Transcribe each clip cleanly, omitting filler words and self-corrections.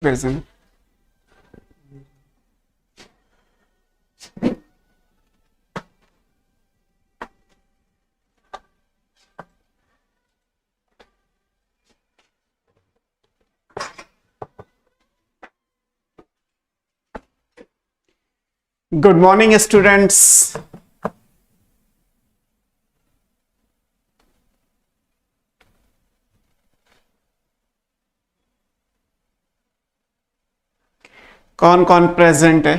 Present. Good morning students. कौन कौन present है?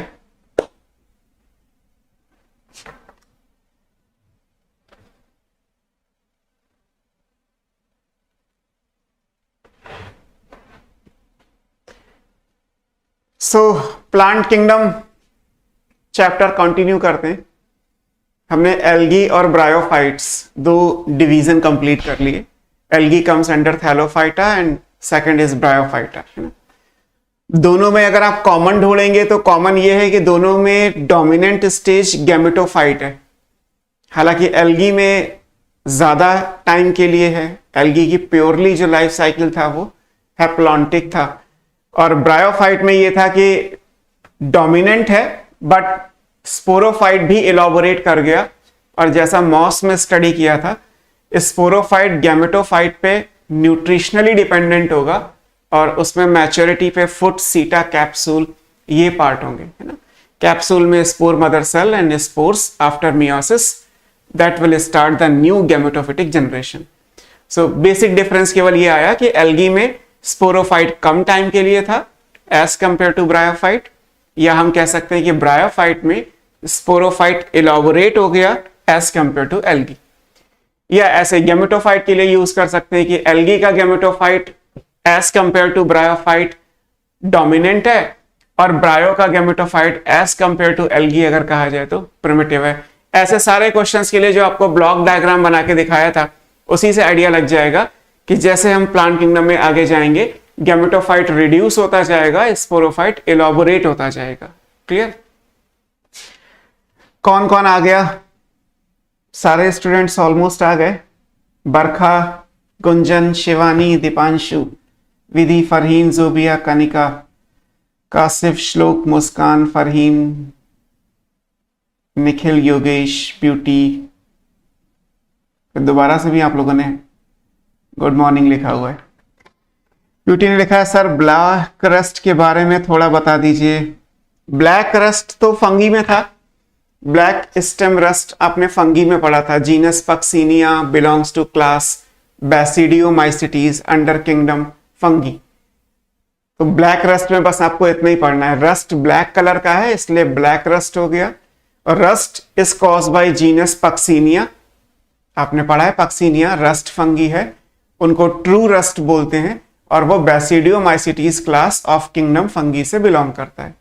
प्लांट किंगडम चैप्टर कंटिन्यू करते हैं। हमने एल्गी और ब्रायोफाइट्स दो डिवीजन कंप्लीट कर लिए। Algae comes under Thallophyta and second is bryophyta, है ना। दोनों में अगर आप कॉमन ढूंढेंगे तो कॉमन ये है कि दोनों में डोमिनेंट स्टेज गैमेटोफाइट है। हालांकि एल्गी में ज्यादा टाइम के लिए है। एल्गी की प्योरली जो लाइफ साइकिल था वो हैप्लॉन्टिक था, और ब्रायोफाइट में ये था कि डोमिनेंट है बट स्पोरोफाइट भी इलाबोरेट कर गया। और जैसा मॉस में स्टडी किया था, स्पोरोफाइट गैमेटोफाइट पे न्यूट्रिशनली डिपेंडेंट होगा और उसमें मैच्योरिटी पे फुट, सीटा, कैप्सूल ये पार्ट होंगे, है ना। कैप्सूल में spore mother cell and spores after meiosis that will start the new gametophytic generation. So basic difference केवल ये आया कि एल्गी में स्पोरोफाइट कम टाइम के लिए था एज कंपेयर टू ब्रायोफाइट, या हम कह सकते हैं कि ब्रायोफाइट में स्पोरोफाइट इलाबोरेट हो गया एज कंपेयर टू एल्गी। या ऐसे गैमेटोफाइट के लिए यूज कर सकते हैं कि एल्गी का gametophyte as compare to bryophyte dominant है और ब्रायो का gametophyte as compare to algae अगर कहा जाए तो प्रिमिटिव है। ऐसे सारे क्वेश्चंस के लिए जो आपको ब्लॉक डायग्राम बना के दिखाया था उसी से आइडिया लग जाएगा कि जैसे हम प्लांट किंगडम में आगे जाएंगे गैमेटोफाइट रिड्यूस होता जाएगा, स्पोरोफाइट इलाबोरेट होता जाएगा। क्लियर? कौन कौन आ गया? सारे स्टूडेंट्स ऑलमोस्ट आ गए। बरखा, गुंजन, शिवानी, दीपांशु, विधि, फरहीन, जोबिया, कनिका, कासिफ, श्लोक, मुस्कान, फरहीन, निखिल, योगेश, ब्यूटी। दोबारा से भी आप लोगों ने गुड मॉर्निंग लिखा हुआ है। ब्यूटी ने लिखा है सर ब्लैक रस्ट के बारे में थोड़ा बता दीजिए। ब्लैक रस्ट तो फंगी में था। ब्लैक स्टेम रस्ट आपने फंगी में पढ़ा था। Genus Puccinia belongs to class Basidiomycetes under kingdom fungi. तो ब्लैक रस्ट में बस आपको इतना ही पढ़ना है। रस्ट ब्लैक कलर का है इसलिए ब्लैक रस्ट हो गया। और rust is cause by genus Puccinia. आपने पढ़ा है पक्सीनिया रस्ट फंगी है, उनको ट्रू रस्ट बोलते हैं और वो basidiomycetes class of kingdom fungi से बिलोंग करता है।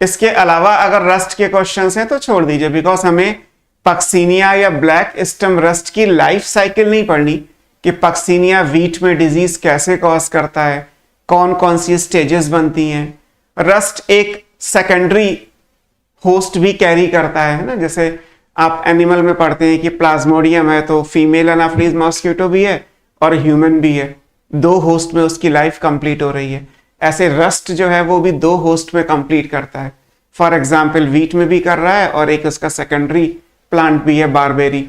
इसके अलावा अगर रस्ट के क्वेश्चंस हैं तो छोड़ दीजिए, बिकॉज हमें पक्सीनिया या ब्लैक स्टेम रस्ट की लाइफ साइकिल नहीं पढ़नी कि पक्सीनिया वीट में डिजीज कैसे कॉज करता है, कौन कौन सी स्टेजेस बनती हैं। रस्ट एक सेकेंडरी होस्ट भी कैरी करता है ना। जैसे आप एनिमल में पढ़ते हैं कि प्लाज्मोडियम है तो फीमेल एनाफिलीज मॉस्किटो भी है और ह्यूमन भी है, दो होस्ट में उसकी लाइफ कंप्लीट हो रही है। ऐसे रस्ट जो है वो भी दो होस्ट में कंप्लीट करता है। फॉर एग्जाम्पल वीट में भी कर रहा है और एक उसका सेकेंडरी प्लांट भी है बारबेरी।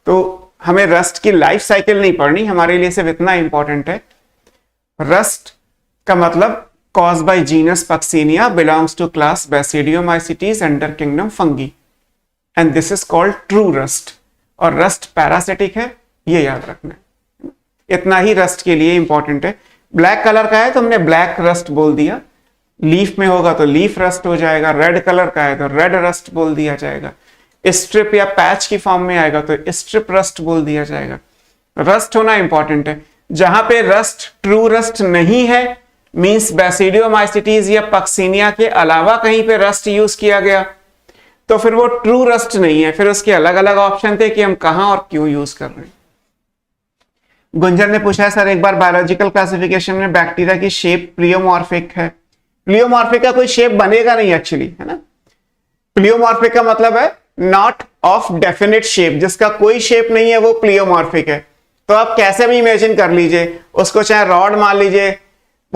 तो हमें रस्ट की लाइफ साइकिल नहीं पढ़नी, हमारे लिए सिर्फ इतना इंपॉर्टेंट है रस्ट का मतलब cause by genus Puccinia belongs to class Basidiomycetes under kingdom fungi and this is called true rust. और रस्ट पैरासिटिक है, ये याद रखना है। इतना ही रस्ट के लिए इंपॉर्टेंट है। ब्लैक कलर का है तो हमने ब्लैक रस्ट बोल दिया, लीफ में होगा तो लीफ रस्ट हो जाएगा। रेड कलर का है तो रेड रस्ट बोल दिया जाएगा। स्ट्रिप या पैच की फॉर्म में आएगा तो स्ट्रिप रस्ट बोल दिया जाएगा। रस्ट होना इंपॉर्टेंट है। जहां पे रस्ट ट्रू रस्ट नहीं है मींस बैसिडियोमाइसिटीज या पक्सीनिया के अलावा कहीं पे रस्ट यूज किया गया तो फिर वो ट्रू रस्ट नहीं है। फिर उसके अलग अलग ऑप्शन थे कि हम कहां और क्यों यूज कर रहे हैं। गुंजन ने पूछा है सर एक बार बायोलॉजिकल क्लासिफिकेशन में बैक्टीरिया की शेप प्लियोमॉर्फिक है। प्लियोमॉर्फिक का कोई शेप बनेगा नहीं एक्चुअली, है ना। प्लियोमॉर्फिक का मतलब है नॉट ऑफ डेफिनेट शेप, जिसका कोई शेप नहीं है वो प्लियोमॉर्फिक है। तो आप कैसे भी इमेजिन कर लीजिए उसको, चाहे रॉड मान लीजिए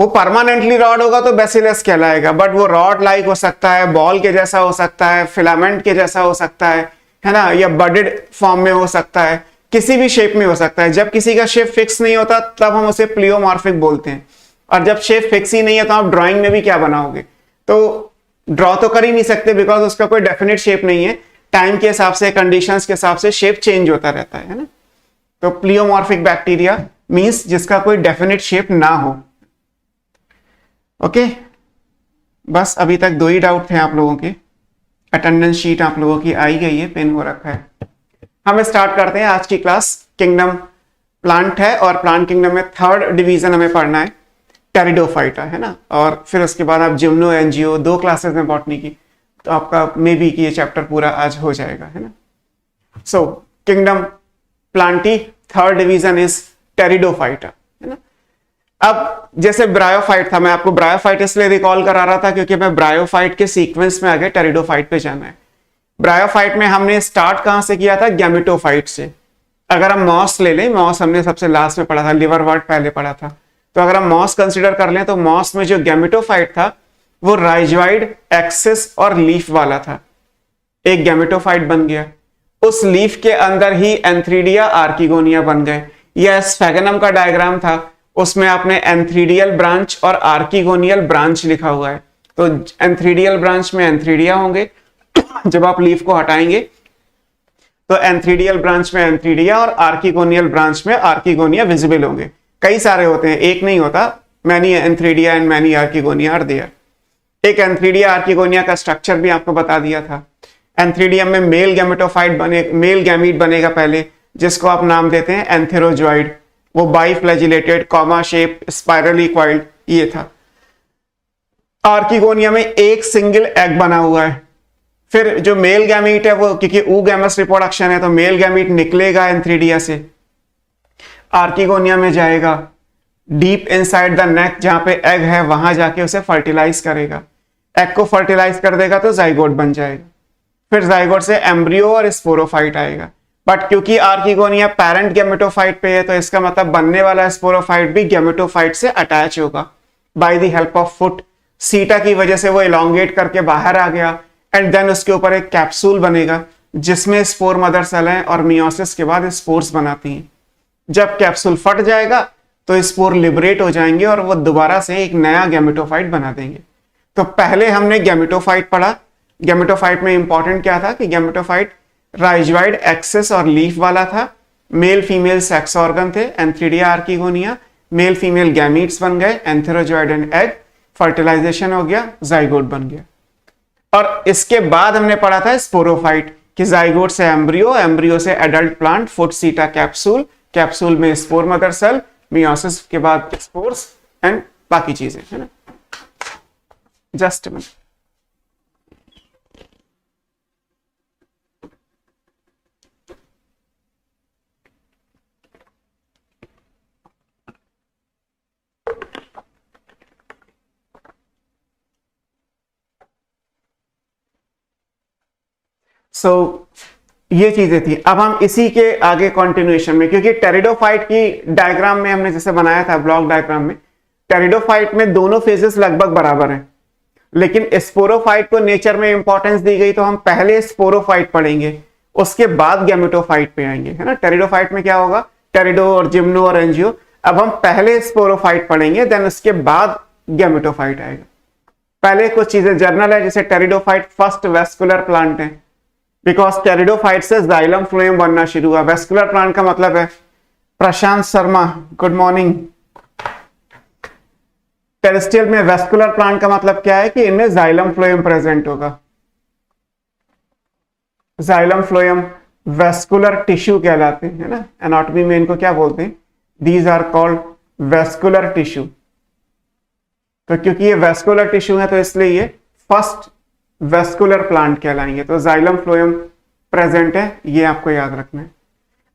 वो परमानेंटली रॉड होगा तो बेसिलस कहलाएगा, बट वो रॉड लाइक हो सकता है, बॉल के जैसा हो सकता है, फिलामेंट के जैसा हो सकता है ना, या बडेड फॉर्म में हो सकता है, किसी भी शेप में हो सकता है। जब किसी का शेप फिक्स नहीं होता तब हम उसे प्लियोमॉर्फिक बोलते हैं, और जब शेप फिक्स ही नहीं है तो आप ड्राइंग में भी क्या बनाओगे, तो ड्रॉ तो कर ही नहीं सकते बिकॉज उसका कोई डेफिनेट शेप नहीं है। टाइम के हिसाब से, कंडीशंस के हिसाब से शेप चेंज होता रहता है ना। तो प्लियोमॉर्फिक बैक्टीरिया मींस जिसका कोई डेफिनेट शेप ना हो। ओके, बस अभी तक 2 ही डाउट थे आप लोगों के। अटेंडेंस शीट आप लोगों की आई गई है, पेन हो रखा है। हम स्टार्ट करते हैं आज की क्लास। किंगडम प्लांट है और प्लांट किंगडम में 3rd डिवीजन हमें पढ़ना है, टेरिडोफाइटा, है ना। और फिर उसके बाद आप जिम्नो एंजियो 2 क्लासेस में बॉटनी की, तो आपका मे बी कि ये चैप्टर पूरा आज हो जाएगा, है ना। सो kingdom Plantae 3rd division is pteridophyta, है ना। अब जैसे ब्रायोफाइट था, मैं आपको ब्रायोफाइट इसलिए रिकॉल करा रहा था क्योंकि मैं ब्रायोफाइट के सीक्वेंस में आगे टेरिडोफाइट पे जाना है। ब्रायोफाइट में हमने स्टार्ट कहां से किया था, गैमेटोफाइट से। अगर हम मॉस ले लें, मॉस हमने सबसे लास्ट में पढ़ा था, लिवरवर्ट पहले पढ़ा था, तो अगर हम मॉस कंसीडर कर लें तो मॉस में जो गैमेटोफाइट था वो राइजोइड, एक्सिस और लीफ वाला था। एक गैमेटोफाइट बन गया, उस लीफ के अंदर ही एंथ्रीडिया, आर्किगोनिया बन गए। यह स्फेगनम का डायग्राम था, उसमें आपने एंथ्रीडियल ब्रांच और आर्किगोनियल ब्रांच लिखा हुआ है। तो एंथ्रीडियल ब्रांच में एंथ्रीडिया होंगे, जब आप लीफ को हटाएंगे तो एंथ्रीडियल ब्रांच में एंथ्रीडिया और आर्किगोनियल ब्रांच में आर्किगोनिया विजिबल होंगे। कई सारे होते हैं, एक नहीं होता, many antheridia and many archegonia are there. एक एंथ्रीडिया आर्किगोनिया का स्ट्रक्चर भी आपको बता दिया था। एंथ्रीडियम में मेल गैमेटोफाइट बने, मेल गैमीट बनेगा पहले, जिसको आप नाम देते हैं एंथेरोजॉइड। वो biflagellated, comma shape, spirally coiled, ये था। आर्किगोनिया में एक सिंगल एग बना हुआ है। फिर जो मेल गैमीट है वो, क्योंकि oogamous रिप्रोडक्शन है तो मेल गैमीट निकलेगा एंथ्रीडिया से, आर्किगोनिया में जाएगा, डीप इनसाइड द नेक जहां पे एग है वहां जाके उसे फर्टिलाइज करेगा। एग को फर्टिलाइज कर देगा तो जाइगोट बन जाएगा। फिर जाइगोट से एम्ब्रियो और स्पोरोफाइट आएगा। बट क्योंकि आर्किगोनिया पैरेंट गैमेटोफाइट पे है तो इसका मतलब बनने वाला स्पोरोफाइट भी गैमेटोफाइट से अटैच होगा by the help of foot. सीटा की वजह से वो इलोंगेट करके बाहर आ गया, एंड देन उसके ऊपर एक कैप्सूल बनेगा जिसमें स्पोर मदर सेल हैं और मियोसिस के बाद स्पोर्स बनाती हैं। जब कैप्सूल फट जाएगा तो स्पोर लिबरेट हो जाएंगे और वो दोबारा से एक नया गैमेटोफाइट बना देंगे। तो पहले हमने गैमेटोफाइट पढ़ा। गैमेटोफाइट में इंपॉर्टेंट क्या था कि गैमेटोफाइट राइजोइड, एक्सिस और लीफ वाला था। मेल फीमेल सेक्स ऑर्गन थे, antheridia, archegonia. Male female gametes बन गए, एंथेरोजॉइड एंड एग। फर्टिलाइजेशन हो गया, जाइगोट बन गया। और इसके बाद हमने पढ़ा था स्पोरोफाइट कि जाइगोट से एम्ब्रियो, एम्ब्रियो से एडल्ट प्लांट, फुट सीटा कैप्सूल, कैप्सूल में स्पोर मदर सेल, मियोसिस के बाद स्पोर्स एंड बाकी चीजें, है ना। Just minute. ये चीजें थी। अब हम इसी के आगे कंटिन्यूएशन में, क्योंकि टेरिडोफाइट की डायग्राम में हमने जैसे बनाया था ब्लॉक डायग्राम में, टेरिडोफाइट में दोनों फेजेस लगभग बराबर हैं, लेकिन स्पोरोफाइट को नेचर में इंपॉर्टेंस दी गई तो हम पहले स्पोरोफाइट पढ़ेंगे, उसके बाद गैमेटोफाइट पे आएंगे, है ना। टेरिडोफाइट में क्या होगा, टेरिडो और जिम्नो और एंजियो। अब हम पहले स्पोरोफाइट पढ़ेंगे, देन उसके बाद गैमेटोफाइट आएगा। पहले कुछ चीजें जर्नल है, जैसे टेरिडोफाइट फर्स्ट वेस्कुलर प्लांट है, बिकॉज टेरिडोफाइट से जाइलम फ्लोएम बनना शुरू हुआ। वेस्कुलर प्लांट का मतलब है, प्रशांत शर्मा गुड मॉर्निंग। टेरेस्ट्रियल में वेस्कुलर प्लांट का मतलब क्या है कि इनमें जाइलम फ्लोएम प्रेजेंट होगा। जाइलम फ्लोएम वेस्कुलर टिश्यू कहलाते हैं, है ना। एनाटॉमी में इनको क्या बोलते हैं, these are called vascular tissue. तो क्योंकि ये वेस्कुलर टिश्यू है तो इसलिए ये फर्स्ट वेस्कुलर प्लांट कहलाएंगे। तो जाइलम फ्लोएम प्रेजेंट है, ये आपको याद रखना है।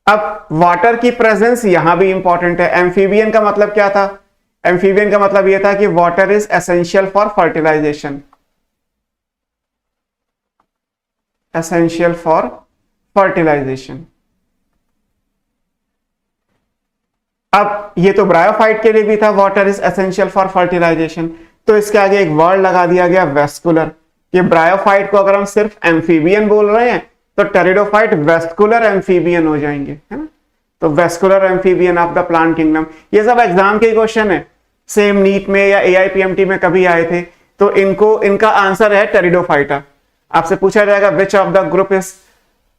अब वाटर की प्रेजेंस यहां भी इंपॉर्टेंट है। एम्फीबियन का मतलब क्या था, एम्फीबियन का मतलब यह था कि water is essential for fertilisation, essential for fertilisation. अब ये तो ब्रायोफाइट के लिए भी था, water is essential for fertilisation, तो इसके आगे एक वर्ड लगा दिया गया वेस्कुलर, कि ब्रायोफाइट को अगर हम सिर्फ एम्फीबियन बोल रहे हैं तो टेरिडोफाइट वेस्कुलर एम्फीबियन हो जाएंगे, है ना। तो vascular amphibian of the plant kingdom, ये सब एग्जाम के क्वेश्चन है, सेम नीट में या एआईपीएमटी में कभी आए थे, तो इनका आंसर है टेरिडोफाइटा। आपसे पूछा जाएगा which of the group is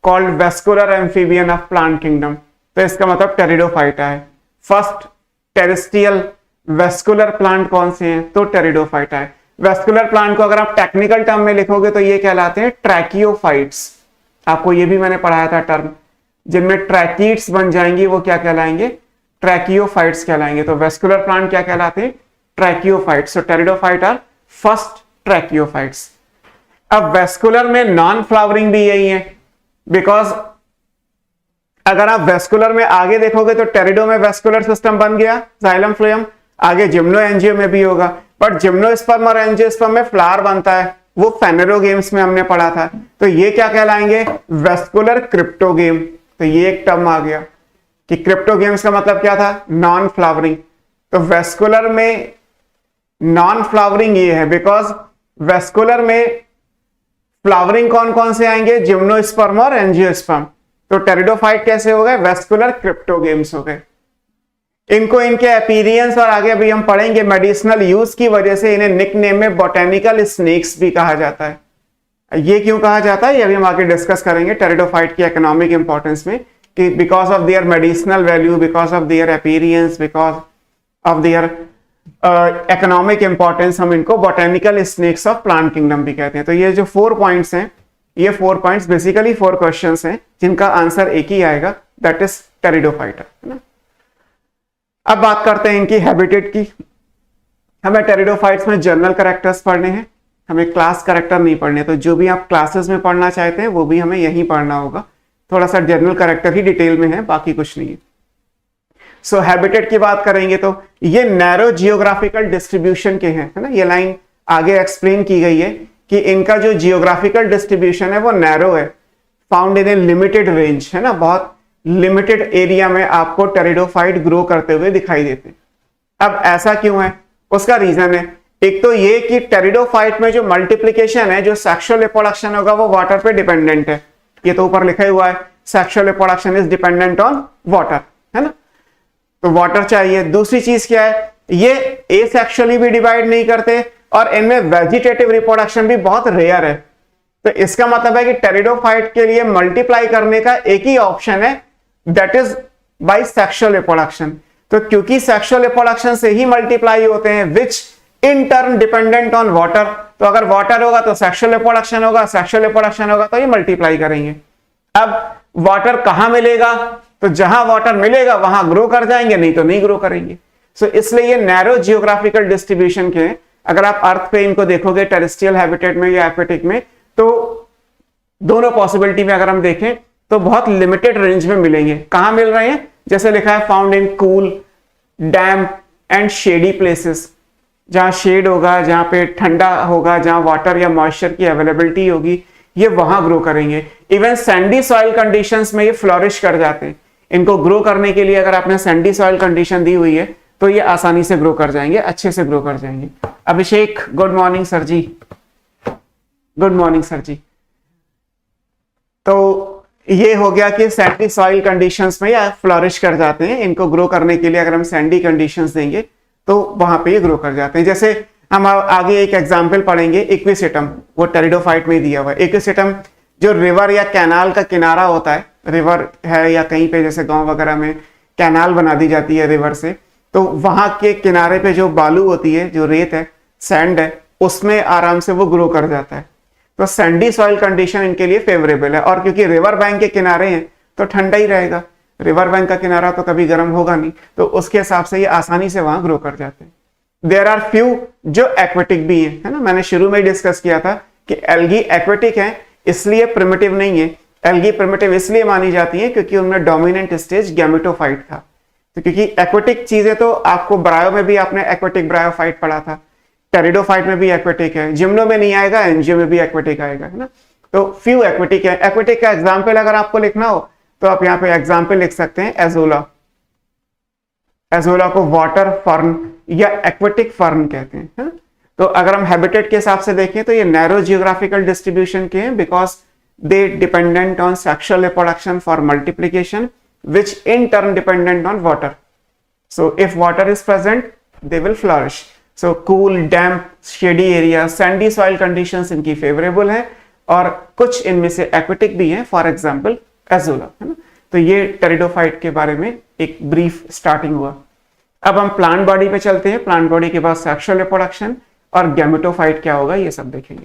called vascular amphibian of plant kingdom, तो इसका मतलब टेरिडोफाइटा है। फर्स्ट टेरेस्ट्रियल वेस्कुलर प्लांट कौन से हैं, तो टेरिडोफाइटा है। वेस्कुलर प्लांट को अगर आप टेक्निकल टर्म में लिखोगे तो ये कहलाते हैं ट्रैकियोफाइट्स। आपको ये भी मैंने पढ़ाया था टर्म, जिनमें ट्रैकीड्स बन जाएंगी वो क्या कहलाएंगे, ट्रैकियोफाइट्स कहलाएंगे। तो वेस्कुलर प्लांट क्या कहलाते हैं, ट्रैकियोफाइट्स। सो टेरिडोफाइट आर फर्स्ट ट्रैकियोफाइट्स। अब वेस्कुलर में नॉन फ्लावरिंग भी यही है, बिकॉज अगर आप वेस्कुलर में आगे देखोगे तो टेरिडो में वेस्कुलर सिस्टम बन गया, जाइलम फ्लोएम, आगे जिम्नो एंजियो में भी होगा, बट जिम्नोस्पर्म और एंजियोस्पर्म में फ्लावर बनता है, वो फेनेरोगेम्स में हमने पढ़ा था। तो ये क्या कहलाएंगे, वेस्कुलर क्रिप्टोगेम। तो ये एक टर्म आ गया कि क्रिप्टोगेम्स का मतलब क्या था, नॉन फ्लावरिंग। तो वेस्कुलर में नॉन फ्लावरिंग ये है, बिकॉज वेस्कुलर में फ्लावरिंग कौन कौन से आएंगे, जिम्नोस्पर्म और एंजियोस्पर्म। तो टेरिडोफाइट कैसे हो गए, वेस्कुलर क्रिप्टोगेम्स हो गए। इनको इनके अपीयरेंस और आगे अभी हम पढ़ेंगे मेडिसिनल यूज की वजह से इन्हें निकनेम में बॉटेनिकल स्नेक्स भी कहा जाता है। ये क्यों कहा जाता है, ये अभी हम आगे डिस्कस करेंगे टेरिडोफाइट की इकोनॉमिक इंपॉर्टेंस में, कि because of their medicinal value, because of their appearance, because of their economic importance, हम इनको botanical snacks of plant kingdom भी कहते हैं। तो ये जो 4 पॉइंट्स हैं, ये 4 पॉइंट्स बेसिकली 4 क्वेश्चंस हैं जिनका आंसर एक ही आएगा, दैट इज टेरिडोफाइटा, है ना। अब बात करते हैं इनकी हैबिटेट की। हमें टेरिडोफाइट्स में जनरल कैरेक्टर्स पढ़ने हैं, हमें क्लास कैरेक्टर नहीं पढ़ने। तो जो भी आप क्लासेस में पढ़ना चाहते हैं वो भी हमें यहीं पढ़ना होगा। थोड़ा सा जनरल कैरेक्टर ही डिटेल में है, बाकी कुछ नहीं है। सो हैबिटेट की बात करेंगे तो ये नैरो जियोग्राफिकल डिस्ट्रीब्यूशन के हैं, है ना। ये लाइन आगे एक्सप्लेन की गई है कि इनका जो जियोग्राफिकल डिस्ट्रीब्यूशन है वो नैरो है, found in A limited range, है ना। बहुत लिमिटेड एरिया में आपको टेरिडोफाइट ग्रो करते हुए दिखाई देते। अब ऐसा क्यों है, उसका रीजन है, एक तो ये कि टेरिडोफाइट में जो मल्टीप्लिकेशन है, जो सेक्सुअल रिप्रोडक्शन होगा वो वाटर पे डिपेंडेंट है। ये तो ऊपर लिखा हुआ है, sexual reproduction is dependent on water, है ना। तो वाटर चाहिए। दूसरी चीज क्या है, ये एसेक्सुअली भी डिवाइड नहीं करते और इनमें वेजिटेटिव रिप्रोडक्शन भी बहुत रेयर है। तो इसका मतलब है कि टेरिडोफाइट के लिए मल्टीप्लाई करने का एक ही ऑप्शन है, that is by sexual reproduction. तो क्योंकि सेक्सुअल रिप्रोडक्शन से ही मल्टीप्लाई होते हैं, which in turn dependent on water. तो अगर वाटर होगा तो सेक्सुअल रिप्रोडक्शन होगा, सेक्सुअल रिप्रोडक्शन होगा तो ये मल्टीप्लाई करेंगे। अब वाटर कहां मिलेगा, तो जहां वाटर मिलेगा वहां ग्रो कर जाएंगे, नहीं तो नहीं ग्रो करेंगे। सो इसलिए ये नैरो जियोग्राफिकल डिस्ट्रीब्यूशन के, अगर आप अर्थ पे इनको देखोगे टेरेस्ट्रियल हैबिटेट में या एक्वेटिक में, तो दोनों पॉसिबिलिटी में अगर हम देखें तो बहुत लिमिटेड रेंज में मिलेंगे। कहां मिल रहे हैं, जैसे लिखा है found in cool, damp and shady places, जहां शेड होगा, जहां पे ठंडा होगा, जहां वाटर या मॉइस्चर की अवेलेबिलिटी होगी, ये वहां ग्रो करेंगे। इवन सैंडी सॉइल कंडीशंस में ये फ्लोरिश कर जाते हैं। इनको ग्रो करने के लिए अगर आपने सैंडी सॉइल कंडीशन दी हुई है तो ये आसानी से ग्रो कर जाएंगे, अच्छे से ग्रो कर जाएंगे। अभिषेक, गुड मॉर्निंग सर जी, गुड मॉर्निंग सर जी। तो ये हो गया कि सैंडी सॉइल कंडीशंस में या फ्लोरिश कर जाते हैं। इनको ग्रो करने के लिए अगर हम सैंडी कंडीशंस देंगे तो वहां पे ये ग्रो कर जाते हैं। जैसे हम आगे एक एग्जांपल पढ़ेंगे, इक्विसेटम, वो टेरिडोफाइट में दिया हुआ है। इक्विसेटम जो रिवर या कैनाल का किनारा होता है, रिवर है या कहीं पे जैसे गांव वगैरह में कैनाल बना दी जाती है रिवर से, तो वहां के किनारे पे जो बालू होती है, जो रेत है, सैंड है, उसमें आराम से वो ग्रो कर जाता है। तो सैंडी सॉइल कंडीशन इनके लिए फेवरेबल है। और क्योंकि रिवर बैंक के किनारे हैं तो ठंडा ही रहेगा, रिवर बैंक का किनारा तो कभी गर्म होगा नहीं, तो उसके हिसाब से ये आसानी से वहां ग्रो कर जाते हैं। देयर आर फ्यू जो एक्वेटिक भी है ना। मैंने शुरू में ही डिस्कस किया था कि एल्गी एक्वेटिक है, इसलिए प्रिमिटिव नहीं है। एल्गी प्रिमिटिव इसलिए मानी जाती है क्योंकि उनमें डोमिनेंट स्टेज गैमेटोफाइट था। तो क्योंकि एक्वेटिक चीजें, तो आपको ब्रायो में भी आपने एक्वेटिक ब्रायोफाइट पढ़ा था, टेरिडोफाइट में भी एक्वेटिक है, जिम्नो में नहीं आएगा, एंजियो में भी एक्वेटिक आएगा, है ना। तो फ्यू एक्वेटिक है। एक्वेटिक का एग्जाम्पल अगर आपको लिखना हो तो आप यहाँ पे एग्जाम्पल लिख सकते हैं, एजोला। एजोला को वाटर फर्न या एक्वेटिक फर्न कहते हैं, है? तो अगर हम हैबिटेट के हिसाब से देखें तो ये नैरो जियोग्राफिकल डिस्ट्रीब्यूशन के हैं, because they dependent on sexual reproduction for multiplication which in turn dependent on water. So if water is present they will flourish. So cool, damp, shady area, Sandy soil conditions इनकी favourable है, और कुछ इनमें से aquatic भी हैं, for example azolla, है ना. तो ये टेरिडोफाइट के बारे में एक ब्रीफ स्टार्टिंग हुआ. अब हम प्लांट बॉडी पे चलते हैं. प्लांट बॉडी के बाद सेक्सुअल रिप्रोडक्शन और गैमेटोफाइट क्या होगा ये सब देखेंगे.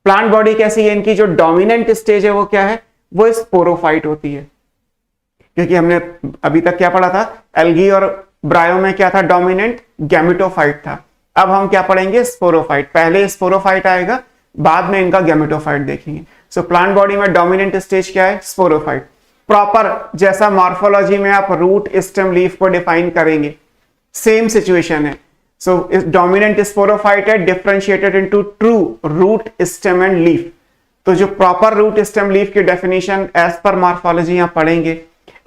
प्लांट बॉडी कैसी है, इनकी जो डोमिनेंट स्टेज है वो क्या है, वो स्पोरोफाइट होती है. क्योंकि हमने अभी तक क्या पढ़ा था, एल्गी और ब्रायो में क्या था, डोमिनेंट गैमेटोफाइट था. अब हम क्या पढ़ेंगे, स्पोरोफाइट. पहले स्पोरोफाइट आएगा, बाद में इनका गैमेटोफाइट देखेंगे. सो प्लांट बॉडी में डोमिनेंट स्टेज क्या है, स्पोरोफाइट. प्रॉपर जैसा मॉर्फोलॉजी में आप रूट, स्टेम, लीफ को डिफाइन करेंगे, सेम सिचुएशन है. सो डोमिनेंट स्पोरोफाइट है, differentiated into true root, stem and leaf. तो जो प्रॉपर रूट, स्टेम, लीफ की डेफिनेशन एज पर मॉर्फोलॉजी यहाँ पढ़ेंगे,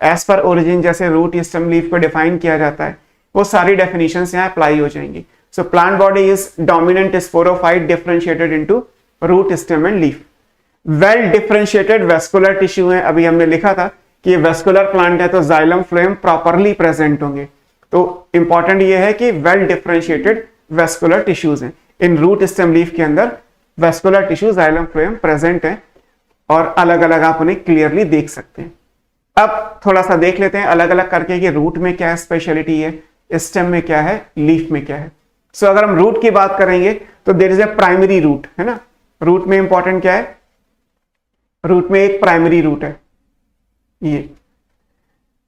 एज पर ओरिजिन जैसे रूट, स्टेम, लीफ को डिफाइन किया जाता है, वो सारी डेफिनेशंस यहाँ अप्लाई हो जाएंगी. So plant body is dominant sporophyte differentiated into root, stem and leaf. Well differentiated vascular tissue है. अभी हमने लिखा था कि ये वेस्कुलर प्लांट है तो जाइलम फ्लोएम प्रॉपरली प्रेजेंट होंगे. तो इंपॉर्टेंट ये है कि वेल डिफरेंशिएटेड वेस्कुलर टिश्यूज हैं. इन रूट, स्टेम, लीफ के अंदर vascular tissue, xylem phloem present है, और अलग अलग आप उन्हें क्लियरली देख सकते हैं. अब थोड़ा सा देख लेते हैं अलग अलग करके कि रूट में क्या स्पेशलिटी है, स्टेम में क्या है, लीफ में क्या है. सो अगर हम रूट की बात करेंगे तो there is a primary root, है ना. रूट में इंपॉर्टेंट क्या है, रूट में एक प्राइमरी रूट है. ये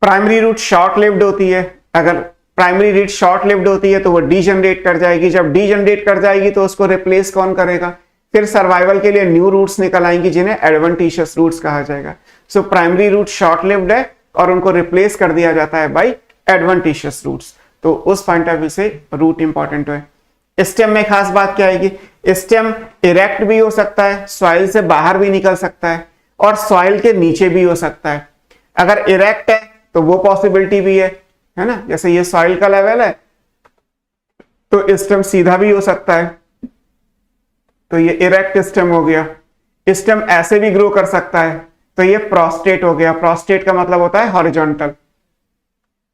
प्राइमरी रूट शॉर्ट लिव्ड होती है. अगर प्राइमरी रूट शॉर्ट लिव्ड होती है तो वो डीजनरेट कर जाएगी. जब डीजनरेट कर जाएगी तो उसको रिप्लेस कौन करेगा, फिर सर्वाइवल के लिए न्यू रूट्स निकल आएंगी जिन्हें एडवेंटिशियस रूट्स कहा जाएगा. So primary root short lived है और उनको रिप्लेस कर दिया जाता है बाय एडवेंटिशियस रूट्स. तो उस पॉइंट ऑफ व्यू से रूट इंपॉर्टेंट है. स्टेम में खास बात क्या आएगी, स्टेम इरेक्ट भी हो सकता है, सॉइल से बाहर भी निकल सकता है, और सॉइल के नीचे भी हो सकता है. अगर इरेक्ट है तो वो पॉसिबिलिटी भी है ना. जैसे ये सॉइल का लेवल है तो स्टेम सीधा भी हो सकता है, तो ये इरेक्ट स्टेम हो गया. स्टेम ऐसे भी ग्रो कर सकता है, तो ये प्रोस्टेट हो गया. प्रोस्टेट का मतलब होता है हॉरिजॉन्टल.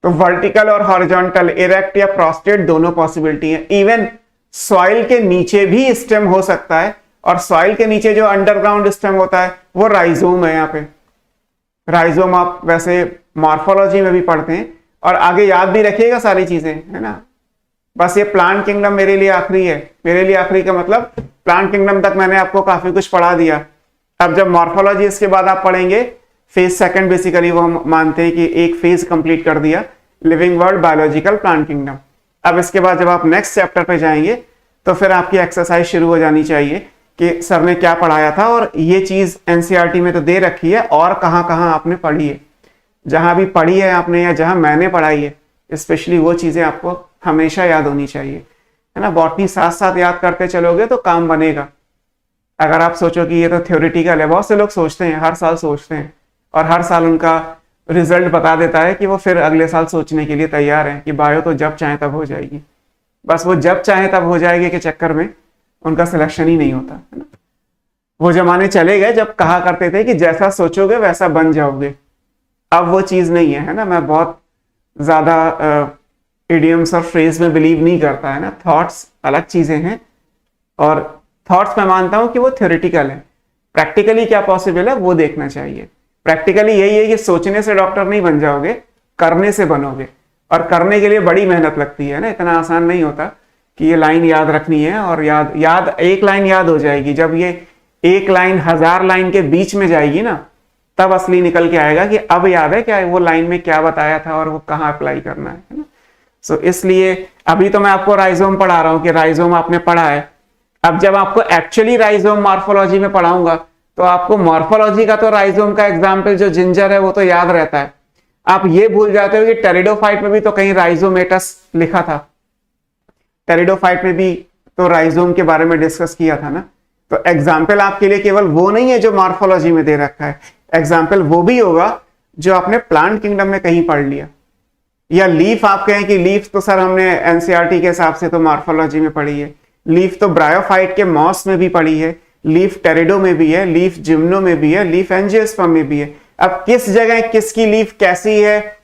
तो वर्टिकल और हॉरिजॉन्टल, इरेक्ट या प्रोस्टेट दोनों पॉसिबिलिटी है. इवन सॉइल के नीचे भी स्टेम हो सकता है, और सॉइल के नीचे जो अंडरग्राउंड स्टेम होता है वो राइजोम है. यहाँ पे राइजोम आप वैसे मॉर्फोलॉजी में भी पढ़ते हैं, और आगे याद भी रखिएगा सारी चीजें, है ना. बस ये प्लांट किंगडम मेरे लिए आखिरी है. मेरे लिए आखिरी का मतलब प्लांट किंगडम तक मैंने आपको काफी कुछ पढ़ा दिया. अब जब मॉर्फोलॉजी इसके बाद आप पढ़ेंगे, फेज सेकंड बेसिकली वो हम मानते हैं कि एक फेज कंप्लीट कर दिया, living world, biological, plant kingdom. अब इसके बाद जब आप नेक्स्ट चैप्टर पे जाएंगे तो फिर आपकी एक्सरसाइज शुरू हो जानी चाहिए कि सर ने क्या पढ़ाया था, और ये चीज एनसीईआरटी में तो दे रखी है, और कहां कहां आपने पढ़ी है. जहां भी पढ़ी है आपने या जहां मैंने पढ़ाई है, स्पेशली वो चीजें आपको हमेशा याद होनी चाहिए, है ना. बॉटनी साथ साथ याद करते चलोगे तो काम बनेगा. अगर आप सोचो कि ये तो थ्योरेटिकल है, बहुत से लोग सोचते हैं, हर साल सोचते हैं, और हर साल उनका रिजल्ट बता देता है कि वो फिर अगले साल सोचने के लिए तैयार है कि बायो तो जब चाहे तब हो जाएगी. बस वो जब चाहे तब हो जाएगी के चक्कर में उनका सिलेक्शन ही नहीं होता, है ना. वो जमाने चले गए जब कहा करते थे कि जैसा सोचोगे वैसा बन जाओगे. अब वो चीज नहीं है ना. मैं बहुत ज्यादा इडियम्स और फ्रेज में बिलीव नहीं करता, है ना. थॉट्स अलग चीजें हैं, और थॉट्स मैं मानता हूं कि वो थ्योरेटिकल है. प्रैक्टिकली क्या पॉसिबल है वो देखना चाहिए. प्रैक्टिकली यही है कि सोचने से डॉक्टर नहीं बन जाओगे, करने से बनोगे, और करने के लिए बड़ी मेहनत लगती है ना. इतना आसान नहीं होता कि ये लाइन याद रखनी है और याद एक लाइन याद हो जाएगी. जब ये एक लाइन 1000 लाइन के बीच में जाएगी ना, तब असली निकल के आएगा कि अब याद है क्या वो लाइन में क्या बताया था और वो कहाँ अप्लाई करना है ना. सो इसलिए अभी तो मैं आपको राइजोम पढ़ा रहा हूँ कि राइजोम आपने पढ़ा है. अब जब आपको एक्चुअली राइजोम मॉर्फोलॉजी में पढ़ाऊंगा तो आपको मॉर्फोलॉजी का तो राइजोम का एग्जाम्पल जो जिंजर है वो तो याद रहता है. आप ये भूल जाते हो कि टेरिडोफाइट में भी तो कहीं राइजोमेटस लिखा था. टेरिडोफाइट में भी तो राइजोम के बारे में डिस्कस किया था ना. तो एग्जाम्पल आपके लिए केवल वो नहीं है जो मॉर्फोलॉजी में दे रखा है, एग्जाम्पल वो भी होगा जो आपने प्लांट किंगडम में कहीं पढ़ लिया. या लीफ आप कहें कि लीफ तो सर हमने एनसीईआरटी के हिसाब से तो मॉर्फोलॉजी में पढ़ी है, लीफ तो ब्रायोफाइट के मॉस में भी पढ़ी है, लीफ टेरिडो में भी है, लीफ जिम्नो में भी है, लीफ एंजियोस्पर्म में भी है। अब किस जगह किसकी लीफ कैसी है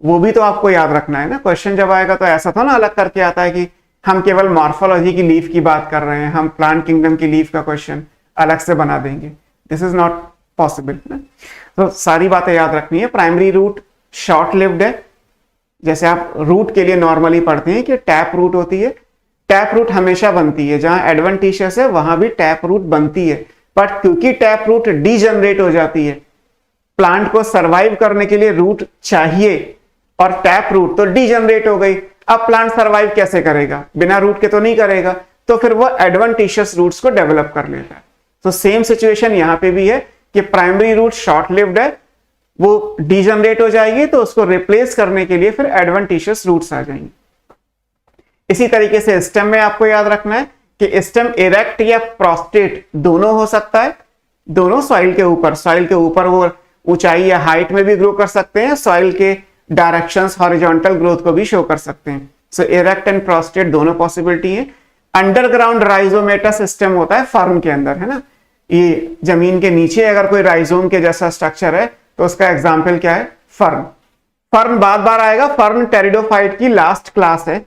वो भी तो आपको याद रखना है ना। क्वेश्चन जब आएगा तो ऐसा तो ना अलग करके आता है कि हम केवल मॉर्फोलॉजी की लीफ की बात कर रहे हैं, हम प्लांट किंगडम की लीफ का क्वेश्चन अलग से बना देंगे। दिस इज नॉट पॉसिबल ना। तो सारी बातें याद रखनी है। प्राइमरी रूट शॉर्ट लिव्ड है, जैसे आप रूट के लिए नॉर्मली पढ़ते हैं कि टैप रूट होती है, टैप रूट हमेशा बनती है, जहां एडवेंटिशियस है वहां भी टैप रूट बनती है, बट क्योंकि टैप रूट डीजनरेट हो जाती है, प्लांट को सरवाइव करने के लिए रूट चाहिए और टैप रूट तो डीजनरेट हो गई, अब प्लांट सरवाइव कैसे करेगा, बिना रूट के तो नहीं करेगा, तो फिर वो एडवेंटिशियस रूट्स को डेवलप कर लेता है। तो सेम सिचुएशन यहां पे भी है कि प्राइमरी रूट शॉर्ट लिव्ड है, वो डीजनरेट हो जाएगी, तो उसको रिप्लेस करने के लिए फिर एडवेंटिशियस रूट्स आ जाएंगे। इसी तरीके से स्टेम में आपको याद रखना है कि स्टेम इरेक्ट या प्रोस्टेट दोनों हो सकता है, दोनों सॉइल के ऊपर वो ऊंचाई या हाइट में भी ग्रो कर सकते हैं, सॉइल के डायरेक्शंस हॉरिजॉन्टल ग्रोथ को भी शो कर सकते हैं। सो इरेक्ट एंड प्रोस्टेट दोनों पॉसिबिलिटी है। अंडरग्राउंड राइजोमेटा सिस्टम होता है फर्न के अंदर, है ना, ये जमीन के नीचे अगर कोई राइजोम के जैसा स्ट्रक्चर है तो उसका एग्जाम्पल क्या है, फर्न। फर्न बार बार आएगा, फर्न टेरिडोफाइट की लास्ट क्लास है,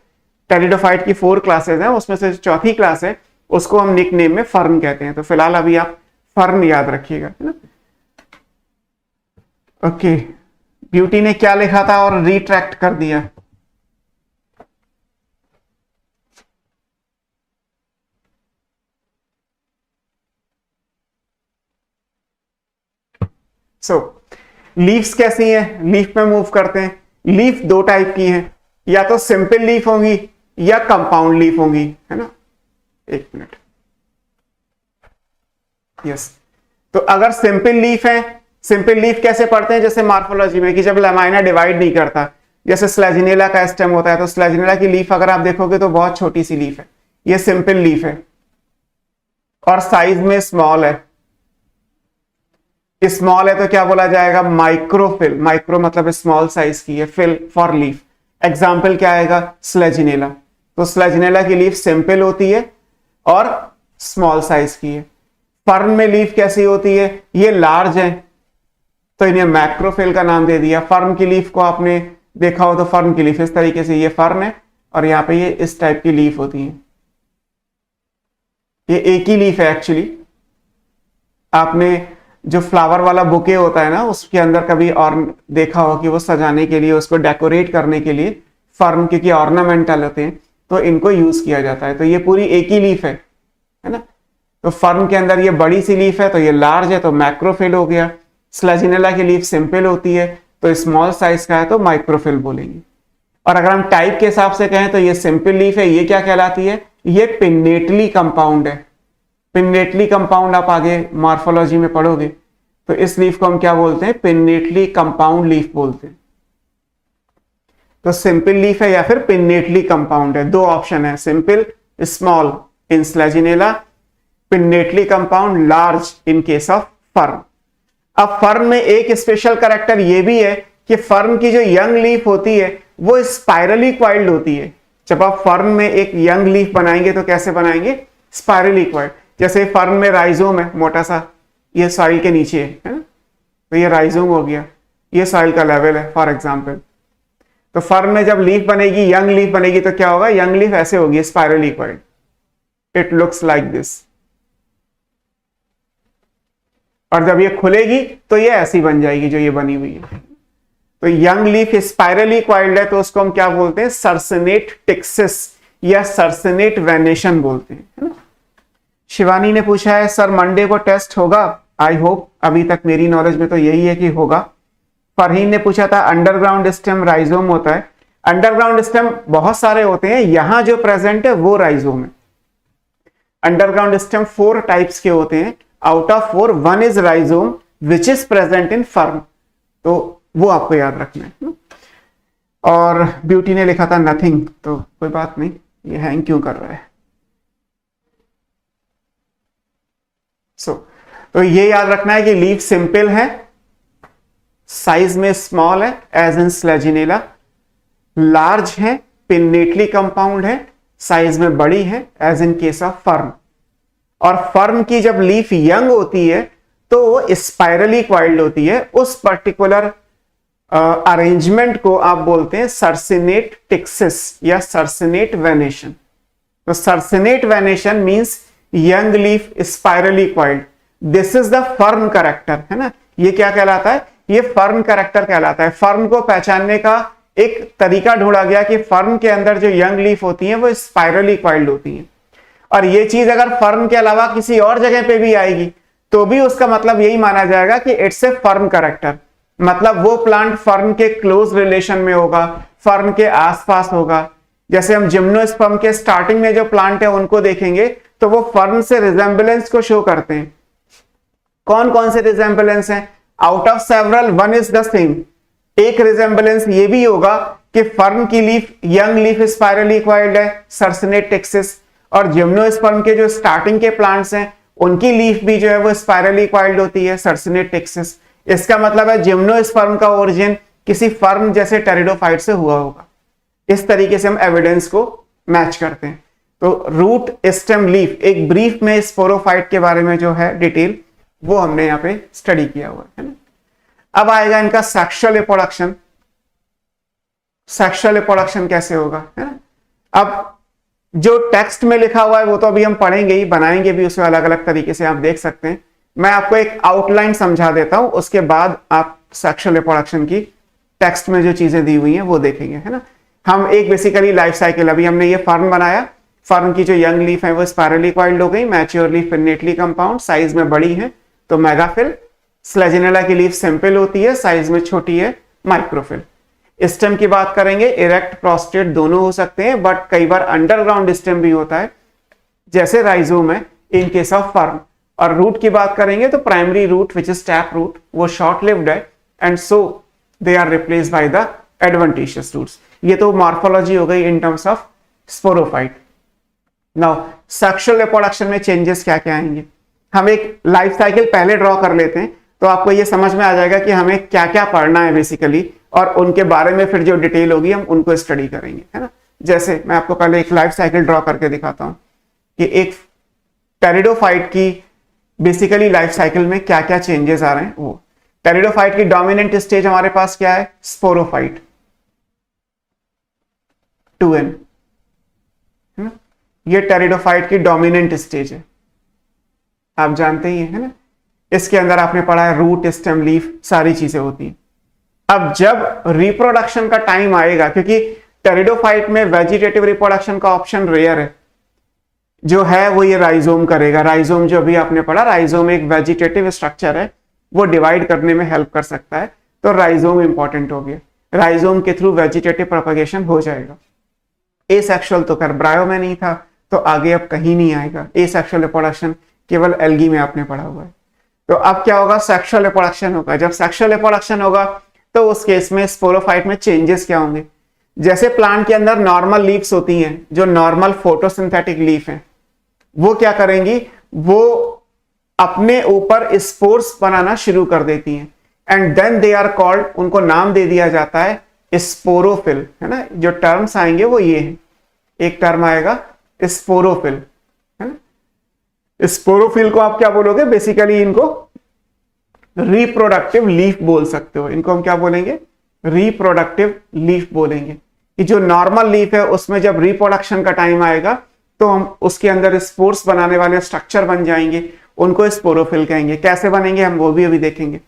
टेरिडोफाइट की 4 क्लासेस हैं, उसमें से चौथी क्लास है, उसको हम निक नेम में फर्न कहते हैं। तो फिलहाल अभी आप फर्न याद रखिएगा, है ना। ओके, ब्यूटी ने क्या लिखा था और रिट्रैक्ट कर दिया। लीव्स कैसी हैं, लीफ में मूव करते हैं। लीफ 2 टाइप की हैं, या तो सिंपल लीफ होंगी या कंपाउंड लीफ होंगी, है ना। 1 मिनट, यस। तो अगर सिंपल लीफ है, सिंपल लीफ कैसे पढ़ते हैं, जैसे मॉर्फोलॉजी में कि जब लैमाइना डिवाइड नहीं करता, जैसे स्लेजिनेला का स्टेम होता है, तो स्लेजिनेला की लीफ अगर आप देखोगे तो बहुत छोटी सी लीफ है, ये सिंपल लीफ है और साइज में स्मॉल है। स्मॉल है तो क्या बोला जाएगा, माइक्रोफिल। माइक्रो मतलब स्मॉल साइज की है, फिल फॉर लीफ। एग्जाम्पल क्या आएगा, स्लेजिनेला। तो स्लेजिनेला की लीफ सिंपल होती है और स्मॉल साइज की है। फर्न में लीफ कैसी होती है, ये लार्ज है तो इन्हें मैक्रोफिल का नाम दे दिया। फर्न की लीफ को आपने देखा हो तो फर्न की लीफ इस तरीके से, ये फर्न है और यहां पे ये इस टाइप की लीफ होती है। ये एक ही लीफ है एक्चुअली। आपने जो फ्लावर वाला बुके होता है ना, उसके अंदर कभी और देखा हो कि वो सजाने के लिए, उसको डेकोरेट करने के लिए फर्न, क्योंकि ऑर्नामेंटल होते हैं तो इनको यूज किया जाता है। तो ये पूरी एक ही लीफ है ना। तो फर्न के अंदर ये बड़ी सी लीफ है तो ये लार्ज है तो मैक्रोफिल हो गया। स्लेजिनेला की लीफ सिंपल होती है तो स्मॉल साइज का है तो माइक्रोफिल बोलेंगे। और अगर हम टाइप के हिसाब से कहें तो ये सिंपल लीफ है, ये क्या कहलाती है, ये पिन्नेटली कंपाउंड है। पिन्नेटली कंपाउंड आप आगे मॉर्फोलॉजी में पढ़ोगे तो इस लीफ को हम क्या बोलते हैं, पिन्नेटली कंपाउंड लीफ बोलते हैं। तो सिंपल लीफ है या फिर पिन्नेटली कंपाउंड है, 2 ऑप्शन है, simple small in Selaginella, pinnately compound large in case of fern. अब फर्न में एक स्पेशल कैरेक्टर ये भी है कि फर्न की जो यंग लीफ होती है वो स्पाइरली क्वाइल्ड होती है। जब आप फर्न में एक यंग लीफ बनाएंगे तो कैसे बनाएंगे, स्पाइरली क्वाइल्ड। जैसे फर्न में राइजोम है मोटा सा, ये सॉइल के नीचे है ना, तो ये राइजोम हो गया, ये सॉइल का लेवल है फॉर एग्जांपल। तो फर्न में जब लीफ बनेगी, यंग लीफ बनेगी तो क्या होगा, यंग लीफ ऐसे होगी, spirally coiled, it looks like this. और जब ये खुलेगी तो ये ऐसी बन जाएगी जो ये बनी हुई है। तो यंग लीफ स्पाइरली क्वाइल्ड है तो उसको हम क्या बोलते हैं, सर्सिनेट टिक्सिस या सर्सिनेट वेनेशन बोलते हैं, है ना। शिवानी ने पूछा है सर मंडे को टेस्ट होगा, आई होप, अभी तक मेरी नॉलेज में तो यही है कि होगा। फरहीन ने पूछा था अंडरग्राउंड स्टेम राइजोम होता है। अंडरग्राउंड स्टेम बहुत सारे होते हैं, यहां जो प्रेजेंट है वो राइजोम है। अंडरग्राउंड स्टेम 4 टाइप्स के होते हैं, out of 4 1 is rhizome which is present in fern, तो वो आपको याद रखना है। और ब्यूटी ने लिखा था नथिंग, तो कोई बात नहीं, ये हैंग क्यों कर रहा है। तो ये याद रखना है कि लीफ सिंपल है, साइज में स्मॉल है एज इन स्लेजिनेला, लार्ज है, पिन्नेटली कंपाउंड है, साइज में बड़ी है, as in case of fern. और फर्न की जब लीफ यंग होती है तो वो स्पाइरली क्वाइल्ड होती है। उस पर्टिकुलर अरेंजमेंट को आप बोलते हैं सर्सिनेट टिक्सिस या सर्सिनेट वेनेशन। तो circinate venation means young leaf spirally coiled. This is the fern character, है ना। ये क्या कहलाता है? ये फर्न कैरेक्टर कहलाता है। फर्न को पहचानने का एक तरीका ढूंढा गया कि फर्न के अंदर जो यंग लीफ होती है वो स्पाइरली क्वाइल्ड होती है। और ये चीज अगर फर्न के अलावा किसी और जगह पे भी आएगी तो भी उसका मतलब यही माना जाएगा कि इट्स ए फर्न कैरेक्टर। मतलब वो प्लांट फर्न के क्लोज रिलेशन में होगा, फर्न के आसपास होगा। जैसे हम जिम्नोस्पर्म के स्टार्टिंग में जो प्लांट है उनको देखेंगे तो वो फर्न से रिजेंबलेंस को शो करते हैं। कौन कौन से रिजेंबलेंस हैं? Out of several one is the same. एक रिजेंबलेंस ये भी होगा कि फर्न की leaf young leaf spirally coiled है, सर्सिनेट टेक्सिस, और जिम्नोस्पर्म के जो स्टार्टिंग के प्लांट्स हैं उनकी लीफ भी जो है वो स्पाइरली क्वाइल्ड होती है, सर्सिनेट टेक्सिस। इसका मतलब है जिम्नोस्पर्म का ओरिजिन किसी फर्न जैसे टेरिडोफाइट से हुआ होगा। इस तरीके से हम एविडेंस को मैच करते हैं। तो रूट, स्टेम, लीफ, एक ब्रीफ में स्पोरोफाइट के बारे में जो है डिटेल वो हमने यहाँ पे स्टडी किया हुआ है ना। अब आएगा इनका सेक्सुअल रिप्रोडक्शन। सेक्सुअल रिप्रोडक्शन कैसे होगा, है ना। अब जो टेक्स्ट में लिखा हुआ है वो तो अभी हम पढ़ेंगे ही, बनाएंगे भी उसमें अलग अलग तरीके से, आप देख सकते हैं। मैं आपको एक आउटलाइन समझा देता हूं, उसके बाद आप सेक्सुअल रिप्रोडक्शन की टेक्स्ट में जो चीजें दी हुई हैं वो देखेंगे, है ना। हम एक बेसिकली लाइफ साइकिल, अभी हमने ये फर्न बनाया, फर्न की जो यंग लीफ है वो स्पाइरली क्वाइल्ड हो गई, mature leaf pinnately compound, size में बड़ी है तो मेगाफिल। स्लेजिनेला की लीफ सिंपल होती है, साइज में छोटी है, माइक्रोफिल। स्टेम की बात करेंगे, इरेक्ट, प्रोस्टेट दोनों हो सकते हैं, बट कई बार अंडरग्राउंड स्टेम भी होता है जैसे राइजोम है इन केस ऑफ फर्न। और रूट की बात करेंगे तो primary root which is tap root वो शॉर्ट लिव्ड है and so they are replace by the adventitious roots. ये तो मॉर्फोलॉजी हो गई in terms of sporophyte. Now sexual reproduction में चेंजेस क्या क्या आएंगे, हम एक लाइफ साइकिल पहले ड्रॉ कर लेते हैं तो आपको ये समझ में आ जाएगा कि हमें क्या क्या पढ़ना है बेसिकली, और उनके बारे में फिर जो डिटेल होगी हम उनको स्टडी करेंगे, है ना। जैसे मैं आपको पहले एक लाइफ साइकिल ड्रॉ करके दिखाता हूं कि एक टेरिडोफाइट की बेसिकली लाइफ साइकिल में क्या क्या चेंजेस आ रहे हैं। वो टेरिडोफाइट की डोमिनेंट स्टेज हमारे पास क्या है? स्पोरोफाइट 2n, है ना। ये टेरिडोफाइट की डोमिनेंट स्टेज है, आप जानते ही है ना। इसके अंदर आपने पढ़ा है रूट, स्टेम, लीफ सारी चीजें होती हैं। अब जब रिप्रोडक्शन का टाइम आएगा, क्योंकि टेरिडोफाइट में वेजिटेटिव रिप्रोडक्शन का ऑप्शन रेयर है, जो है वो ये राइजोम करेगा। राइजोम जो अभी आपने पढ़ा, राइजोम एक वेजिटेटिव स्ट्रक्चर है, वो डिवाइड करने में हेल्प कर सकता है, तो राइजोम इंपॉर्टेंट हो गया। राइजोम के थ्रू वेजिटेटिव प्रोपगेशन हो जाएगा। एसेक्सुअल तो ब्रायो में नहीं था, तो आगे अब कहीं नहीं आएगा। एसेक्सुअल रिप्रोडक्शन केवल एल्गी में आपने पढ़ा हुआ है। तो अब क्या होगा? सेक्सुअल रिप्रोडक्शन होगा। जब सेक्सुअल रिप्रोडक्शन होगा तो उस केस में स्पोरोफाइट में चेंजेस क्या होंगे? जैसे प्लांट के अंदर नॉर्मल लीव्स होती हैं, जो नॉर्मल फोटोसिंथेटिक लीफ हैं, वो क्या करेंगी? वो अपने ऊपर स्पोर्स बनाना शुरू कर देती हैं and then they are called, उनको नाम दे दिया जाता है स्पोरोफिल, है ना। जो टर्म्स आएंगे वो ये है, एक टर्म आएगा स्पोरोफिल, है ना। स्पोरोफिल को आप क्या बोलोगे? बेसिकली इनको रिप्रोडक्टिव लीफ बोल सकते हो। इनको हम क्या बोलेंगे? रिप्रोडक्टिव लीफ बोलेंगे। कि जो नॉर्मल लीफ है उसमें जब रिप्रोडक्शन का टाइम आएगा तो हम उसके अंदर स्पोर्स बनाने वाले स्ट्रक्चर बन जाएंगे, उनको स्पोरोफिल कहेंगे। कैसे बनेंगे हम वो भी अभी देखेंगे।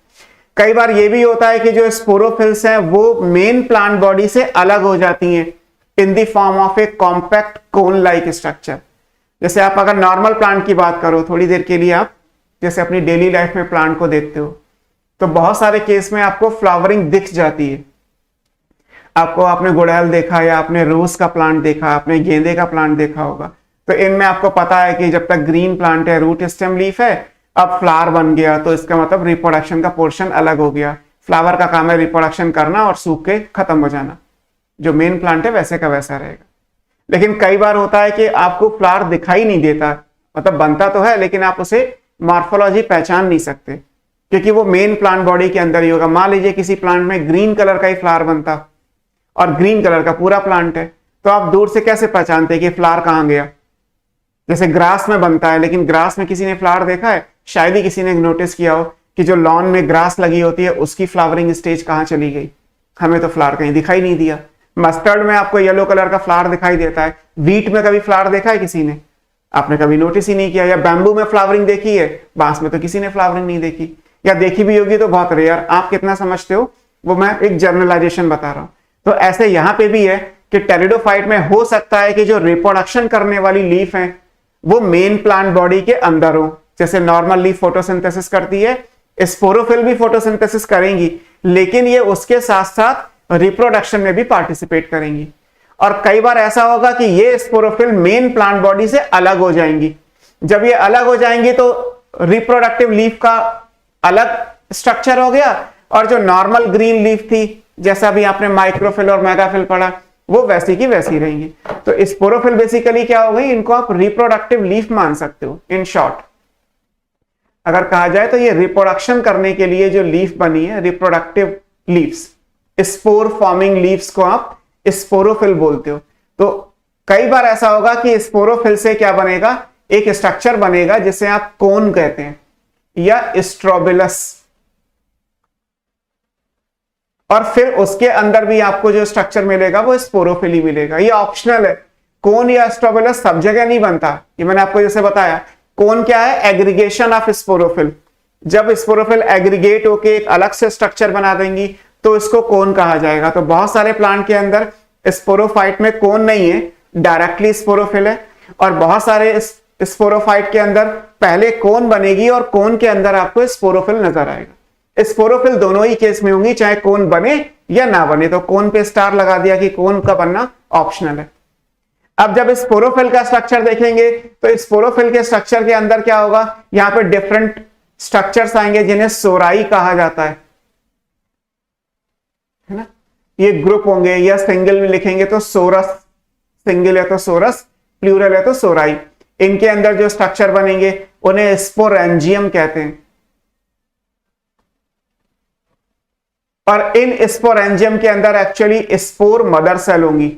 कई बार ये भी होता है कि जो स्पोरोफिल्स हैं वो मेन प्लांट बॉडी से अलग हो जाती हैं in the form of A compact cone like structure. जैसे आप अगर नॉर्मल प्लांट की बात करो, थोड़ी देर के लिए आप जैसे अपनी डेली लाइफ में प्लांट को देखते हो, तो बहुत सारे केस में आपको फ्लावरिंग दिख जाती है। आपको, आपने गुड़हल देखा या आपने रोज का प्लांट देखा, आपने गेंदे का प्लांट देखा होगा, तो इनमें आपको पता है कि जब तक ग्रीन प्लांट है, रूट स्टेम लीफ है, अब फ्लावर बन गया तो इसका मतलब रिप्रोडक्शन का पोर्शन अलग हो गया। फ्लावर का काम है रिप्रोडक्शन करना और सूख के खत्म हो जाना। जो मेन प्लांट है वैसे का वैसा रहेगा। लेकिन कई बार होता है कि आपको फ्लावर दिखाई नहीं देता, मतलब बनता तो है लेकिन आप उसे मॉर्फोलॉजी पहचान नहीं सकते क्योंकि वो मेन प्लांट बॉडी के अंदर ही होगा। मान लीजिए किसी प्लांट में ग्रीन कलर का ही फ्लावर बनता और ग्रीन कलर का पूरा प्लांट है, तो आप दूर से कैसे पहचानते हैं कि फ्लावर कहां गया? जैसे ग्रास में बनता है, लेकिन ग्रास में किसी ने फ्लावर देखा है? शायद ही किसी ने नोटिस किया हो कि जो लॉन में ग्रास लगी होती है उसकी फ्लावरिंग स्टेज कहां चली गई? हमें तो फ्लावर कहीं दिखाई नहीं दिया। मस्टर्ड में आपको येलो कलर का फ्लावर दिखाई देता है, व्हीट में कभी फ्लावर देखा है किसी ने? आपने कभी नोटिस ही नहीं किया। या बैम्बू में फ्लावरिंग देखी है, बांस में तो किसी ने फ्लावरिंग नहीं देखी, या देखी भी होगी तो बहुत रेयर। आप कितना समझते हो वो मैं एक जनरलाइजेशन बता रहा हूं। तो ऐसे यहां पे भी है कि टेरिडोफाइट में हो सकता है कि जो रिप्रोडक्शन करने वाली लीफ है वो मेन प्लांट बॉडी के अंदर हो। जैसे नॉर्मल लीफ फोटोसिंथेसिस करती है, स्पोरोफिल भी फोटोसिंथेसिस करेंगी, लेकिन ये उसके साथ साथ रिप्रोडक्शन में भी पार्टिसिपेट करेंगी। और कई बार ऐसा होगा कि ये स्पोरोफिल मेन प्लांट बॉडी से अलग हो जाएंगी। जब ये अलग हो जाएंगी तो रिप्रोडक्टिव लीफ का अलग स्ट्रक्चर हो गया, और जो नॉर्मल ग्रीन लीफ थी, जैसा भी आपने माइक्रोफिल और मेगाफिल पढ़ा, वो वैसी की वैसी रहेंगी। तो स्पोरोफिल बेसिकली क्या हो गई? इनको आप रिप्रोडक्टिव लीफ मान सकते हो। इन शॉर्ट अगर कहा जाए तो ये रिप्रोडक्शन करने के लिए जो लीफ बनी है, reproductive leaves, spore forming leaves को आप स्पोरोफिल बोलते हो। तो कई बार ऐसा होगा कि स्पोरोफिल से क्या बनेगा? एक स्ट्रक्चर बनेगा जिसे आप कोन कहते हैं या स्ट्रोबिलस, और फिर उसके अंदर भी आपको जो स्ट्रक्चर मिलेगा वो स्पोरोफिल ही मिलेगा। ये ऑप्शनल है। कोन या स्ट्रोबिलस सब जगह नहीं बनता। ये मैंने आपको जैसे बताया, कोन क्या है? Aggregation of sporophyll. जब स्पोरोफिल एग्रीगेट होके एक अलग से स्ट्रक्चर बना देंगी तो इसको कोन कहा जाएगा। तो बहुत सारे प्लांट के अंदर स्पोरोफाइट में कोन नहीं है, डायरेक्टली स्पोरोफिल है। और बहुत सारे स्पोरोफाइट के अंदर पहले कोन बनेगी और कोन के अंदर आपको स्पोरोफिल नजर आएगा। स्पोरोफिल दोनों ही केस में होंगी, चाहे कोन बने या ना बने। तो कोन पे स्टार लगा दिया कि कोन का बनना ऑप्शनल है। अब जब स्पोरोफिल का स्ट्रक्चर देखेंगे तो स्पोरोफिल के स्ट्रक्चर के अंदर क्या होगा? यहां पे डिफरेंट स्ट्रक्चर्स आएंगे जिन्हें सोराई कहा जाता है ना। ये ग्रुप होंगे, या सिंगल में लिखेंगे तो सोरस, सिंगल है तो सोरस, प्लूरल है तो सोराई। इनके अंदर जो स्ट्रक्चर बनेंगे उन्हें स्पोरेंजियम कहते हैं। और इन स्पोरेंजियम के अंदर एक्चुअली स्पोर मदर सेल होंगी।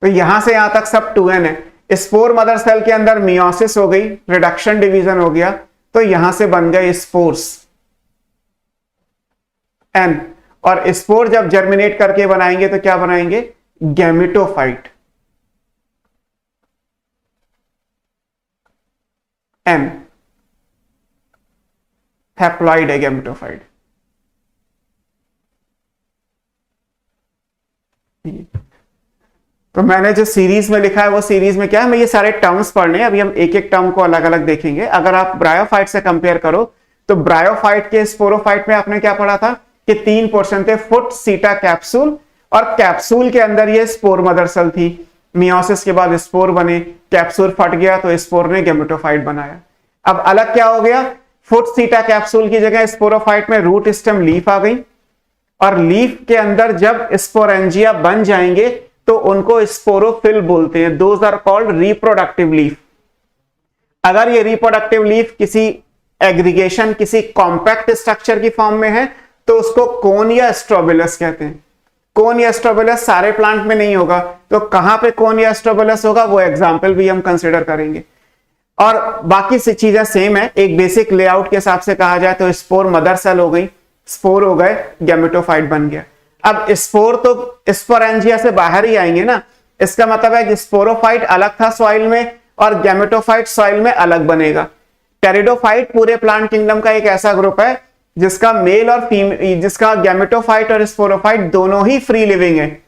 तो यहां से यहां तक सब 2n है। स्पोर मदर सेल के अंदर मियोसिस हो गई, रिडक्शन डिवीजन हो गया, तो यहां से बन गए स्पोर्स n। और स्पोर जब जर्मिनेट करके बनाएंगे तो क्या बनाएंगे? Gametophyte n। हैप्लॉइड है गैमेटोफाइट। तो मैंने जो सीरीज में लिखा है वो सीरीज में क्या है, मैं ये सारे टर्म्स पढ़ने हैं। अभी हम एक एक टर्म को अलग अलग देखेंगे। अगर आप ब्रायोफाइट से कंपेयर करो तो ब्रायोफाइट के स्पोरोफाइट में आपने क्या पढ़ा था कि 3 पोर्शन थे, फुट, सीटा, कैप्सूल। और कैप्सूल के अंदर ये स्पोर मदर सेल थी। मियोसिस के बाद स्पोर बने, कैप्सूल फट गया तो स्पोर ने गैमेटोफाइट बनाया। अब अलग क्या हो गया? फुट, सीटा, कैप्सूल की जगह स्पोरोफाइट में रूट, स्टेम, लीफ आ गई। और लीफ के अंदर जब स्पोरेंजिया बन जाएंगे तो उनको स्पोरोफिल बोलते हैं। Those are called reproductive leaf. अगर ये रिप्रोडक्टिव लीफ किसी एग्रीगेशन, किसी कॉम्पैक्ट स्ट्रक्चर की फॉर्म में है तो उसको कोन या स्ट्रोबिलस कहते हैं। कोन या स्ट्रोबिलस सारे प्लांट में नहीं होगा, तो कहां पे कोन या स्ट्रोबिलस होगा वो एग्जाम्पल भी हम कंसिडर करेंगे। और बाकी से चीजें सेम है। एक बेसिक लेआउट के हिसाब से कहा जाए तो स्पोर मदर सेल हो गई, स्पोर हो गए, गैमेटोफाइट बन गया। अब स्पोर तो स्पोरेंजिया से बाहर ही आएंगे ना। इसका मतलब है कि स्पोरोफाइट अलग था सॉइल में और गैमेटोफाइट सॉइल में अलग बनेगा। टेरिडोफाइट पूरे प्लांट किंगडम का एक ऐसा ग्रुप है जिसका मेल और फीमेल, जिसका गैमेटोफाइट और स्पोरोफाइट दोनों ही फ्री लिविंग है,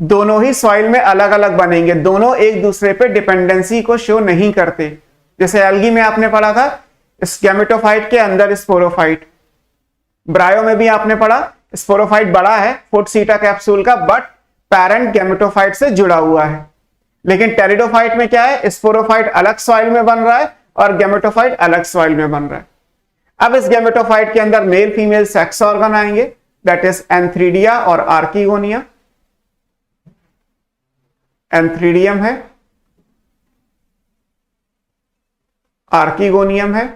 दोनों ही सॉइल में अलग अलग बनेंगे, दोनों एक दूसरे पे डिपेंडेंसी को शो नहीं करते। जैसे एल्गी में आपने पढ़ा था इस गैमेटोफाइट के अंदर स्पोरोफाइट, ब्रायो में भी आपने पढ़ा स्पोरोफाइट बड़ा है फुट, सीटा, कैप्सूल का, बट पैरेंट गैमेटोफाइट से जुड़ा हुआ है। लेकिन टेरिडोफाइट में क्या है? स्पोरोफाइट अलग सॉइल में बन रहा है और गैमेटोफाइट अलग सॉइल में बन रहा है। अब इस गैमेटोफाइट के अंदर मेल फीमेल सेक्स ऑर्गन आएंगे, दैट इज एंथ्रीडिया और आर्किगोनिया। एंथ्रीडियम है, आर्किगोनियम है,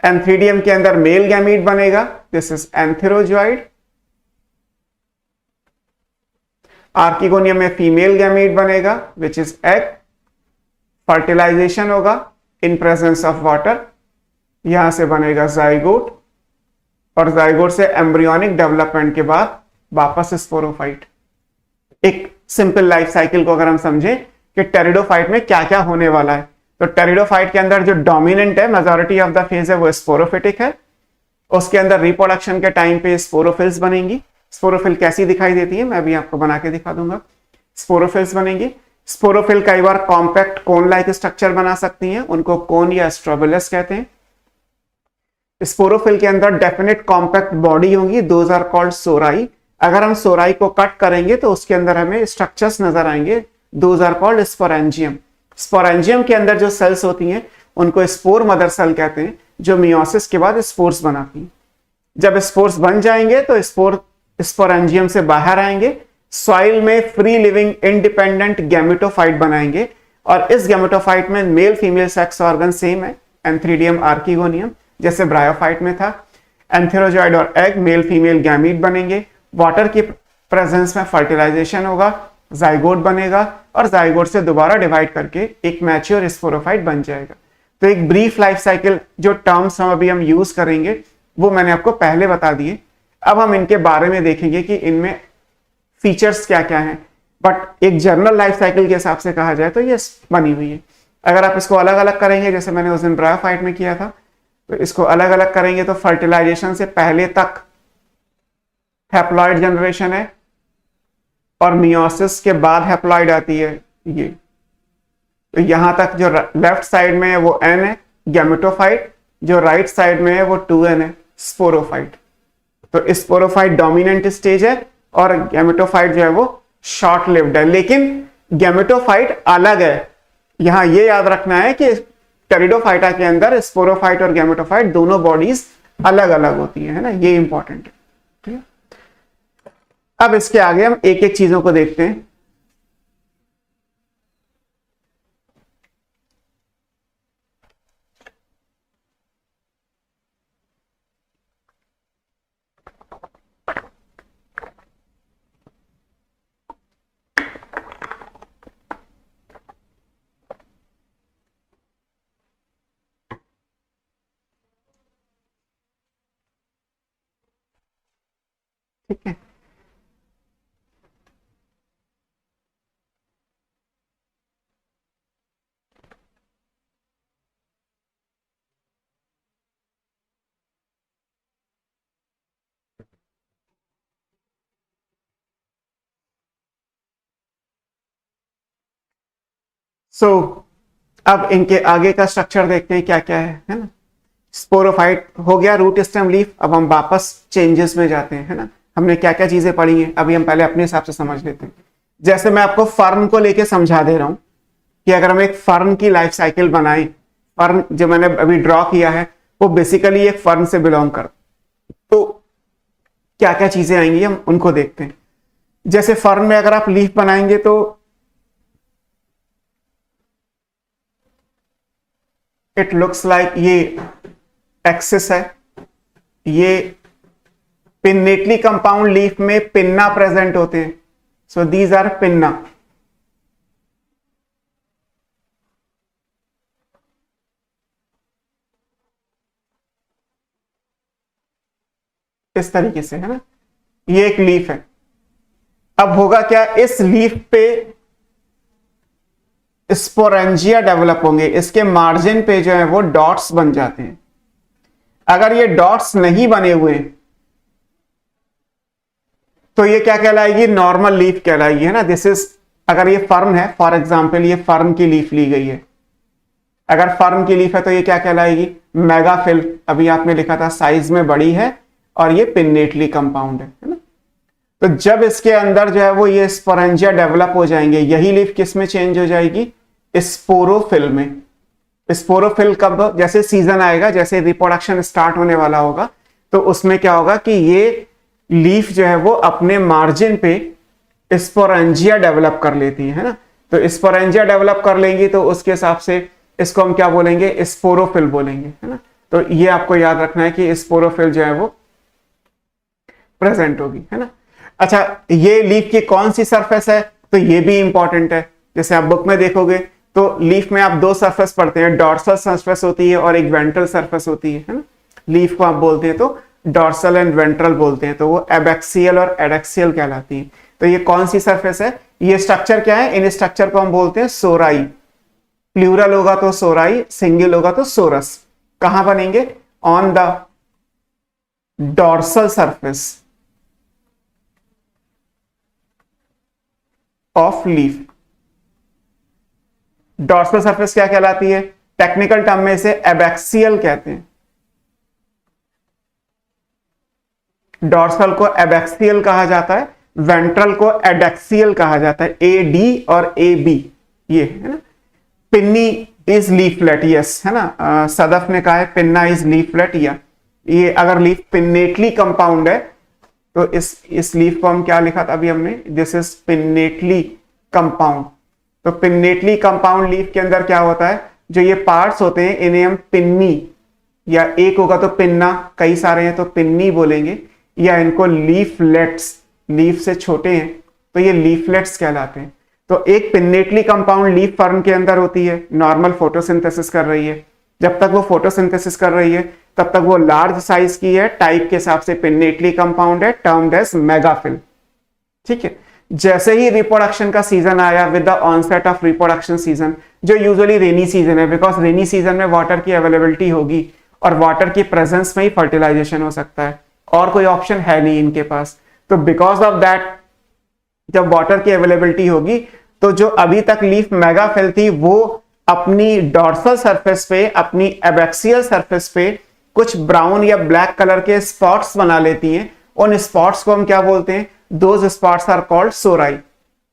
एंथ्रीडियम के अंदर मेल गैमीट बनेगा, दिस इज एंथेरोजॉइड। आर्किगोनियम में फीमेल गैमीट बनेगा विच इज एग। फर्टिलाइजेशन होगा इन प्रेजेंस ऑफ वाटर, यहां से बनेगा जाइगोट, और जाइगोट से एम्ब्रियोनिक डेवलपमेंट के बाद वापस स्पोरोफाइट। एक सिंपल लाइफ साइकिल को अगर हम समझें कि टेरिडोफाइट में क्या क्या होने वाला है, तो टेरिडोफाइट के अंदर जो डोमिनेंट है, मेजॉरिटी ऑफ द फेज है, वो स्पोरोफिटिक है। उसके अंदर रिप्रोडक्शन के टाइम पे स्पोरोफिल्स बनेंगी। स्पोरोफिल कैसी दिखाई देती है मैं भी आपको बना के दिखा दूंगा। स्पोरोफिल्स बनेंगी। स्पोरोफिल कई बार कॉम्पैक्ट कोन लाइक स्ट्रक्चर बना सकती हैं, उनको कोन या स्ट्रोबिलस कहते हैं। स्पोरोफिल के अंदर डेफिनेट कॉम्पैक्ट बॉडी होंगी, दोज आर कॉल्ड सोराई। अगर हम सोराई को कट करेंगे तो उसके अंदर हमें स्ट्रक्चर्स नजर आएंगे, those are called sporangium. Sporangium के अंदर जो सेल्स होती हैं उनको स्पोर मदर सेल कहते हैं, जो मियोसिस के बाद स्पोर्स बनाती हैं। जब स्पोर्स बन जाएंगे तो स्पोरेंजियम से बाहर आएंगे, सॉइल में फ्री लिविंग इंडिपेंडेंट गैमेटोफाइट बनाएंगे, और इस गैमेटोफाइट में male female sex organ same है, एंथ्रीडियम आर्किगोनियम, जैसे ब्रायोफाइट में था। एंथेरोजॉइड और एग मेल फीमेल गैमीट बनेंगे। वाटर की प्रेजेंस में फर्टिलाइजेशन होगा, जाइगोट बनेगा, और जाइगोट से दोबारा डिवाइड करके एक मैच्योर स्पोरोफाइट बन जाएगा। तो एक ब्रीफ लाइफ साइकिल, जो टर्म्स हम यूज करेंगे वो मैंने आपको पहले बता दिए। अब हम इनके बारे में देखेंगे कि इनमें फीचर्स क्या क्या हैं, बट एक जनरल लाइफ साइकिल के हिसाब से कहा जाए तो ये बनी हुई है। अगर आप इसको अलग अलग करेंगे, जैसे मैंने उस दिन ब्रायोफाइट में किया था, तो इसको अलग अलग करेंगे तो फर्टिलाइजेशन से पहले तक हैप्लॉइड जनरेशन है, और मियोसिस के बाद हैप्लॉइड आती है ये। तो यहां तक जो लेफ्ट साइड में है वो एन है गैमेटोफाइट, जो राइट साइड में है वो 2n है स्पोरोफाइट। तो स्पोरोफाइट डोमिनेंट स्टेज है और गैमेटोफाइट जो है वो शॉर्ट लिव्ड है। लेकिन गैमेटोफाइट अलग है, यहां ये याद रखना है कि टेरिडोफाइटा के अंदर स्पोरोफाइट और गैमेटोफाइट दोनों बॉडीज अलग अलग होती है ना, ये इंपॉर्टेंट है। ठीक है, अब इसके आगे हम एक एक चीजों को देखते हैं। ठीक है, सो अब इनके आगे का स्ट्रक्चर देखते हैं क्या क्या है ना। स्पोरोफाइट हो गया, रूट स्टेम लीफ। अब हम वापस चेंजेस में जाते हैं, है ना। हमने क्या क्या चीजें पढ़ी हैं अभी हम पहले अपने हिसाब से समझ लेते हैं। जैसे मैं आपको फर्न को लेके समझा दे रहा हूं कि अगर हम एक फर्न की लाइफ साइकिल बनाएं, फर्न जो मैंने अभी ड्रॉ किया है वो बेसिकली एक फर्न से बिलोंग कर, तो क्या क्या चीजें आएंगी हम उनको देखते हैं। जैसे फर्न में अगर आप लीफ बनाएंगे तो इट लुक्स लाइक ये एक्सिस है, ये पिन्नेटली कंपाउंड लीफ में पिन्ना प्रेजेंट होते हैं, सो दीज आर पिन्ना। इस तरीके से, है ना, ये एक लीफ है। अब होगा क्या, इस लीफ पे स्पोरेंजिया डेवलप होंगे, इसके मार्जिन पे जो है वो डॉट्स बन जाते हैं। अगर ये डॉट्स नहीं बने हुए तो ये क्या कहलाएगी, नॉर्मल लीफ कहलाएगी, है ना। दिस इज, अगर ये फर्न है, फॉर एग्जांपल ये फर्न की लीफ ली गई है, अगर फर्न की लीफ है तो ये क्या कहलाएगी, मेगाफिल। अभी आपने लिखा था साइज में बड़ी है और ये पिन्नेटली कंपाउंड है ना। तो जब इसके अंदर जो है वो ये स्पोरेंजिया डेवलप हो जाएंगे, यही लीफ किस में चेंज हो जाएगी, स्पोरोफिल में। स्पोरोफिल कब, जैसे सीजन आएगा, जैसे रिप्रोडक्शन स्टार्ट होने वाला होगा, तो उसमें क्या होगा कि ये लीफ जो है वो अपने मार्जिन पे स्पोरेंजिया डेवलप कर लेती है ना। तो स्पोरेंजिया डेवलप कर लेंगी तो उसके हिसाब से इसको हम क्या बोलेंगे, स्पोरोफिल बोलेंगे, है ना। तो ये आपको याद रखना है कि स्पोरोफिल जो है वो प्रेजेंट होगी, है ना। अच्छा, ये लीफ की कौन सी सरफेस है, तो ये भी इंपॉर्टेंट है। जैसे आप बुक में देखोगे तो लीफ में आप दो सरफेस पढ़ते हैं, डॉर्सल सरफेस होती है और एक वेंट्रल सरफेस होती है ना। लीफ को आप बोलते हैं तो डॉर्सल एंड वेंट्रल बोलते हैं, तो वो एबैक्सियल और एडैक्सियल कहलाती है। तो ये कौन सी सरफेस है, ये स्ट्रक्चर क्या है, इन स्ट्रक्चर को हम बोलते हैं सोराई। प्लूरल होगा तो सोराई, सिंगल होगा तो सोरस। कहां बनेंगे, on the dorsal surface of leaf. Dorsal surface क्या कहलाती है, टेक्निकल टर्म में इसे एबैक्सियल कहते हैं। डॉर्सल को एबैक्सियल कहा जाता है, वेंट्रल को एडैक्सियल कहा जाता है, ए डी और ए बी, ये है ना। पिन्नी इज लीफलेट, यस, है ना। सदफ ने कहा है पिन्ना इज लीफलेट, या ये अगर लीफ पिन्नेटली कंपाउंड है तो इस लीफ को हम क्या लिखा था अभी हमने, दिस इज पिन्नेटली कंपाउंड। तो पिन्नेटली कंपाउंड लीफ के अंदर क्या होता है, जो ये पार्ट्स होते हैं इन्हें हम पिन्नी, या एक होगा तो पिन्ना, कई सारे हैं तो पिन्नी बोलेंगे, या इनको लीफलेट्स, लीफ से छोटे हैं तो ये लीफलेट्स कहलाते हैं। तो एक पिन्नेटली कंपाउंड लीफ फर्म के अंदर होती है, नॉर्मल फोटोसिंथेसिस कर रही है। जब तक वो फोटोसिंथेसिस कर रही है तब तक वो लार्ज साइज की है, टाइप के हिसाब से पिन्नेटली कंपाउंड है, टर्म्ड एज मेगाफिल, ठीक है। जैसे ही रिप्रोडक्शन का सीजन आया, with the onset of reproduction season, जो यूजुअली रेनी सीजन है, बिकॉज रेनी सीजन में वाटर की अवेलेबिलिटी होगी और वाटर की प्रेजेंस में ही फर्टिलाइजेशन हो सकता है, और कोई ऑप्शन है नहीं इनके पास। तो बिकॉज ऑफ दैट जब वाटर की अवेलेबिलिटी होगी तो जो अभी तक लीफ मेगाफिल थी वो अपनी डॉर्सल सरफेस पे, अपनी एबैक्सियल सरफेस पे कुछ ब्राउन या ब्लैक कलर के स्पॉट्स बना लेती हैं। उन स्पॉट्स को हम क्या बोलते हैं, दोज स्पॉट्स आर कॉल्ड सोराई,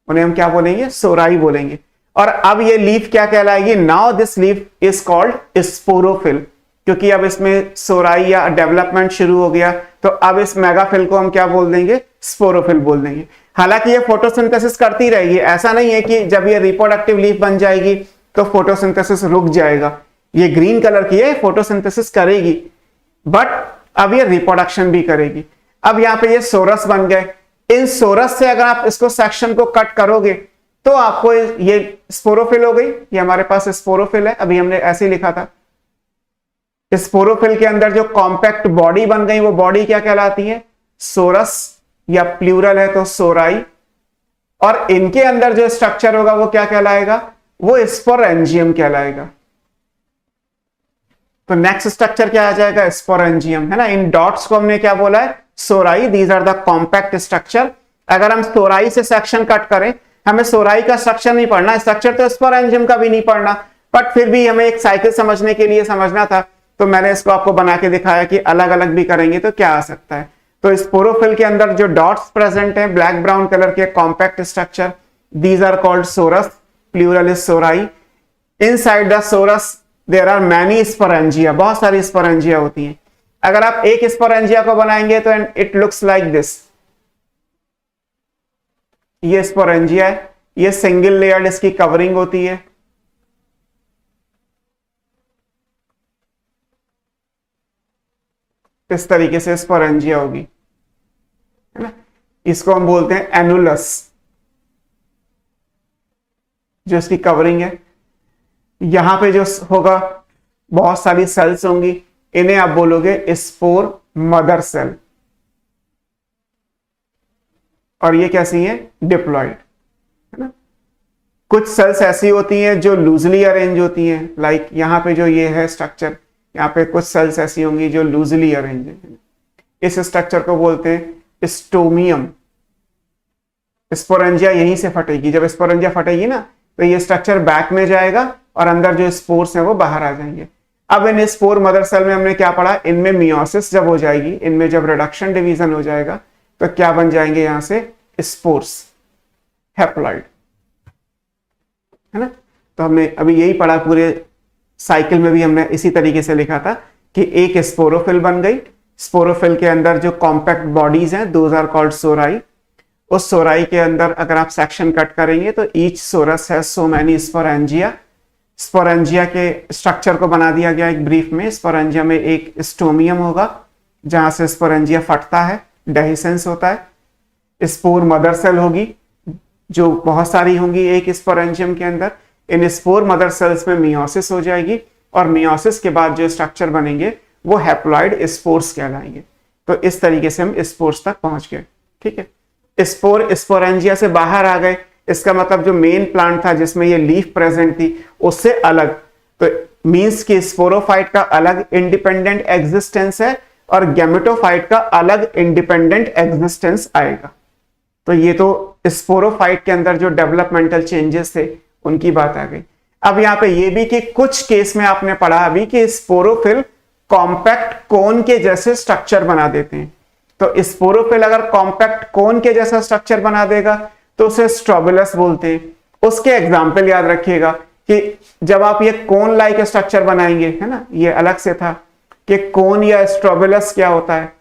उन्हें हम क्या बोलेंगे, सोराई बोलेंगे। और अब ये लीफ क्या कहलाएगी, now this leaf is called sporophyll, क्योंकि अब इसमें सोराई या डेवलपमेंट शुरू हो गया, तो अब इस मेगाफिल को हम क्या बोल देंगे, स्पोरोफिल बोल देंगे। हालांकि ये फोटोसिंथेसिस करती रहेगी, ऐसा नहीं है कि जब ये रिप्रोडक्टिव लीफ बन जाएगी तो फोटोसिंथेसिस रुक जाएगा। ये ग्रीन कलर की है, फोटोसिंथेसिस करेगी, बट अब ये रिप्रोडक्शन भी करेगी। अब यहाँ पे ये सोरस बन गए, इन सोरस से अगर आप इसको सेक्शन को कट करोगे तो आपको ये स्पोरोफिल हो गई। ये हमारे पास स्पोरोफिल है, अभी हमने ऐसे ही लिखा था। स्पोरोफिल के अंदर जो कॉम्पैक्ट बॉडी बन गई वो बॉडी क्या कहलाती है, सोरस, या प्लूरल है तो सोराई। और इनके अंदर जो स्ट्रक्चर होगा वो क्या कहलाएगा, वो स्पोरेंजियम कहलाएगा। तो नेक्स्ट स्ट्रक्चर क्या आ जाएगा, स्पोरेंजियम, है ना। इन डॉट्स को हमने क्या बोला है, sori, these are the compact structure. अगर हम सोराई से सेक्शन कट करें, हमें सोराई का स्ट्रक्चर नहीं पढ़ना, स्ट्रक्चर तो स्पोरेंजियम का भी नहीं पढ़ना, बट फिर भी हमें एक साइकिल समझने के लिए समझना था, तो मैंने इसको आपको बना के दिखाया कि अलग अलग भी करेंगे तो क्या आ सकता है। तो स्पोरोफिल के अंदर जो डॉट्स प्रेजेंट हैं, ब्लैक ब्राउन कलर के compact structure, these are called sorus, plural is sori. Inside the sorus there are many sporangia, बहुत सारी स्पोरेंजिया होती हैं। अगर आप एक स्पोरेंजिया को बनाएंगे तो इट लुक्स लाइक दिस, ये स्पोरेंजिया है, ये सिंगल लेयर्ड इसकी कवरिंग होती है। इस तरीके से स्पोरेंजिया होगी, है ना। इसको हम बोलते हैं एनुलस, जो इसकी कवरिंग है। यहां पे जो होगा बहुत सारी सेल्स होंगी, इन्हें आप बोलोगे स्पोर मदर सेल, और ये कैसी है, डिप्लॉइड, है ना। कुछ सेल्स ऐसी होती हैं जो लूजली अरेंज होती हैं, लाइक यहां पे जो ये है स्ट्रक्चर, यहाँ पे कुछ सेल्स ऐसी होंगी जो लूजली अरेंज है। इस स्ट्रक्चर को बोलते हैं स्टोमियम। स्पोरेंजिया यहीं से फटेगी, जब स्पोरेंजिया फटेगी ना तो ये स्ट्रक्चर बैक में जाएगा और अंदर जो स्पोर्स हैं वो बाहर आ जाएंगे। अब इन स्पोर मदर सेल में हमने क्या पढ़ा, इनमें मियोसिस जब हो जाएगी, इनमें जब रिडक्शन डिवीजन हो जाएगा तो क्या बन जाएंगे यहां से, स्पोर्स, हैप्लॉइड, है ना। तो हमने अभी यही पढ़ा, पूरे साइकिल में भी हमने इसी तरीके से लिखा था कि एक स्पोरोफिल बन गई, स्पोरोफिल के अंदर जो कॉम्पैक्ट बॉडीज हैं दोज आर कॉल्ड सोराई। उस सोराई के अंदर अगर आप सेक्शन कट करेंगे तो each sorus has so many sporangia, sporangia के स्ट्रक्चर को बना दिया गया एक ब्रीफ में। स्पोरेंजिया में एक स्टोमियम होगा जहां से स्पोरेंजिया फटता है, डेहिसेंस होता है। स्पोर मदर सेल होगी जो बहुत सारी होंगी एक स्पोरेंजियम के अंदर। इन स्पोर मदर सेल्स में मियोसिस हो जाएगी और मियोसिस के बाद जो स्ट्रक्चर बनेंगे वो हैप्लॉइड स्पोर्स कहलाएंगे। तो इस तरीके से हम स्पोर्स तक पहुंच गए। ठीक है, स्पोर स्पोरेंजिया से बाहर आ गए, इसका मतलब जो मेन प्लांट था जिसमें ये लीफ प्रेजेंट थी उससे अलग। तो मींस कि स्पोरोफाइट का अलग इंडिपेंडेंट एग्जिस्टेंस है और गैमेटोफाइट का अलग इंडिपेंडेंट एग्जिस्टेंस आएगा। तो ये तो स्पोरोफाइट के अंदर जो डेवलपमेंटल चेंजेस थे उनकी बात आ गई। अब यहाँ पे ये भी कि कुछ केस में आपने पढ़ा अभी कि स्पोरोफिल कॉम्पैक्ट कोन के जैसे स्ट्रक्चर बना देते हैं। तो स्पोरोफिल अगर कॉम्पैक्ट कोन के जैसा स्ट्रक्चर बना देगा तो उसे स्ट्रोबिलस बोलते हैं। उसके एग्जाम्पल याद रखिएगा कि जब आप ये कोन लाइक स्ट्रक्चर बनाएंगे, है ना, ये अलग से था कि कोन या स्ट्रोबिलस क्या होता है।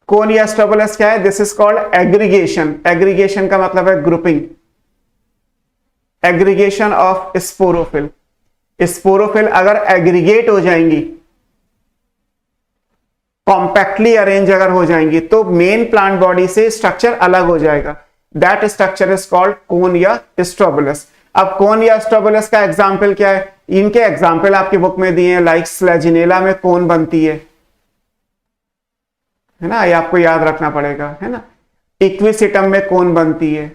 कोन या स्ट्रोबिलस क्या है? This is called aggregation. Aggregation का मतलब है grouping, aggregation of sporophyll. Sporophyll अगर एग्रीगेट हो जाएंगी, कॉम्पैक्टली अरेंज अगर हो जाएंगी तो मेन प्लांट बॉडी से स्ट्रक्चर अलग हो जाएगा। दैट स्ट्रक्चर इज कॉल्ड कोन या स्ट्रोबिलस। अब कोन या स्ट्रोबिलस का एग्जाम्पल क्या है? इनके एग्जाम्पल आपकी बुक में दिए हैं, लाइक स्लेजिनेला में कोन बनती है ना, ये आपको याद रखना पड़ेगा, है ना। इक्विसिटम में कोन बनती है,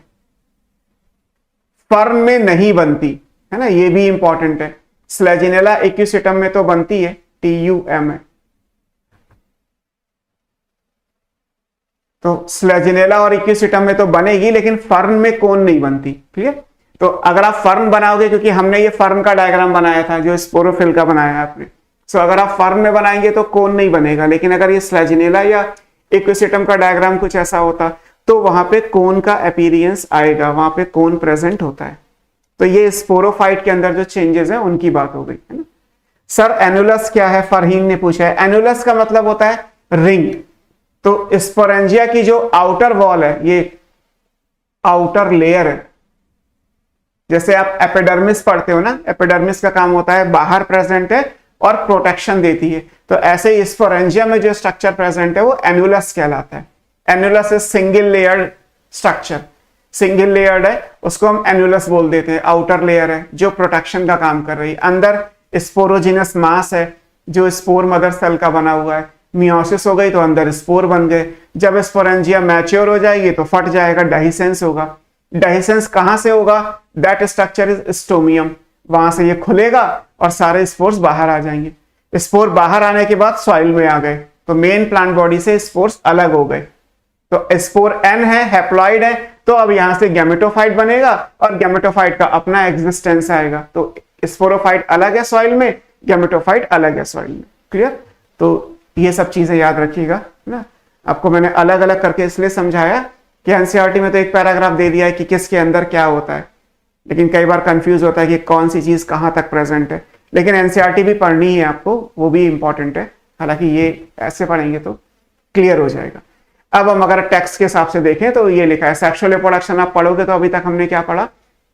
फर्न में नहीं बनती, है ना, ये भी इंपॉर्टेंट है। स्लेजिनेला इक्विसिटम में तो बनती है, TUM है। तो स्लेजिनेला और इक्विसिटम में तो बनेगी लेकिन फर्न में कोन नहीं बनती। क्लियर? तो अगर आप फर्न बनाओगे, क्योंकि हमने ये फर्न का डायग्राम बनाया था जो स्पोरोफिल का बनाया है आपने, सो अगर आप फर्न में बनाएंगे तो कोन नहीं बनेगा। लेकिन अगर ये स्लेजिनेला या इक्विसिटम का डायग्राम कुछ ऐसा होता तो वहां पे कोन का अपीयरेंस आएगा, वहां पे कोन प्रेजेंट होता है। तो ये स्पोरोफाइट के अंदर जो चेंजेस है उनकी बात हो गई, है ना। सर एनुलस क्या है? फरहीन ने पूछा है। एनुलस का मतलब होता है रिंग। तो स्पोरेंजिया की जो आउटर वॉल है, ये आउटर लेयर है। जैसे आप एपिडर्मिस पढ़ते हो ना, एपिडर्मिस का काम होता है बाहर प्रेजेंट है और प्रोटेक्शन देती है। तो ऐसे ही स्पोरेंजिया में जो स्ट्रक्चर प्रेजेंट है वो एनुलस कहलाता है। Annulus is single layered structure, single layered है, उसको हम एनुलस बोल देते हैं। आउटर लेयर है जो प्रोटेक्शन का काम कर रही है। अंदर स्पोरोजिनस मास है जो स्पोर मदर सेल का बना हुआ है। मियोसिस हो गई तो अंदर स्पोर बन गए। जब स्पोरेंजिया मैच्योर हो जाएगी तो फट जाएगा, डेहिसेंस होगा। डेहिसेंस कहां से होगा? That structure is stomium. वहां से ये खुलेगा और सारे स्पोर्स बाहर आ जाएंगे। स्पोर बाहर आने के बाद सॉइल में आ गए तो मेन प्लांट बॉडी से स्पोर्स अलग हो गए। तो स्पोर N है, हैप्लॉइड है, तो अब यहां से गैमेटोफाइट बनेगा और गैमेटोफाइट का अपना एग्जिस्टेंस आएगा। तो स्पोरोफाइट अलग है सॉइल में, गैमेटोफाइट अलग है सॉइल में। क्लियर? तो ये सब चीजें याद रखिएगा ना। आपको मैंने अलग अलग करके इसलिए समझाया कि एनसीईआरटी में तो एक पैराग्राफ दे दिया है कि किसके अंदर क्या होता है, लेकिन कई बार कंफ्यूज होता है कि कौन सी चीज कहां तक प्रेजेंट है। लेकिन एनसीईआरटी भी पढ़नी है आपको, वो भी इंपॉर्टेंट है। हालांकि ये ऐसे पढ़ेंगे तो क्लियर हो जाएगा। अब हम अगर टेक्स्ट के हिसाब से देखें तो ये लिखा है सेक्सुअल रिप्रोडक्शन। आप पढ़ोगे तो अभी तक हमने क्या पढ़ा?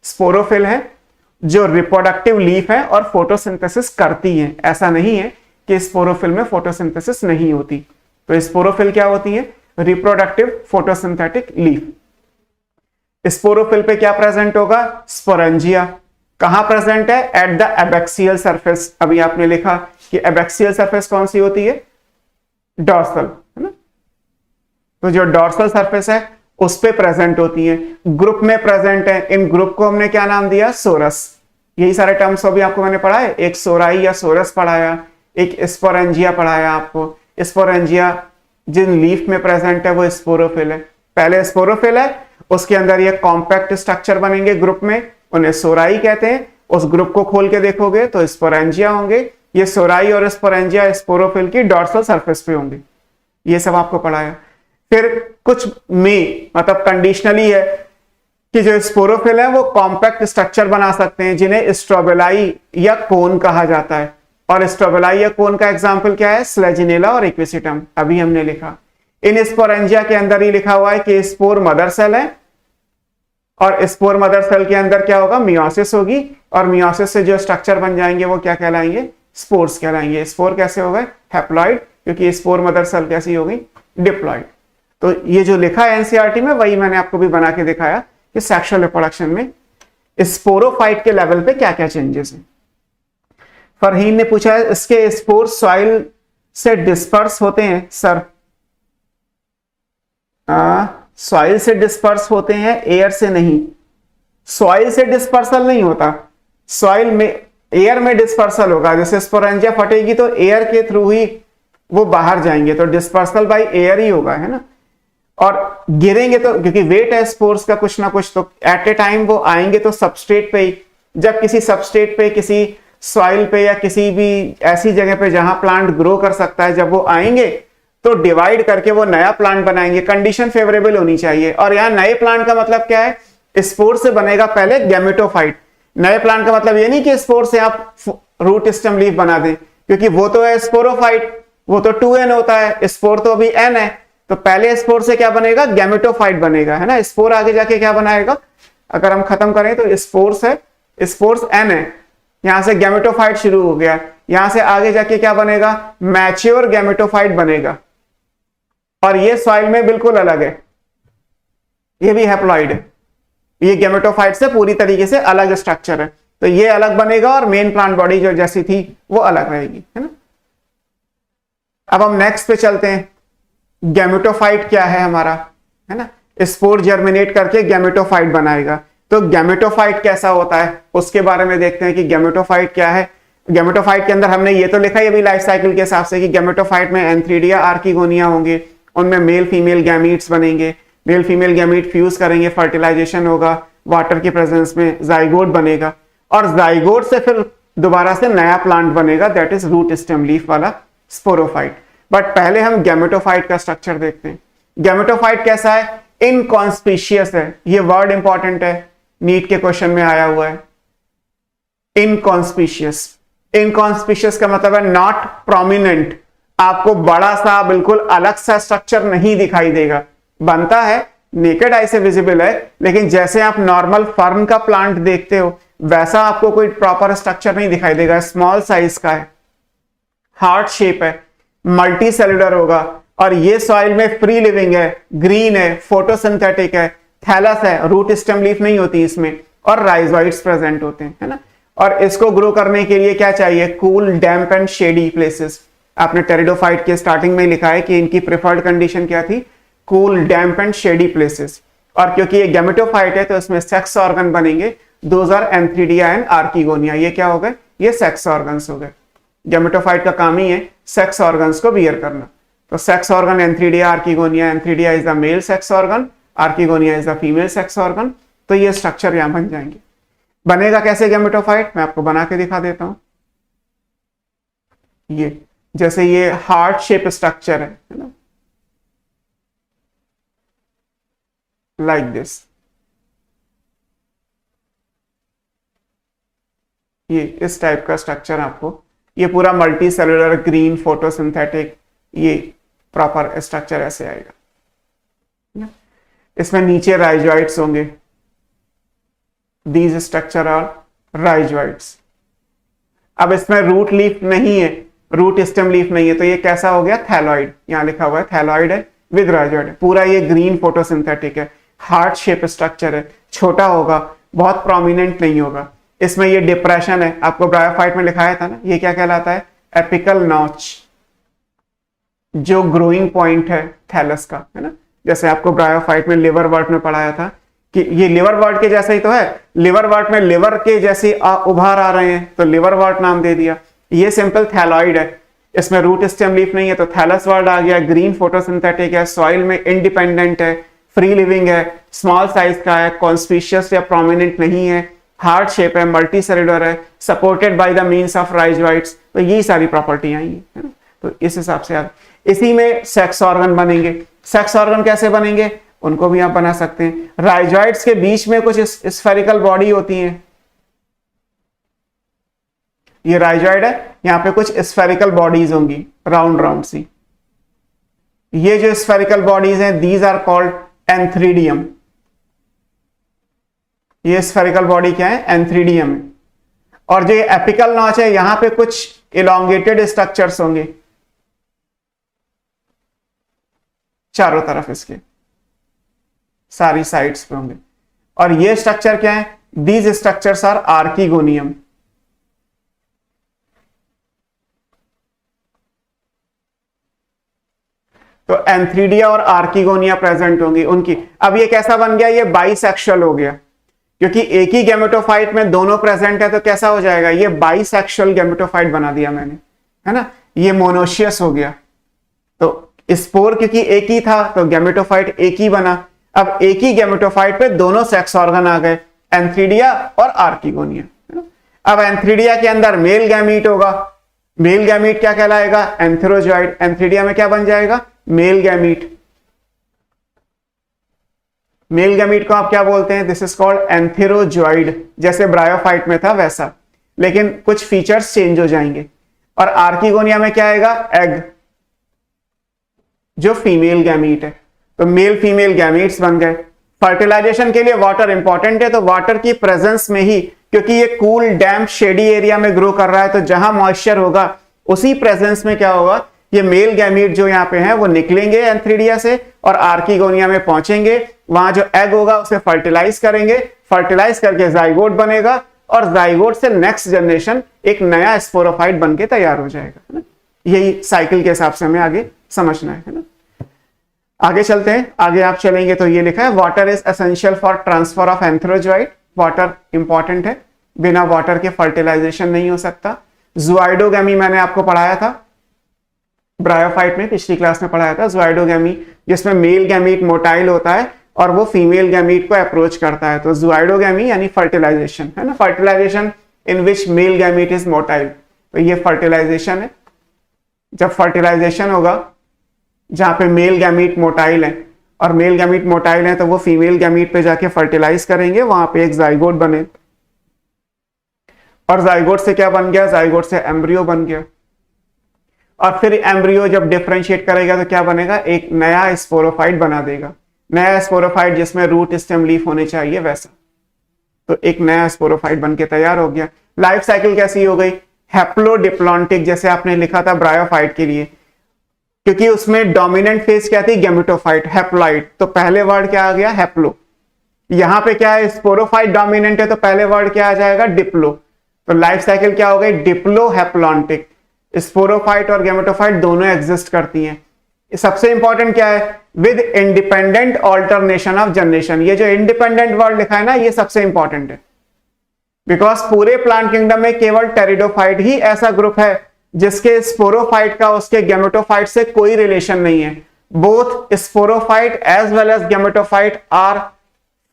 स्पोरोफिल है जो रिप्रोडक्टिव लीफ है और फोटोसिंथेसिस करती है। ऐसा नहीं है कि स्पोरोफिल में फोटोसिंथेसिस नहीं होती। तो स्पोरोफिल क्या होती है? Reproductive photosynthetic leaf. स्पोरोफिल पे क्या प्रेजेंट होगा? स्पोरेंजिया। कहां प्रेजेंट है? At the abaxial surface. अभी आपने लिखा कि एबैक्सियल सरफेस कौन सी होती है? डॉर्सल, है ना। तो जो डॉर्सल सरफेस है उस पे प्रेजेंट होती है। ग्रुप में प्रेजेंट है। इन ग्रुप को हमने क्या नाम दिया? सोरस। यही सारे टर्म्स अभी आपको मैंने पढ़ाए। एक सोराई या सोरस पढ़ाया, एक स्पोरेंजिया पढ़ाया आपको। स्पोरेंजिया जिन लीफ में प्रेजेंट है वो स्पोरोफिल है। पहले स्पोरोफिल है, उसके अंदर ये कॉम्पैक्ट स्ट्रक्चर बनेंगे ग्रुप में, उन्हें सोराई कहते हैं। उस ग्रुप को खोल के देखोगे तो स्पोरेंजिया होंगे। ये सोराई और स्पोरेंजिया स्पोरोफिल की डॉर्सल सरफेस पे होंगे। ये सब आपको पढ़ाया। फिर कुछ में मतलब कंडीशनली है कि जो स्पोरोफिल है वो कॉम्पैक्ट स्ट्रक्चर बना सकते हैं जिन्हें स्ट्रोबेलाई या कोन कहा जाता है। और स्ट्रोबेलाई या कोन का एग्जाम्पल क्या है? स्लेजिनेला और इक्विसिटम। अभी हमने लिखा। इन स्पोरेंजिया के अंदर ही लिखा हुआ है कि स्पोर मदर सेल है और स्पोर मदर सेल के अंदर क्या होगा, मियोसिस होगी, और मियोसिस से जो स्ट्रक्चर बन जाएंगे वो क्या कहलाएंगे, स्पोर्स कहलाएंगे। स्पोर कैसे हो गए, हैप्लॉइड, क्योंकि स्पोर मदर सेल कैसी हो गई, डिप्लॉइड। तो ये जो लिखा है एनसीईआरटी में वही मैंने आपको भी बना के दिखाया कि सेक्सुअल रिप्रोडक्शन में स्पोरोफाइट के लेवल पे क्या क्या चेंजेस हैं। फरहीन ने पूछा है इसके स्पोर सॉइल से डिस्पर्स होते हैं सर? सॉइल से डिस्पर्स होते हैं, एयर से नहीं। सॉइल से डिस्पर्सल नहीं होता, सॉइल में एयर में डिस्पर्सल होगा। जैसे स्पोरेंजिया फटेगी तो एयर के थ्रू ही वो बाहर जाएंगे, तो डिस्पर्सल बाय एयर ही होगा, है ना। और गिरेंगे तो, क्योंकि वेट है स्पोर्स का कुछ ना कुछ, तो एट ए टाइम वो आएंगे तो सबस्ट्रेट पे ही। जब किसी सबस्ट्रेट पे, किसी सॉइल पे या किसी भी ऐसी जगह पे जहां प्लांट ग्रो कर सकता है, जब वो आएंगे तो डिवाइड करके वो नया प्लांट बनाएंगे। कंडीशन फेवरेबल होनी चाहिए। और यहाँ नए प्लांट का मतलब क्या है, स्पोर से बनेगा पहले गैमेटोफाइट। नए प्लांट का मतलब ये नहीं कि स्पोर से आप रूट स्टेम लीफ बना दें, क्योंकि वो तो है स्पोरोफाइट, वो तो 2n होता है, स्पोर तो अभी n है। तो पहले स्पोर से क्या बनेगा, गैमेटोफाइट बनेगा, है ना। स्पोर आगे जाके क्या बनाएगा, अगर हम खत्म करें तो स्पोर्स है, स्पोर्स n है, यहां से गैमेटोफाइट शुरू हो गया, यहां से आगे जाके क्या बनेगा, मैच्योर गैमेटोफाइट बनेगा। और ये सॉइल में बिल्कुल अलग है, ये भी हैप्लॉइड है, ये गैमेटोफाइट से पूरी तरीके से अलग स्ट्रक्चर है। तो ये अलग बनेगा और मेन प्लांट बॉडी जो जैसी थी वो अलग रहेगी, है ना। अब हम नेक्स्ट पे चलते हैं। गैमेटोफाइट क्या है हमारा, है ना। स्पोर जर्मिनेट करके गैमेटोफाइट बनाएगा। तो गैमेटोफाइट कैसा होता है उसके बारे में देखते हैं कि गैमेटोफाइट क्या है। गैमेटोफाइट के अंदर हमने ये तो लिखा है अभी लाइफ साइकिल के हिसाब से कि गैमेटोफाइट में एंथ्रीडिया, आर्किगोनिया होंगे, उनमें मेल फीमेल गैमीट्स बनेंगे, मेल फीमेल गैमीट फ्यूज करेंगे, फर्टिलाइजेशन होगा, वाटर की प्रेजेंस में जाइगोट बनेगा, और जाइगोट से फिर दोबारा से नया प्लांट बनेगा, that is root stem leaf वाला स्पोरोफाइट। बट पहले हम गैमेटोफाइट का स्ट्रक्चर देखते हैं। गैमेटोफाइट कैसा है, इनकॉन्स्पिशियस है। ये वर्ड इंपॉर्टेंट है, नीट के क्वेश्चन में आया हुआ है, इनकॉन्स्पिशियस। इनकॉन्स्पिशियस का मतलब है नॉट प्रोमिनेंट, आपको बड़ा सा बिल्कुल अलग सा स्ट्रक्चर नहीं दिखाई देगा। बनता है, नेकेड आई से विजिबल है, लेकिन जैसे आप नॉर्मल फर्न का प्लांट देखते हो वैसा आपको कोई प्रॉपर स्ट्रक्चर नहीं दिखाई देगा। स्मॉल साइज का है, हार्ट शेप है, मल्टी सेलुलर होगा, और ये सॉइल में फ्री लिविंग है, ग्रीन है, फोटोसिंथेटिक है, थैलस है, रूट स्टेम लीफ नहीं होती इसमें, और राइजोइड्स प्रेजेंट होते हैं, है ना। और इसको ग्रो करने के लिए क्या चाहिए, cool, damp and shady places. आपने टेरिडोफाइट के स्टार्टिंग में लिखा है कि इनकी प्रेफर्ड कंडीशन क्या थी, cool, damp and shady places. और क्योंकि ये गैमेटोफाइट है तो इसमें सेक्स ऑर्गन बनेंगे, those are antheridia and archegonia. ये क्या हो गए, ये सेक्स ऑर्गन्स हो गए। गैमेटोफाइट का काम ही है सेक्स ऑर्गन्स को बियर करना। तो sex organ antheridia, archegonia. Antheridia is the male sex organ, archegonia is the female sex organ. तो ये स्ट्रक्चर यहां बन जाएंगे। बनेगा कैसे गैमेटोफाइट, मैं आपको बना के दिखा देता हूं। ये जैसे ये हार्ट शेप स्ट्रक्चर है ना, लाइक दिस। ये इस टाइप का स्ट्रक्चर आपको, ये पूरा मल्टी सेलुलर, ग्रीन, फोटोसिंथेटिक, ये प्रॉपर स्ट्रक्चर ऐसे आएगा। इसमें नीचे राइजोइड्स होंगे, दीज स्ट्रक्चर आर राइजोइड्स। अब इसमें रूट लीफ नहीं है, रूट स्टेम लीफ नहीं है, तो ये कैसा हो गया, थैलॉइड। यहां लिखा हुआ है थैलॉइड है विद राइजोइड। पूरा ये ग्रीन फोटोसिंथेटिक है, हार्ट शेप स्ट्रक्चर है, छोटा होगा, बहुत प्रोमिनेंट नहीं होगा। इसमें ये डिप्रेशन है, आपको ब्रायोफाइट में लिखाया था ना, ये क्या कहलाता है, एपिकल नॉच, जो ग्रोइंग पॉइंट है थैलस का, है ना। जैसे आपको ब्रायोफाइट में लिवर वर्ट में पढ़ाया था कि ये लिवर वर्ट के जैसा ही तो है, लिवर वर्ट में लिवर के जैसे उभार आ रहे हैं तो लिवर वर्ट नाम दे दिया। ये सिंपल थैलॉइड है, इसमें रूट स्टेम लीफ नहीं है तो थैलस वर्ड आ गया। ग्रीन फोटोसिंथेटिक है, सॉइल में इंडिपेंडेंट है, फ्री लिविंग है, स्मॉल साइज का है, कॉन्स्पिशियस या प्रोमिनेंट नहीं है, हार्ट शेप है, मल्टी सेलुलर है, supported by the means of rhizoids. तो ये सारी प्रॉपर्टी आई है ना। तो इस हिसाब से आप इसी में सेक्स ऑर्गन बनेंगे। सेक्स ऑर्गन कैसे बनेंगे, उनको भी आप बना सकते हैं। राइजोइड्स के बीच में कुछ स्फेरिकल बॉडी होती है, ये राइजोइड है, यहां पे कुछ स्फेरिकल बॉडीज होंगी राउंड राउंड सी। ये जो स्फेरिकल बॉडीज हैं, दीज आर कॉल्ड एंथ्रीडियम। ये स्फेरिकल बॉडी क्या है, एंथ्रीडियम है। और जो ये एपिकल नॉच है यहां पे कुछ इलोंगेटेड स्ट्रक्चर्स होंगे चारों तरफ, इसके सारी साइड्स पे होंगे। और ये स्ट्रक्चर क्या है, दीज स्ट्रक्चर्स आर आर्किगोनियम। तो एंथ्रीडिया और आर्किगोनिया प्रेजेंट होंगी उनकी। अब ये कैसा बन गया, ये बाइसेक्सुअल हो गया, क्योंकि एक ही गैमेटोफाइट में दोनों प्रेजेंट है तो कैसा हो जाएगा, ये बाइसेक्सुअल गैमेटोफाइट बना दिया मैंने, है ना। ये मोनोशियस हो गया। तो स्पोर क्योंकि एक ही था तो गैमेटोफाइट एक ही बना। अब एक ही गैमेटोफाइट पे दोनों सेक्स ऑर्गन आ गए, एंथ्रीडिया और आर्किगोनिया। अब एंथ्रीडिया के अंदर मेल गैमीट होगा, मेल गैमीट क्या कहलाएगा, एंथेरोजॉइड। एंथ्रीडिया में क्या बन जाएगा, मेल गैमीट। मेल गैमीट को आप क्या बोलते हैं, दिस इज कॉल्ड एंथेरोजॉइड, जैसे ब्रायोफाइट में था वैसा, लेकिन कुछ फीचर्स चेंज हो जाएंगे। और आर्किगोनिया में क्या आएगा, एग, जो फीमेल गैमीट है। तो मेल फीमेल गैमीट्स बन गए। फर्टिलाइजेशन के लिए वाटर इंपॉर्टेंट है, तो वाटर की प्रेजेंस में ही, क्योंकि ये कूल डैम्प शेडी एरिया में ग्रो कर रहा है, तो जहां मॉइस्चर होगा उसी प्रेजेंस में क्या होगा, ये मेल गैमीट जो यहाँ पे हैं वो निकलेंगे एंथ्रीडिया से और आर्किगोनिया में पहुंचेंगे। वहां जो एग होगा उसे फर्टिलाइज करेंगे, फर्टिलाइज करके जाइगोट बनेगा और जाइगोट से नेक्स्ट जनरेशन एक नया स्पोरोफाइट बनके तैयार हो जाएगा, है ना। यही साइकिल के हिसाब से हमें आगे समझना है ना। आगे चलते हैं, आगे आप चलेंगे तो ये लिखा है water is essential for transfer of antherozoid. Water important है, बिना वाटर के फर्टिलाइजेशन नहीं हो सकता। ज़ुआइडोगैमी मैंने आपको पढ़ाया था ब्रायोफाइट में, पिछली क्लास में पढ़ाया था ज़ुआइडोगैमी, जिसमें मेल गैमीट मोटाइल होता है और वो फीमेल गैमीट को अप्रोच करता है। तो ज़ुआइडोगैमी यानी फर्टिलाइजेशन, है ना, fertilisation in which male gamete is motile. तो ये फर्टिलाइजेशन है। जब फर्टिलाइजेशन होगा जहां पे मेल गैमीट मोटाइल है और मेल गैमीट मोटाइल है तो वो फीमेल गैमीट पे जाके फर्टिलाइज करेंगे, वहां पे एक जाइगोट बने और जाइगोट से क्या बन गया, जाइगोट से एम्ब्रियो बन गया। और फिर एम्ब्रियो जब डिफरेंशिएट करेगा तो क्या बनेगा, एक नया स्पोरोफाइट बना देगा, नया स्पोरोफाइट जिसमें रूट स्टेम लीफ होने चाहिए वैसा। तो एक नया स्पोरोफाइट बनके तैयार हो गया। लाइफ साइकिल कैसी हो गई, हैप्लोडिप्लॉन्टिक, जैसे आपने लिखा था ब्रायोफाइट के लिए, क्योंकि उसमें डोमिनेंट फेज क्या थी, गैमेटोफाइट, हैप्लॉइड। तो पहले वर्ड क्या आ गया, हैप्लो। यहां पे क्या है, स्पोरोफाइट डोमिनेंट है तो पहले वर्ड क्या आ जाएगा, डिप्लो। तो लाइफ साइकिल क्या हो गई, डिप्लो हैप्लॉन्टिक। स्पोरोफाइट और गैमेटोफाइट दोनों एग्जिस्ट करती हैं। सबसे इंपॉर्टेंट क्या है, with independent alternation of generation. ये जो इंडिपेंडेंट वर्ड लिखा है ना, ये सबसे इंपॉर्टेंट है, बिकॉज पूरे प्लांट किंगडम में केवल टेरिडोफाइट ही ऐसा ग्रुप है जिसके स्पोरोफाइट का उसके गैमेटोफाइट से कोई रिलेशन नहीं है। Both sporophyte as well as gametophyte are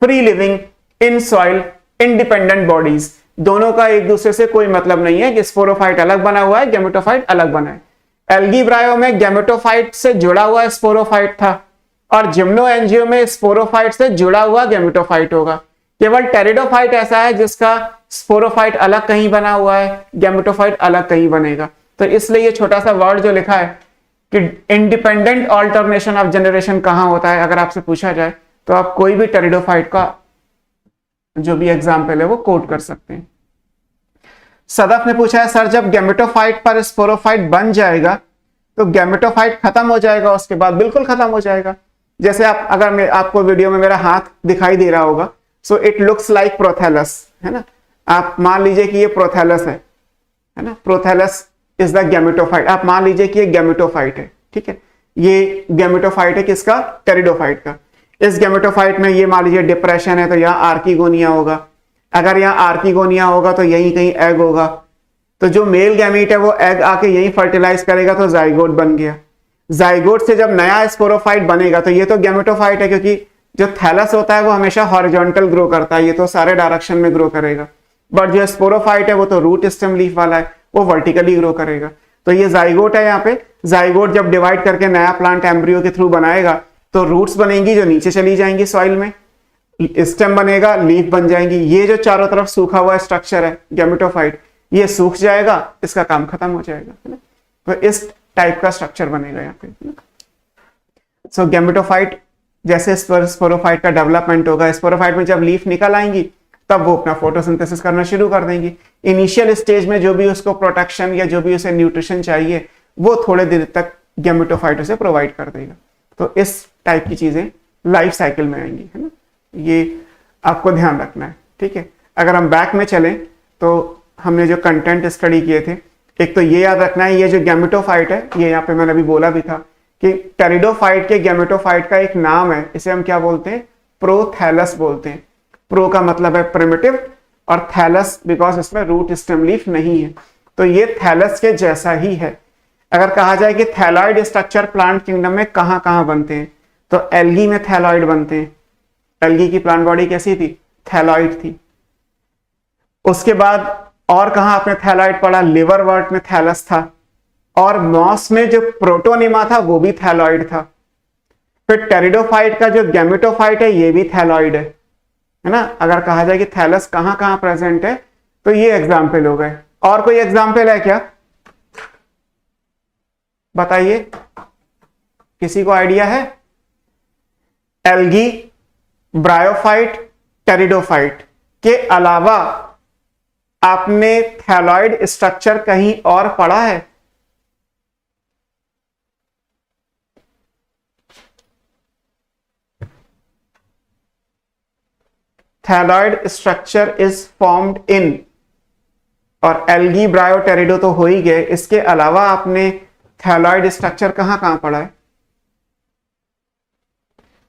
free living in soil independent bodies. दोनों का एक दूसरे से कोई मतलब नहीं है कि स्पोरोफाइट अलग बना हुआ है, गैमेटोफाइट अलग बना है। एल्गी ब्रायो में गैमेटोफाइट से जुड़ा हुआ स्पोरोफाइट था और जिम्नो एंजियो में स्पोरोफाइट से जुड़ा हुआ गैमेटोफाइट होगा। केवल टेरिडोफाइट ऐसा है जिसका स्पोरोफाइट अलग कहीं बना हुआ है, गैमेटोफाइट अलग कहीं बनेगा। तो इसलिए ये छोटा सा वर्ड जो लिखा है कि इंडिपेंडेंट ऑल्टरनेशन ऑफ जनरेशन कहां होता है, अगर आपसे पूछा जाए तो आप कोई भी टेरिडोफाइट का जो भी एग्जाम्पल है वो कोट कर सकते हैं। सदफ ने पूछा है सर, जब गैमेटोफाइट पर स्पोरोफाइट बन जाएगा तो गैमेटोफाइट खत्म हो जाएगा उसके बाद? बिल्कुल खत्म हो जाएगा। जैसे आप, अगर आपको वीडियो में मेरा हाथ दिखाई दे रहा होगा, so it looks like prothallus, है ना। आप मान लीजिए कि ये प्रोथैलस है ना, प्रोथैलस इज द गैमेटोफाइट। आप मान लीजिए कि ये गैमेटोफाइट है, ठीक है, ये गैमेटोफाइट है किसका, टेरिडोफाइट का। इस गैमेटोफाइट में ये मान लीजिए डिप्रेशन है तो यहाँ आर्किगोनिया होगा। अगर यहाँ आर्किगोनिया होगा तो यहीं कहीं एग होगा। तो जो मेल गैमीट है वो एग आके यहीं फर्टिलाइज करेगा तो जाइगोट बन गया। जाइगोट से जब नया स्पोरोफाइट बनेगा तो ये तो गैमेटोफाइट है, क्योंकि जो थैलस होता है वो हमेशा हॉरिजॉन्टल ग्रो करता है, ये तो सारे डायरेक्शन में ग्रो करेगा। बट जो स्पोरोफाइट है वो तो रूट स्टेम लीफ वाला है, वो वर्टिकली ग्रो करेगा। तो ये जाइगोट है। यहाँ पे जाइगोट जब डिवाइड करके नया प्लांट एम्ब्रियो के थ्रू बनाएगा तो रूट्स बनेंगी जो नीचे चली जाएंगी सॉइल में, स्टेम बनेगा, लीफ बन जाएंगी। ये जो चारों तरफ सूखा हुआ स्ट्रक्चर है गैमेटोफाइट, ये सूख जाएगा, इसका काम खत्म हो जाएगा, है ना। तो इस टाइप का स्ट्रक्चर बनेगा यहाँ पे। सो गैमेटोफाइट जैसे स्पोरोफाइट का डेवलपमेंट होगा, स्पोरोफाइट में जब लीफ निकल आएंगी तब वो अपना फोटोसिंथेसिस करना शुरू कर देंगी। इनिशियल स्टेज में जो भी उसको प्रोटेक्शन या जो भी उसे न्यूट्रिशन चाहिए वो थोड़े देर तक गैमेटोफाइट उसे प्रोवाइड कर देगा। तो इस टाइप की चीजें लाइफ साइकिल में आएंगी, है ना, ये आपको ध्यान रखना है, ठीक है। अगर हम बैक में चलें तो हमने जो कंटेंट स्टडी किए थे, एक तो ये याद रखना है, ये जो गैमेटोफाइट है, ये यहाँ पे मैंने अभी बोला भी था कि टेरिडोफाइट के गैमेटोफाइट का एक नाम है, इसे हम क्या बोलते हैं, प्रोथैलस बोलते हैं। प्रो का मतलब है प्रिमिटिव और थैलस बिकॉज इसमें रूट स्टेम लीफ नहीं है, तो ये थैलस के जैसा ही है। अगर कहा जाए कि थैलॉइड स्ट्रक्चर प्लांट किंगडम में कहां कहां बनते हैं, तो एल्गी में थैलॉइड बनते हैं। एल्गी की प्लांट बॉडी कैसी थी, थैलॉइड थी। उसके बाद और कहां आपने थैलॉइड पढ़ा, लिवरवर्ट में थैलस था, और मॉस में जो प्रोटोनिमा था वो भी थैलॉइड था। फिर टेरिडोफाइट का जो गैमेटोफाइट है ये भी थैलॉइड है ना। अगर कहा जाए कि थैलस कहां कहां प्रेजेंट है तो ये एग्जाम्पल हो गए। और कोई एग्जाम्पल है क्या, बताइए, किसी को आइडिया है? एल्गी, ब्रायोफाइट, टेरिडोफाइट के अलावा आपने थैलॉइड स्ट्रक्चर कहीं और पढ़ा है? Thalloid structure is formed in, और एल्गी, ब्रायो, टेरिडो तो हो ही गए, इसके अलावा आपने थैलॉइड स्ट्रक्चर कहां कहां पढ़ा है?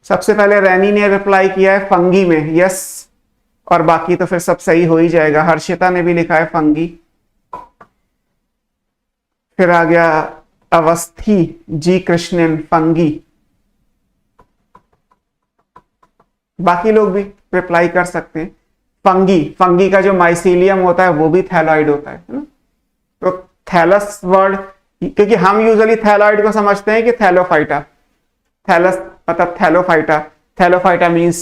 सबसे पहले रैनी ने रिप्लाई किया है फंगी में, यस, और बाकी तो फिर सब सही हो ही जाएगा। हर्षिता ने भी लिखा है फंगी। फिर आ गया अवस्थी जी कृष्णन, फंगी। बाकी लोग भी रिप्लाई कर सकते हैं। फंगी, फंगी का जो माइसीलियम होता है वो भी थैलॉइड होता है ना। तो थैलस वर्ड, क्योंकि हम यूजुअली थैलॉइड को समझते हैं कि थैलोफाइटा, थैलस मतलब थैलोफाइटा, थैलोफाइटा मींस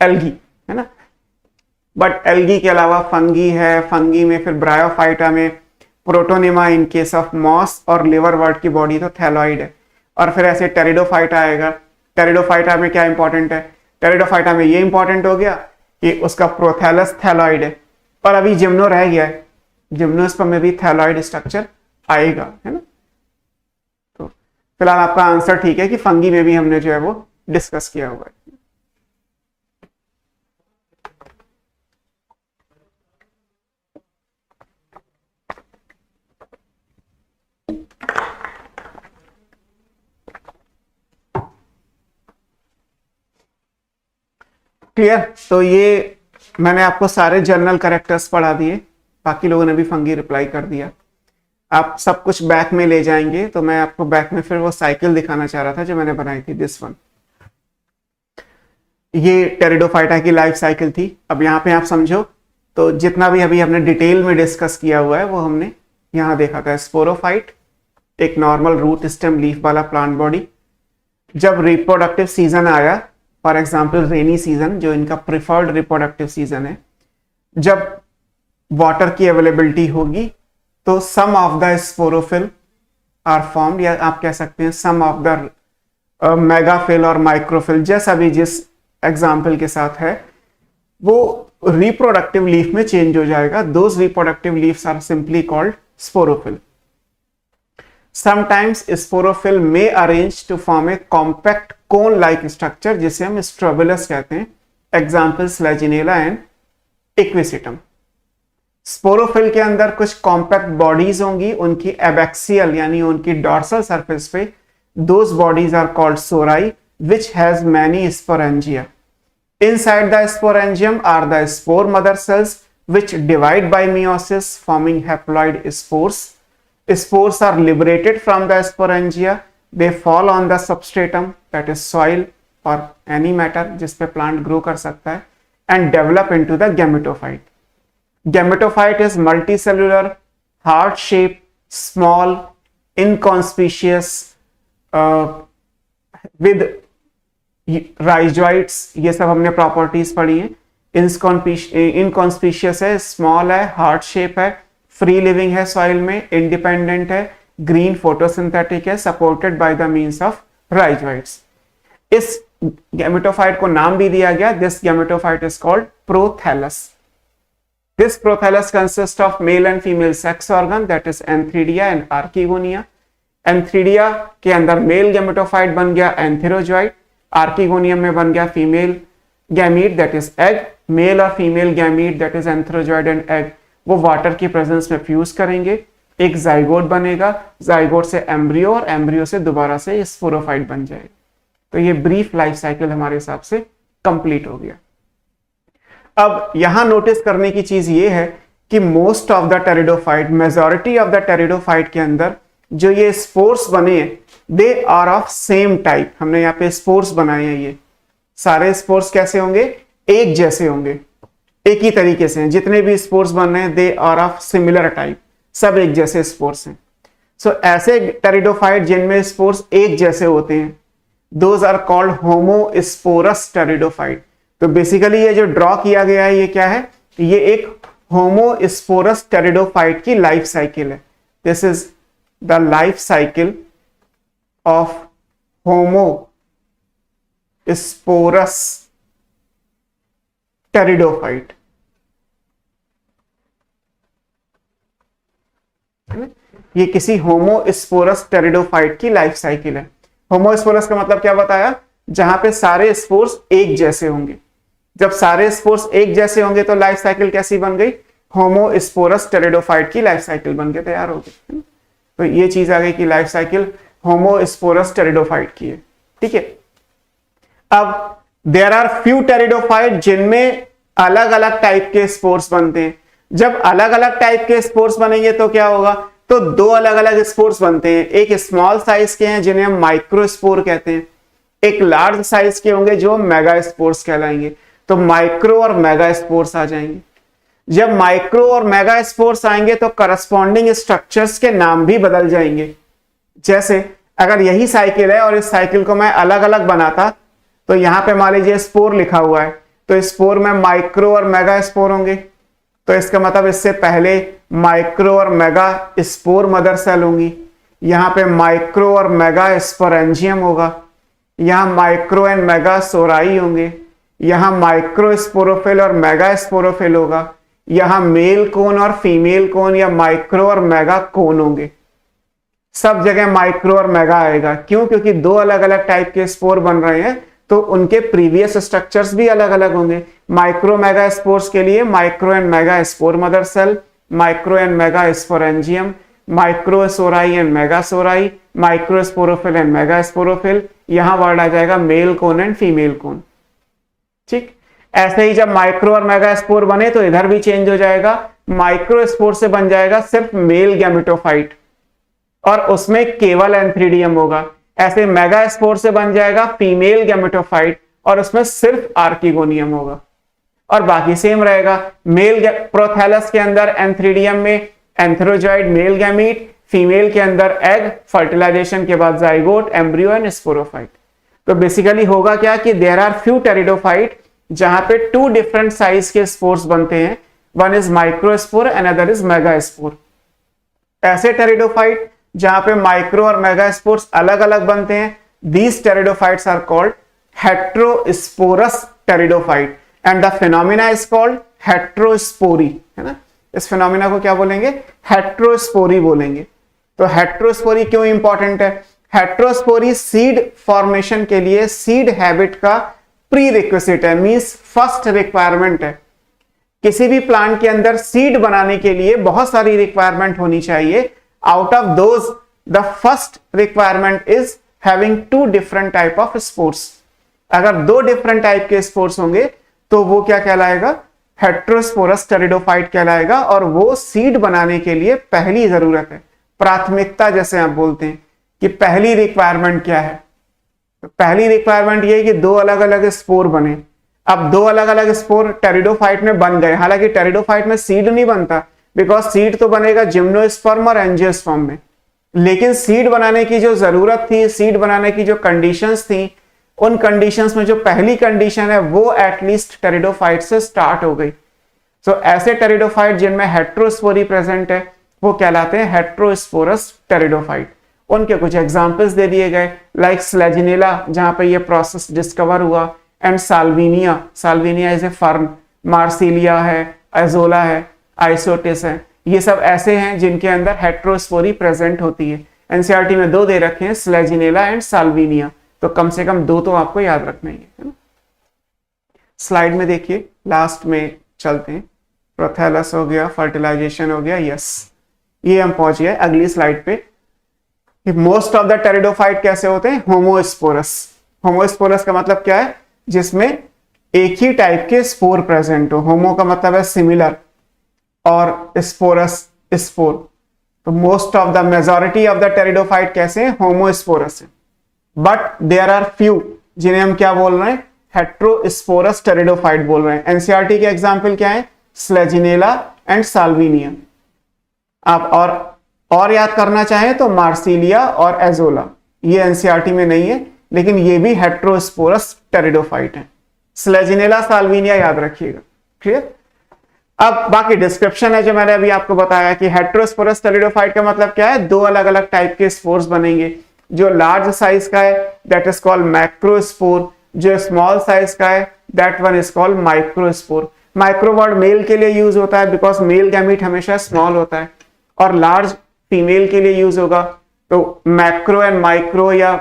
एल्गी, है ना। बट एल्गी के अलावा फंगी है, फंगी में फिर ब्रायोफाइटा में protonema in case of moss, और लिवरवर्ट की बॉडी तो थैलॉइड है। और फिर ऐसे टेरिडोफाइटा आएगा। टेरिडोफाइटा में क्या इंपॉर्टेंट है, टेरिडोफाइटा में ये इंपॉर्टेंट हो गया कि उसका प्रोथैलस थैलॉइड है, और अभी जिम्नो रह गया है, जिम्नोस्पर्म में भी थैलॉइड स्ट्रक्चर आएगा, है ना। तो फिलहाल आपका आंसर ठीक है कि फंगी में भी हमने जो है वो डिस्कस किया हुआ है। क्लियर? तो ये मैंने आपको सारे जर्नल करेक्टर्स पढ़ा दिए, बाकी लोगों ने भी फंगी रिप्लाई कर दिया। आप सब कुछ बैक में ले जाएंगे, तो मैं आपको बैक में फिर वो साइकिल दिखाना चाह रहा था जो मैंने बनाई थी, दिस वन। ये टेरिडोफाइटा की लाइफ साइकिल थी। अब यहाँ पे आप समझो तो जितना भी अभी हमने डिटेल में डिस्कस किया हुआ है वो हमने यहाँ देखा था। स्पोरोफाइट एक नॉर्मल रूट स्टेम लीफ वाला प्लांट बॉडी। जब रिप्रोडक्टिव सीजन आया, फॉर एग्जाम्पल रेनी सीजन जो इनका प्रिफर्ड रिप्रोडक्टिव सीजन है, जब वाटर की अवेलेबिलिटी होगी तो some of the sporophyll are formed, या आप कह सकते हैं सम ऑफ द मेगाफिल और माइक्रोफिल, जैसा भी जिस एग्जाम्पल के साथ है, वो रिप्रोडक्टिव लीफ में चेंज हो जाएगा। Those reproductive leaves are simply called sporophyll. Sometimes sporophyll may arrange to form a compact cone-like structure जिसे हम स्ट्रोबिलस कहते हैं। Examples Legionella and Equisetum। Sporophyll के अंदर कुछ कॉम्पैक्ट बॉडीज होंगी, उनकी एबैक्सियल यानी उनकी डॉर्सल सरफेस पे those bodies are called sori which has many sporangia. Inside the sporangium are the spore mother cells which divide by meiosis forming haploid spores. Spores are liberated from the sporangia. They fall on the substratum, that is soil or any matter जिस पे plant grow कर सकता है, and develop into the gametophyte. Gametophyte is multicellular, heart-shaped, small, inconspicuous, with rhizoids. ये सब हमने properties पढ़ी हैं। इनकॉन्स्पिशियस है, स्मॉल है, हार्ट शेप है, फ्री लिविंग है सॉइल में, इंडिपेंडेंट है, ग्रीन फोटोसिंथेटिक है, supported by the means of rhizoids. इस गैमेटोफाइट को नाम भी दिया गया, this gametophyte is called prothallus. This prothallus consist of male and female sex organ that is antheridia and archegonia. Antheridia के अंदर मेल गैमेटोफाइट बन गया एंथेरोजॉइड, आर्किगोनियम में बन गया female gamete that is egg. Male और female gamete that is antherozoid and egg वो water की प्रेजेंस में फ्यूज करेंगे, एक जाइगोट बनेगा, जाइगोट से एम्ब्रियो और एम्ब्रियो से दोबारा से स्पोरोफाइट बन जाएगा। तो ये ब्रीफ लाइफ साइकिल हमारे हिसाब से कंप्लीट हो गया। अब यहां नोटिस करने की चीज ये है कि most of the pteridophyte, majority of the pteridophyte के अंदर जो ये स्पोर्स बने हैं they are of same type. हमने यहाँ पे स्पोर्स बनाए हैं, ये सारे स्पोर्स कैसे होंगे, एक जैसे होंगे, एक ही तरीके से हैं। जितने भी स्पोर्स बन रहे हैं they are of similar type, सब एक जैसे स्पोर्स हैं। सो ऐसे टेरिडोफाइट जिनमें स्पोर्स एक जैसे होते हैं those are called homosporous pteridophyte. तो बेसिकली ये जो ड्रॉ किया गया है ये क्या है, ये एक होमोस्पोरस टेरिडोफाइट की लाइफ साइकिल है। This is the life cycle of homosporous pteridophyte. ये किसी होमोस्पोरस टेरिडोफाइट की लाइफ साइकिल है। होमोस्पोरस का मतलब क्या बताया, जहां पे सारे स्पोर्स एक जैसे होंगे। जब सारे स्पोर्स एक जैसे होंगे तो लाइफ साइकिल कैसी बन गई, होमोस्पोरस टेरिडोफाइट की लाइफ साइकिल बन के तैयार हो गई। तो ये चीज आ गई कि लाइफ साइकिल होमोस्पोरस टेरिडोफाइट की है। ठीक है, अब देयर आर फ्यू टेरिडोफाइट जिनमें अलग अलग टाइप के स्पोर्स बनते हैं। जब अलग अलग टाइप के स्पोर्स बनेंगे तो क्या होगा, तो दो अलग अलग स्पोर्स बनते हैं। एक स्मॉल साइज के हैं जिन्हें हम माइक्रोस्पोर कहते हैं, एक लार्ज साइज के होंगे जो मेगा स्पोर्स कहलाएंगे। तो माइक्रो और मेगा स्पोर्स आ जाएंगे। जब माइक्रो और मेगा स्पोर्स आएंगे तो करस्पॉन्डिंग स्ट्रक्चर्स के नाम भी बदल जाएंगे। जैसे अगर यही साइकिल है और इस साइकिल को मैं अलग अलग बनाता तो यहां पे मान लीजिए स्पोर लिखा हुआ है, तो स्पोर में माइक्रो और मेगा स्पोर होंगे। तो इसका मतलब इससे पहले माइक्रो और मेगा स्पोर मदर सेल होंगी, यहां पे माइक्रो और मेगा स्पोरेंजियम होगा, यहां माइक्रो एंड मेगा सोराई होंगे, यहां माइक्रो स्पोरोफिल और मेगा स्पोरोफिल होगा, यहां मेल कोन और फीमेल कोन या माइक्रो और मेगा कोन होंगे। सब जगह माइक्रो और मेगा आएगा। क्यों? क्योंकि दो अलग अलग टाइप के स्पोर बन रहे हैं तो उनके प्रीवियस स्ट्रक्चर्स भी अलग अलग होंगे। माइक्रो मेगा स्पोर्स के लिए micro and mega spore mother cell, micro and mega sporangium, micro sori and mega sori, micro sporophyll and mega sporophyll. यहां वर्ड आ जाएगा male cone and female cone. ठीक, ऐसे ही जब माइक्रो और मेगा स्पोर बने तो इधर भी चेंज हो जाएगा। माइक्रो स्पोर से बन जाएगा सिर्फ मेल गैमेटोफाइट और उसमें केवल एंथ्रीडियम होगा। ऐसे मेगा स्पोर से बन जाएगा फीमेल गैमेटोफाइट और उसमें सिर्फ आर्किगोनियम होगा और बाकी सेम रहेगा। मेल प्रोथैलस के अंदर एंथ्रीडियम में एंथेरोजॉइड मेल गैमीट, फीमेल के अंदर एग, फर्टिलाइजेशन के बाद जाइगोट, एम्ब्रियो एंड स्पोरोफाइट। तो बेसिकली होगा क्या कि देयर आर फ्यू टेरिडोफाइट जहां पे टू डिफरेंट साइज के स्पोर्स बनते हैं, one is microspore and other is mega spore. ऐसे टेरिडोफाइट जहां पे माइक्रो और मेगा स्पोर्स अलग अलग बनते हैं, these pteridophytes are called heterosporous pteridophyte and the phenomena is called heterospory, है ना। इस फिनोमिना को क्या बोलेंगे, हेट्रोस्पोरी बोलेंगे। तो हेट्रोस्पोरी क्यों इंपॉर्टेंट है, हेट्रोस्पोरी सीड फॉर्मेशन के लिए सीड हैबिट का प्री रिक्विजिट है, मींस फर्स्ट रिक्वायरमेंट है। किसी भी प्लांट के अंदर सीड बनाने के लिए बहुत सारी रिक्वायरमेंट होनी चाहिए। Out of those the first requirement is having two different type of spores. अगर दो डिफरेंट टाइप के स्पोर्स होंगे तो वो क्या कहलाएगा, हेट्रोस्पोरस टेरिडोफाइट कहलाएगा। और वो सीड बनाने के लिए पहली जरूरत है, प्राथमिकता जैसे आप बोलते हैं कि पहली रिक्वायरमेंट क्या है, तो पहली रिक्वायरमेंट ये है कि दो अलग अलग स्पोर बने। अब दो अलग अलग स्पोर टेरिडोफाइट में बन गए, हालांकि टेरिडोफाइट में सीड नहीं बनता बिकॉज सीड तो बनेगा जिम्नोस्पर्म और एंजियोस्पर्म में, लेकिन सीड बनाने की जो जरूरत थी, सीड बनाने की जो कंडीशंस थी, उन कंडीशंस में जो पहली कंडीशन है वो एटलीस्ट टेरिडोफाइट से स्टार्ट हो गई। सो ऐसे टेरिडोफाइट जिनमें हेट्रोस्पोरी प्रेजेंट है वो कहलाते हैं हेट्रोस्पोरस टेरिडोफाइट। उनके कुछ एग्जाम्पल्स दे दिए गए, लाइक स्लेजिनेला जहां पे ये प्रोसेस डिस्कवर हुआ, and Salvinia, Salvinia is a fern, Marsilea है, एजोला है, आइसोटिस है, ये सब ऐसे हैं जिनके अंदर हेट्रोस्पोरी प्रेजेंट होती है। एनसीईआरटी में 2 दे रखे हैं, स्लेजिनेला एंड साल्विनिया, तो कम से कम 2 तो आपको याद रखना ही है। स्लाइड में देखिए, लास्ट में चलते हैं, प्रोथैलस हो गया, फर्टिलाइजेशन हो गया, यस ये हम पहुंच गए अगली स्लाइड पे। मोस्ट ऑफ द टेरिडोफाइट कैसे होते हैं? होमोस्पोरस। होमोस्पोरस का मतलब क्या है? जिसमें एक ही टाइप के स्पोर प्रेजेंट हो। होमो का मतलब है सिमिलर और स्पोरस स्पोर, तो most of the majority of the pteridophyte कैसे हैं? होमोस्पोरस है। बट देयर आर फ्यू जिन्हें हम क्या बोल रहे हैं? हेट्रोस्पोरस टेरिडोफाइट बोल रहे हैं। एनसीईआरटी के एग्जाम्पल क्या है? स्लेजिनेला एंड साल्विनिया। आप और याद करना चाहें तो मार्सिलिया और एजोला, ये एनसीईआरटी में नहीं है, लेकिन ये भी हेट्रोस्पोरस टेरिडोफाइट है। स्लेजिनेला, साल्विनिया याद रखिएगा, क्लियर। अब बाकी डिस्क्रिप्शन है जो मैंने अभी आपको बताया कि हेट्रोस्पोरस टेरिडोफाइट का मतलब क्या है? 2 अलग अलग टाइप के स्पोर्स बनेंगे। जो लार्ज साइज का है दैट इज कॉल्ड मैक्रोस्पोर, जो स्मॉल साइज का है that one is called microspore. Micro word male के लिए यूज होता है बिकॉज मेल गैमीट हमेशा स्मॉल होता है, और लार्ज फीमेल के लिए यूज होगा, तो मैक्रो एंड माइक्रो या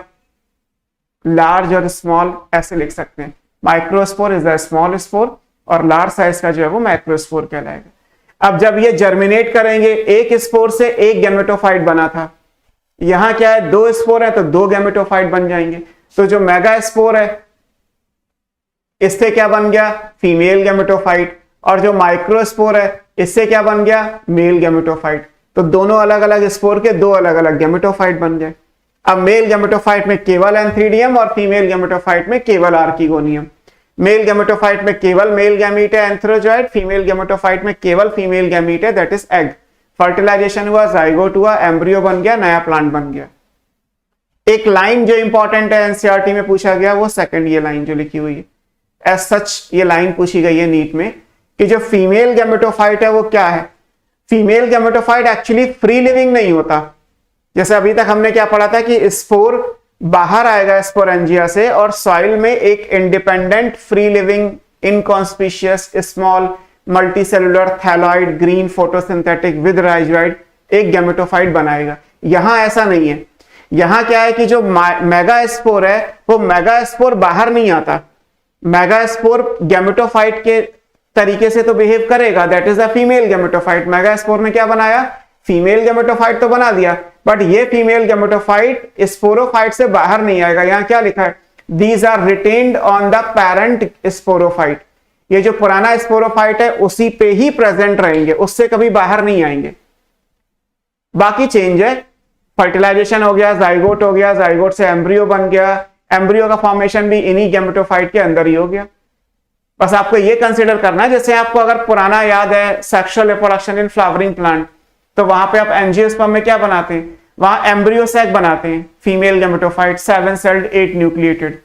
लार्ज और स्मॉल ऐसे लिख सकते हैं। Microspore is the small spore और लार्ज साइज का जो है वो मैक्रोस्पोर कहलाएगा। अब जब ये जर्मिनेट करेंगे, एक स्पोर से एक गैमेटोफाइट बना था, यहां क्या है? 2 स्पोर है तो 2 गैमेटोफाइट बन जाएंगे। तो जो मेगा स्पोर है इससे क्या बन गया? फीमेल गैमेटोफाइट, और जो माइक्रोस्पोर है इससे क्या बन गया? Male gametophyte. तो दोनों अलग अलग स्पोर के 2 अलग अलग गैमेटोफाइट बन गए। अब मेल गैमेटोफाइट में केवल एंथ्रीडियम और फीमेल गैमेटोफाइट में केवल आर्किगोनियम। मेल गैमेटोफाइट में केवल मेल गैमीट है एंथ्रोजॉइड, फीमेल गैमेटोफाइट में केवल फीमेल गैमीट है दैट इज एग। फर्टिलाइजेशन हुआ, जाइगोट हुआ, एम्ब्रियो बन गया, नया प्लांट बन गया। एक लाइन जो इंपॉर्टेंट है एनसीईआरटी में पूछा गया वो सेकंड ये लाइन जो लिखी हुई है, एज सच ये लाइन पूछी गई है नीट में कि जो फीमेल गैमेटोफाइट है वो क्या है? Female gametophyte actually free living नहीं होता। जैसे अभी तक हमने क्या पढ़ा था कि स्पोर बाहर आएगा स्पोरेंजिया से और सॉइल में एक independent free living inconspicuous small multicellular thalloid green photosynthetic with rhizoid एक गैमेटोफाइट बनाएगा। यहां ऐसा नहीं है। यहां क्या है कि जो मेगा स्पोर है वो मेगा स्पोर बाहर नहीं आता। मेगा स्पोर गैमेटोफाइट के तरीके से तो बिहेव करेगा, that is the female gametophyte. Mega spore ने क्या बनाया? फीमेल गैमेटोफाइट तो बना दिया, बट ये फीमेल गैमेटोफाइट स्पोरोफाइट से बाहर नहीं आएगा। यहां क्या लिखा है? These are retained on the parent sporophyte. ये जो पुराना स्पोरोफाइट है उसी पे ही प्रेजेंट रहेंगे, उससे कभी बाहर नहीं आएंगे। बाकी चेंज है, फर्टिलाइजेशन हो गया, जाइगोट हो गया, जाइगोट से एम्ब्रियो बन गया, एम्ब्रियो का फॉर्मेशन भी इन्हीं गैमेटोफाइट के अंदर ही हो गया। बस आपको ये कंसीडर करना है, जैसे आपको अगर पुराना याद है sexual reproduction in flowering plant, तो वहां पे आप एंजियोस्पर्म में क्या बनाते हैं? वहां एम्ब्रियो सैक बनाते हैं, फीमेल गैमेटोफाइट 7 सेल्ड 8 न्यूक्लिएटेड।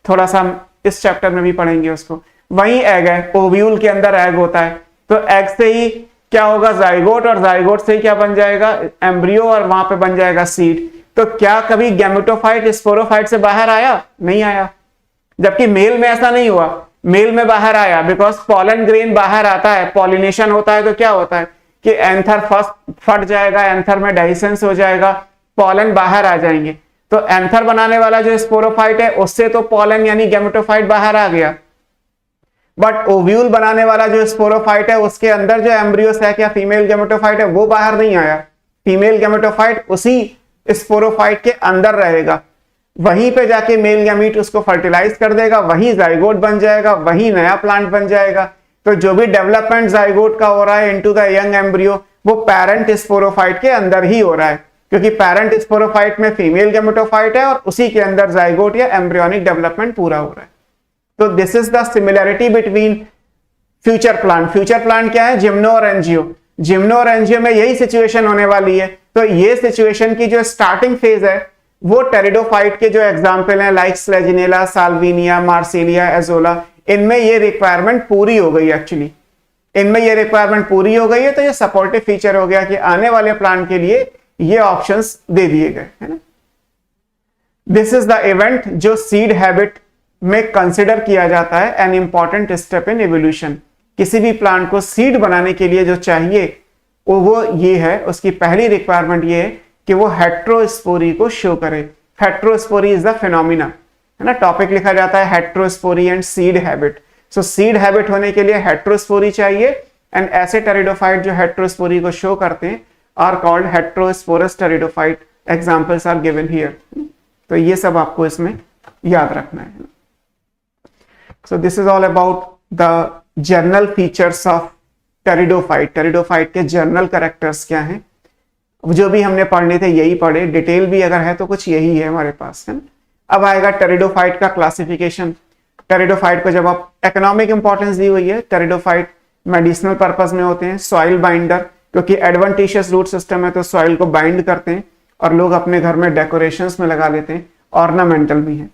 थोड़ा सा हम इस चैप्टर में भी पढ़ेंगे उसको। वही एग है, ओव्यूल के अंदर एग होता है, तो एग से ही क्या होगा? जाइगोट, और जाइगोट से ही क्या बन जाएगा? एम्ब्रियो, और वहां पे बन जाएगा सीड। तो क्या कभी गैमेटोफाइट स्पोरोफाइट से बाहर आया? नहीं आया। जबकि मेल में ऐसा नहीं हुआ, मेल में बाहर आया बिकॉज पॉलन ग्रेन बाहर आता है, पॉलिनेशन होता है, तो क्या होता है कि एंथर फर्स्ट फट जाएगा, एंथर में डाइसेंस हो जाएगा, पॉलन बाहर आ जाएंगे। तो एंथर बनाने वाला जो स्पोरोफाइट है उससे तो पॉलन यानी गैमेटोफाइट बाहर आ गया, बट ओव्यूल बनाने वाला जो स्पोरोफाइट है उसके अंदर जो एम्ब्रियो सैक या फीमेल गैमेटोफाइट है वो बाहर नहीं आया। फीमेल गैमेटोफाइट उसी स्पोरोफाइट के अंदर रहेगा, वहीं पे जाके मेल गैमीट उसको फर्टिलाइज कर देगा, वही जाइगोट बन जाएगा, वही नया प्लांट बन जाएगा। तो जो भी डेवलपमेंट जाइगोट का हो रहा है इनटू द यंग एम्ब्रियो वो पैरेंट स्पोरोफाइट के अंदर ही हो रहा है, क्योंकि पैरेंट स्पोरोफाइट में फीमेल गैमेटोफाइट है और उसी के अंदर जाइगोट या एम्ब्रियोनिक डेवलपमेंट पूरा हो रहा है। तो this is the similarity between future plant. Future plant क्या है? जिम्नो और एंजियो। जिम्नो और एंजियो में यही सिचुएशन होने वाली है। तो ये सिचुएशन की जो स्टार्टिंग फेज है वो टेरिडोफाइट के जो एग्जाम्पल हैं लाइक स्लेजिनेला, साल्विनिया, मार्सिलिया, एजोला, इनमें ये रिक्वायरमेंट पूरी हो गई। एक्चुअली इनमें ये रिक्वायरमेंट पूरी हो गई है, तो ये सपोर्टिव फीचर हो गया कि आने वाले प्लांट के लिए ये ऑप्शंस दे दिए गए है ना। दिस इज द इवेंट जो सीड हैबिट में कंसिडर किया जाता है an important step in evolution. किसी भी प्लांट को सीड बनाने के लिए जो चाहिए वो ये है, उसकी पहली रिक्वायरमेंट ये है कि वो हेट्रोस्पोरी को शो करे। हेट्रोस्पोरी इज द फिनोमिना है ना। टॉपिक लिखा जाता है heterospory and seed habit. So seed habit होने के लिए हेट्रोस्पोरी चाहिए एंड ऐसे टेरिडोफाइट जो हेट्रोस्पोरी को शो करते हैं are called heterosporous pteridophyte. Examples are given here. तो ये सब आपको इसमें याद रखना है। So this is all about the general features of pteridophyte. Pteridophyte के जनरल कैरेक्टर्स क्या हैं, जो भी हमने पढ़ने थे यही पढ़े, डिटेल भी अगर है तो कुछ यही है हमारे पास है ना। अब आएगा टेरिडोफाइट का क्लासिफिकेशन। टेरिडोफाइट को जब आप इकोनॉमिक इंपॉर्टेंस दी हुई है, टेरिडोफाइट मेडिसिनल पर्पस में होते हैं, सॉइल बाइंडर, क्योंकि एडवेंटिशियस रूट सिस्टम है तो सॉइल को बाइंड करते हैं और लोग अपने घर में डेकोरेशंस में लगा लेते हैं, ऑर्नामेंटल भी है।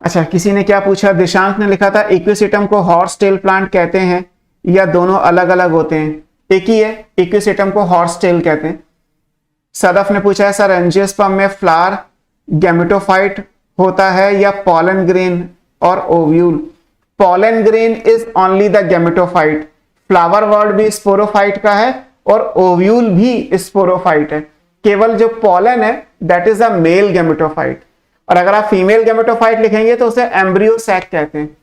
अच्छा, किसी ने क्या पूछा, दिशांक ने लिखा था इक्विसिटम को हॉर्स टेल प्लांट कहते हैं या दोनों अलग अलग होते हैं? एक ही है, इक्विसिटम को हॉर्स टेल कहते हैं। सदफ ने पूछा है सर एंजियोस्पर्म में फ्लावर गैमेटोफाइट होता है या पॉलन ग्रेन और ovule? Pollen grain is only the gametophyte. Flower word भी स्पोरोफाइट का है और ओव्यूल भी स्पोरोफाइट है। केवल जो पॉलन है that is a male gametophyte, और अगर आप फीमेल गैमेटोफाइट लिखेंगे तो उसे एम्ब्रियो सैक कहते हैं।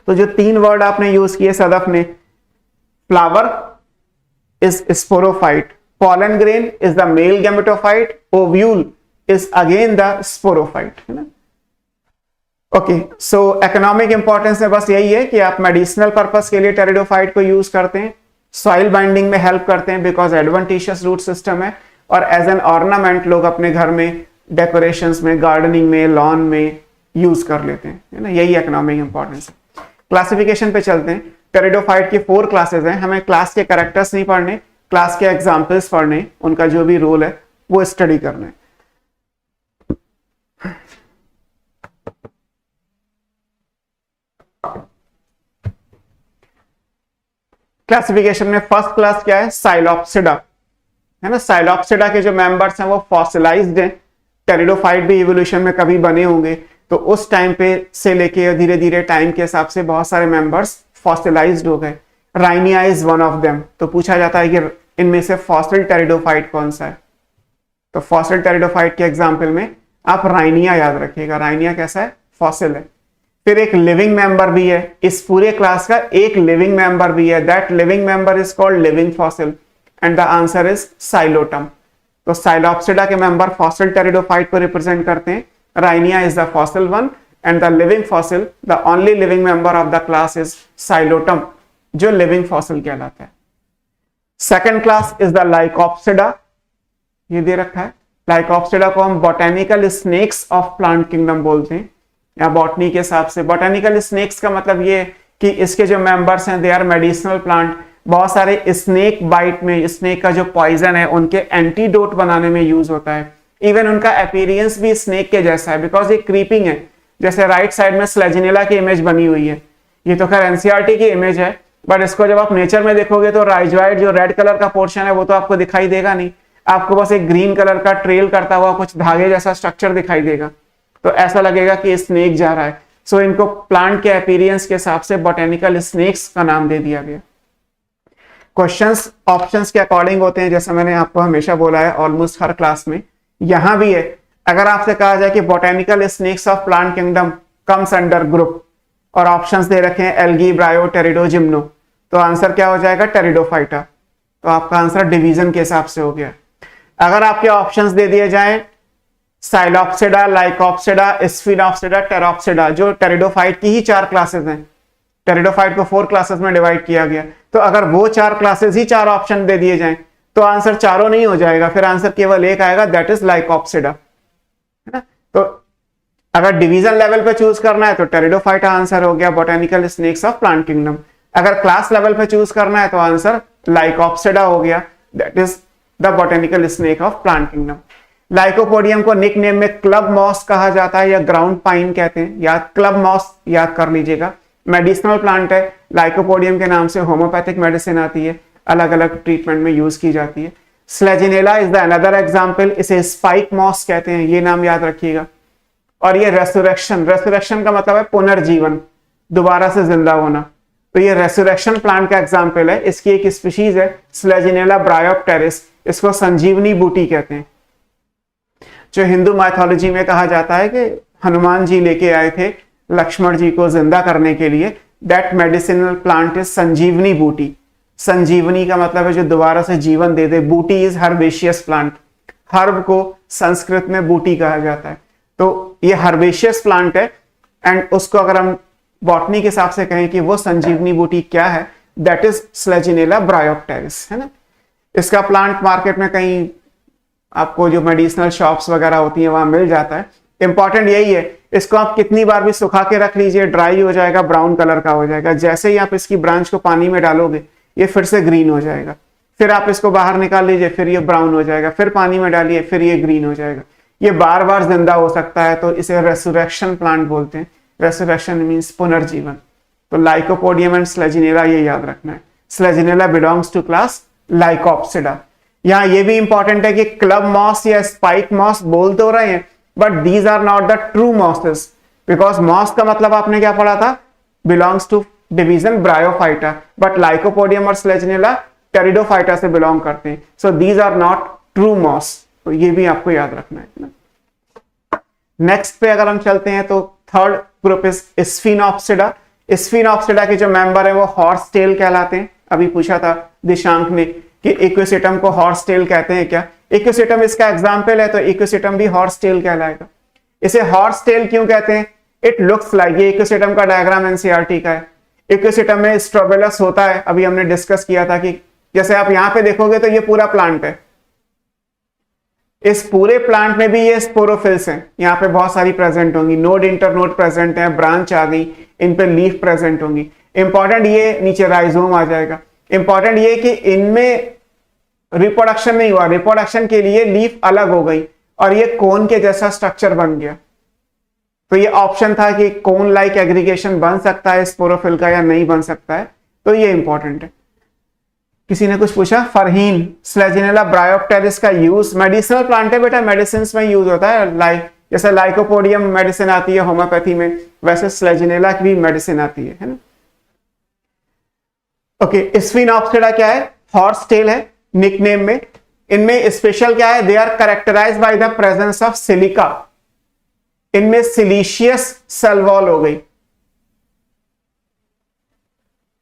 तो जो तीन वर्ड आपने यूज किए सदफ ने, flower is sporophyte, pollen grain is the male gametophyte, ovule is again the sporophyte, है ना। ओके, सो इकोनॉमिक इंपॉर्टेंस में बस यही है कि आप मेडिसिनल पर्पस के लिए टेरिडोफाइट को यूज करते हैं, सॉइल बाइंडिंग में हेल्प करते हैं बिकॉज एडवेंटिशियस रूट सिस्टम है, और एज एन ऑर्नामेंट लोग अपने घर में डेकोरेशंस में, गार्डनिंग में, लॉन में यूज कर लेते हैं, है ना। यही इकोनॉमिक इंपॉर्टेंस है। क्लासिफिकेशन पे चलते हैं। टेरिडोफाइट की 4 क्लासेस हैं। हमें क्लास के कैरेक्टर्स नहीं पढ़ने, क्लास के एग्जाम्पल्स पढ़ने, उनका जो भी रोल है वो स्टडी करना है। क्लासिफिकेशन में फर्स्ट क्लास क्या है, साइलोप्सिडा, है ना। साइलोप्सिडा के जो मेंबर्स हैं वो फॉसिलाइज्ड हैं। टेरिडोफाइट भी इवोल्यूशन में कभी बने होंगे, तो उस टाइम पे से लेके धीरे धीरे टाइम के हिसाब से बहुत सारे मेंबर्स फॉसिलाइज्ड हो गए। Rhynia is one of them. तो पूछा जाता है कि इनमें से फॉसिल टेरिडोफाइट कौन सा है, तो फॉसिल टेरिडोफाइट के एग्जाम्पल में आप राइनिया याद रखिएगा। राइनिया कैसा है, फॉसिल है। फिर एक लिविंग मेंबर भी है, इस पूरे क्लास का एक लिविंग मेंबर भी है, that living member is called living fossil and the answer is Psilotum. तो साइलोप्सिडा के मेंबर फॉसिल टेरिडोफाइट को रिप्रेजेंट करते हैं। Rhynia is the fossil one and the living fossil, the only living member of the class is Psilotum, जो living fossil कहलाता है। Second class is the Lycopsida, ये दे रखा है। लाइकोप्सिडा को हम botanical snacks of plant kingdom बोलते हैं, या बॉटनी के हिसाब से। बोटेनिकल स्नेक्स का मतलब ये कि इसके जो मेंबर्स हैं दे आर मेडिसिनल प्लांट। बहुत सारे स्नेक बाइट में, स्नेक का जो पॉइजन है उनके एंटीडोट बनाने में यूज होता है। इवन उनका अपीयरेंस भी स्नेक के जैसा है बिकॉज ये क्रीपिंग है। जैसे राइट साइड में स्लेजिनेला की इमेज बनी हुई है, ये तो खैर एनसीईआरटी की इमेज है, बट इसको जब आप नेचर में देखोगे तो राइजवाइड जो रेड कलर का पोर्शन है वो तो आपको दिखाई देगा नहीं, आपको बस एक ग्रीन कलर का ट्रेल करता हुआ कुछ धागे जैसा स्ट्रक्चर दिखाई देगा, तो ऐसा लगेगा कि स्नेक जा रहा है। सो इनको प्लांट के अपीयरेंस के हिसाब से बोटेनिकल स्नेक्स का नाम दे दिया गया। क्वेश्चंस ऑप्शंस के अकॉर्डिंग होते हैं, जैसा मैंने आपको हमेशा बोला है ऑलमोस्ट हर क्लास में, यहां भी है। अगर आपसे कहा जाए कि botanical snacks of plant kingdom comes under group, और ऑप्शंस दे रखे हैं एल्गी, ब्रायो, टेरिडो, जिम्नो, तो आंसर क्या हो जाएगा, टेरिडोफाइटा। तो आपका आंसर डिवीजन के हिसाब से हो गया। अगर आपके ऑप्शंस दे दिए जाएं साइलोप्सिडा, लाइकोप्सिडा, स्फिनोप्सिडा, टेरोप्सिडा, जो टेरिडोफाइट की ही 4 क्लासेस हैं, टेरिडोफाइट को 4 क्लासेस में डिवाइड किया गया, तो अगर वो 4 क्लासेस ही 4 ऑप्शन दे दिए जाएं तो आंसर चारों नहीं हो जाएगा, फिर आंसर केवल एक आएगा, दैट इज लाइकोप्सिडा, है ना। तो अगर डिवीजन लेवल पे चूज करना है तो टेरिडोफाइटा आंसर हो गया, botanical snacks of plant kingdom. अगर क्लास लेवल पे चूज करना है तो आंसर लाइकोप्सिडा हो गया, that is the botanical snake of plant kingdom. Lycopodium को निक नेम में क्लब मॉस कहा जाता है या ग्राउंड पाइन कहते हैं, या क्लब मॉस याद कर लीजिएगा। मेडिसिनल प्लांट है, लाइकोपोडियम के नाम से होम्योपैथिक मेडिसिन आती है, अलग अलग ट्रीटमेंट में यूज की जाती है। स्लेजिनेला इज द अनदर एग्जाम्पल, इसे स्पाइक मॉस कहते हैं, ये नाम याद रखिएगा। और ये रेसुरेक्शन, रेसुरेक्शन का मतलब है पुनर्जीवन, दोबारा से जिंदा होना, तो ये रेसुरेक्शन प्लांट का एग्जाम्पल है। इसकी एक स्पीशीज है स्लेजिनेला ब्रायोप्टेरिस, इसको संजीवनी बूटी कहते हैं। जो हिंदू माइथोलॉजी में कहा जाता है कि हनुमान जी लेके आए थे लक्ष्मण जी को जिंदा करने के लिए, दैट मेडिसिनल प्लांट इज संजीवनी बूटी। संजीवनी का मतलब है जो दोबारा से जीवन दे दे। बूटी इज हर्बेशियस प्लांट, हर्ब को संस्कृत में बूटी कहा जाता है, तो ये हर्बेशियस प्लांट है। एंड उसको अगर हम बॉटनी के हिसाब से कहें कि वो संजीवनी बूटी क्या है, दैट इज स्लेजिनेला ब्रायोप्टेरिस, है ना। इसका प्लांट मार्केट में कहीं आपको जो मेडिसिनल शॉप्स वगैरह होती हैं वहां मिल जाता है। इंपॉर्टेंट यही है, इसको आप कितनी बार भी सुखा के रख लीजिए, ड्राई हो जाएगा, ब्राउन कलर का हो जाएगा। जैसे ही आप इसकी ब्रांच को पानी में डालोगे ये फिर से ग्रीन हो जाएगा, फिर आप इसको बाहर निकाल लीजिए, फिर ये ब्राउन हो जाएगा, फिर पानी में डालिए, फिर ये ग्रीन हो जाएगा। ये बार बार जिंदा हो सकता है, तो इसे रेसुरेक्शन प्लांट बोलते हैं। रेसुरेक्शन मीन्स पुनर्जीवन। तो लाइकोपोडियम एंड स्लेजिनेला ये याद रखना है। Selaginella belongs to class Lycopsida. यहाँ ये भी इंपॉर्टेंट है कि क्लब मॉस या स्पाइक मॉस बोल तो रहे हैं, but these are not the true mosses, because moss का मतलब आपने क्या पढ़ा था, belongs to division Bryophyta, but Lycopodium और स्लेजिनेला टेरिडोफाइटा से बिलोंग करते हैं। So these are not true moss, तो ये भी आपको याद रखना है ना। नेक्स्ट पे अगर हम चलते हैं तो थर्ड ग्रुप इज स्फिनोप्सिडा। स्फिनोप्सिडा के जो मेंबर है वो हॉर्स टेल कहलाते हैं। अभी पूछा था दिशांक ने कि इक्विसिटम को हॉर्स टेल कहते हैं क्या। इक्विसिटम इसका एग्जाम्पल है, तो इक्विसिटम भी हॉर्स टेल कहलाएगा। इसे हॉर्स टेल क्यों कहते हैं, इट लुक्स लाइक, ये इक्विसिटम का डायग्राम एनसीईआरटी का है। इक्विसिटम में स्ट्रोबेलस होता है, अभी हमने डिस्कस किया था कि जैसे आप यहां पे देखोगे तो ये पूरा प्लांट है, इस पूरे प्लांट में भी ये स्पोरोफिल्स हैं, यहाँ पे बहुत सारी प्रेजेंट होंगी, नोड इंटरनोड प्रेजेंट है, ब्रांच आ गई, इन पे लीफ प्रेजेंट होंगी। इंपॉर्टेंट ये नीचे राइजोम आ जाएगा। इंपॉर्टेंट ये कि इनमें रिप्रोडक्शन नहीं हुआ, रिप्रोडक्शन के लिए लीफ अलग हो गई और ये कोन के जैसा स्ट्रक्चर बन गया। तो ये ऑप्शन था कि कोन लाइक एग्रीगेशन बन सकता है स्पोरोफिल का या नहीं बन सकता है, तो ये इंपॉर्टेंट है। किसी ने कुछ पूछा, फरहीन, स्लेजिनेला ब्रायोप्टेरिस का यूज मेडिसिनल प्लांट है बेटा, मेडिसिन में यूज होता है। लाइक जैसे लाइकोपोडियम मेडिसिन आती है होम्योपैथी में, वैसे स्लेजिनेला की भी मेडिसिन आती है ना। ओके, स्फिनोप्सिडा क्या है, हॉर्स टेल है निकनेम में। इनमें स्पेशल क्या है, they are characterized by the presence of silica. इनमें सिलिशियस सेल वॉल हो गई,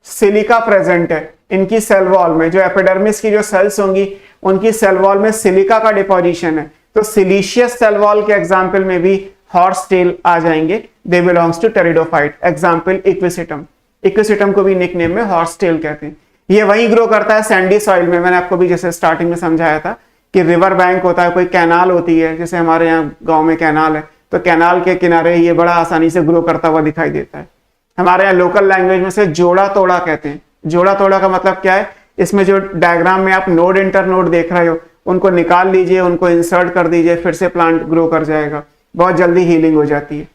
सिलिका प्रेजेंट है इनकी सेल वॉल में। जो एपिडर्मिस की जो सेल्स होंगी उनकी सेल वॉल में सिलिका का डिपोजिशन है, तो सिलिशियस सेल वॉल के एग्जाम्पल में भी हॉर्स टेल आ जाएंगे। They belongs to pteridophyte, example equisetum. Equisetum को भी निकनेम में हॉर्स टेल कहते हैं। ये वही ग्रो करता है सैंडी सॉइल में। मैंने आपको भी जैसे स्टार्टिंग में समझाया था कि रिवर बैंक होता है, कोई कैनाल होती है, जैसे हमारे यहाँ गाँव में कैनाल है, तो कैनाल के किनारे ये बड़ा आसानी से ग्रो करता हुआ दिखाई देता है। हमारे यहाँ लोकल लैंग्वेज में से जोड़ा तोड़ा कहते हैं। जोड़ा तोड़ा का मतलब क्या है, इसमें जो डायग्राम में आप नोड इंटर नोड देख रहे हो उनको निकाल लीजिए, उनको इंसर्ट कर दीजिए, फिर से प्लांट ग्रो कर जाएगा, बहुत जल्दी हीलिंग हो जाती है।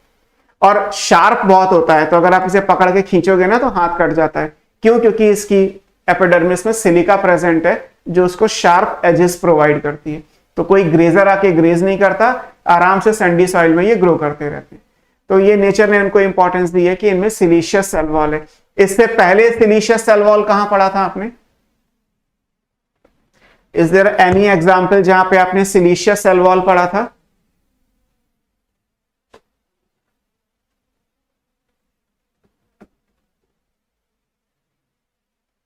और शार्प बहुत होता है, तो अगर आप इसे पकड़ के खींचोगे ना तो हाथ कट जाता है। क्यों, क्योंकि इसकी एपिडर्मिस में सिलिका प्रेजेंट है जो उसको शार्प एजेस प्रोवाइड करती है। तो कोई ग्रेजर आके ग्रेज नहीं करता, आराम से सैंडी सॉइल में ये ग्रो करते रहते हैं। तो ये नेचर ने उनको इंपॉर्टेंस दी है कि इनमें सिलिशियस सेल वॉल है। इससे पहले सिलिशियस सेल वॉल कहां पढ़ा था आपने, इज देयर एनी एग्जांपल जहां पे आपने सिलिशियस सेल वॉल पढ़ा था?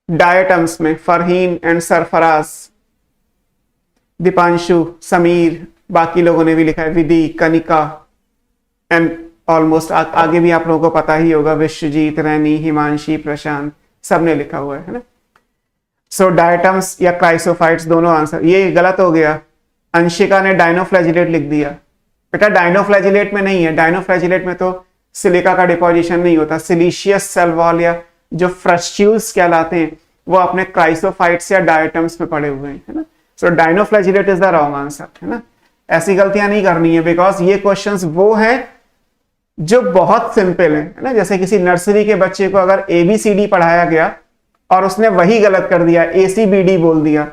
डायटम्स में फरहीन एंड सरफराज, दीपांशु, समीर, बाकी लोगों ने भी लिखा है, विधि, कनिका एंड ऑलमोस्ट आगे भी आप लोगों को पता ही होगा, विश्वजीत, रैनी, हिमांशी, प्रशांत, सबने लिखा हुआ है ना। सो डायटम्स या क्राइसोफाइट्स दोनों आंसर। ये गलत हो गया, अंशिका ने डायनोफ्लैजिलेट लिख दिया। बेटा डायनोफ्लैजिलेट में नहीं है, डायनोफ्लैजिलेट में तो सिलिका का डिपोजिशन नहीं होता। सिलिशियस सेल वॉल या जो फ्रस्ट्यूल्स कहलाते हैं वो अपने क्राइसोफाइट्स या डायटम्स में पड़े हुए हैं, है ना। So dinoflagellate is the wrong answer, है ना। ऐसी गलतियां नहीं करनी है, बिकॉज ये क्वेश्चंस वो हैं जो बहुत सिंपल है ना। जैसे किसी नर्सरी के बच्चे को अगर ABCD पढ़ाया गया और उसने वही गलत कर दिया, ACBD बोल दिया,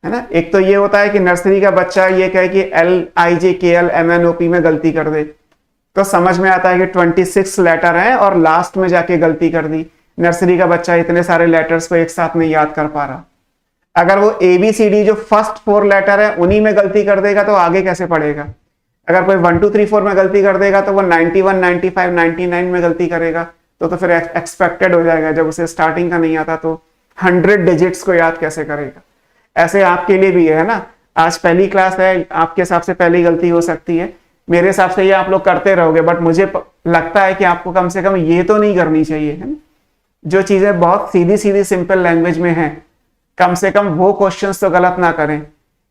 है ना। एक तो ये होता है कि नर्सरी का बच्चा ये कहे कि LIJKL MNOP में गलती कर दे, तो समझ में आता है कि 26 लेटर हैं और लास्ट में जाके गलती कर दी। नर्सरी का बच्चा इतने सारे लेटर्स को एक साथ नहीं याद कर पा रहा। अगर वो ABCD जो फर्स्ट 4 लेटर है उन्हीं में गलती कर देगा तो आगे कैसे पढ़ेगा। अगर कोई 1 2 3 4 में गलती कर देगा तो वो 91 95 99 में गलती करेगा, तो फिर एक्सपेक्टेड हो जाएगा। जब उसे स्टार्टिंग का नहीं आता तो 100 डिजिट्स को याद कैसे करेगा। ऐसे आपके लिए भी है ना, आज पहली क्लास है, आपके हिसाब से पहली गलती हो सकती है, मेरे हिसाब से ये आप लोग करते रहोगे, बट मुझे लगता है कि आपको कम से कम ये तो नहीं करनी चाहिए, है ना। जो चीजें बहुत सीधी सीधी सिंपल लैंग्वेज में है, कम से कम वो क्वेश्चंस तो गलत ना करें।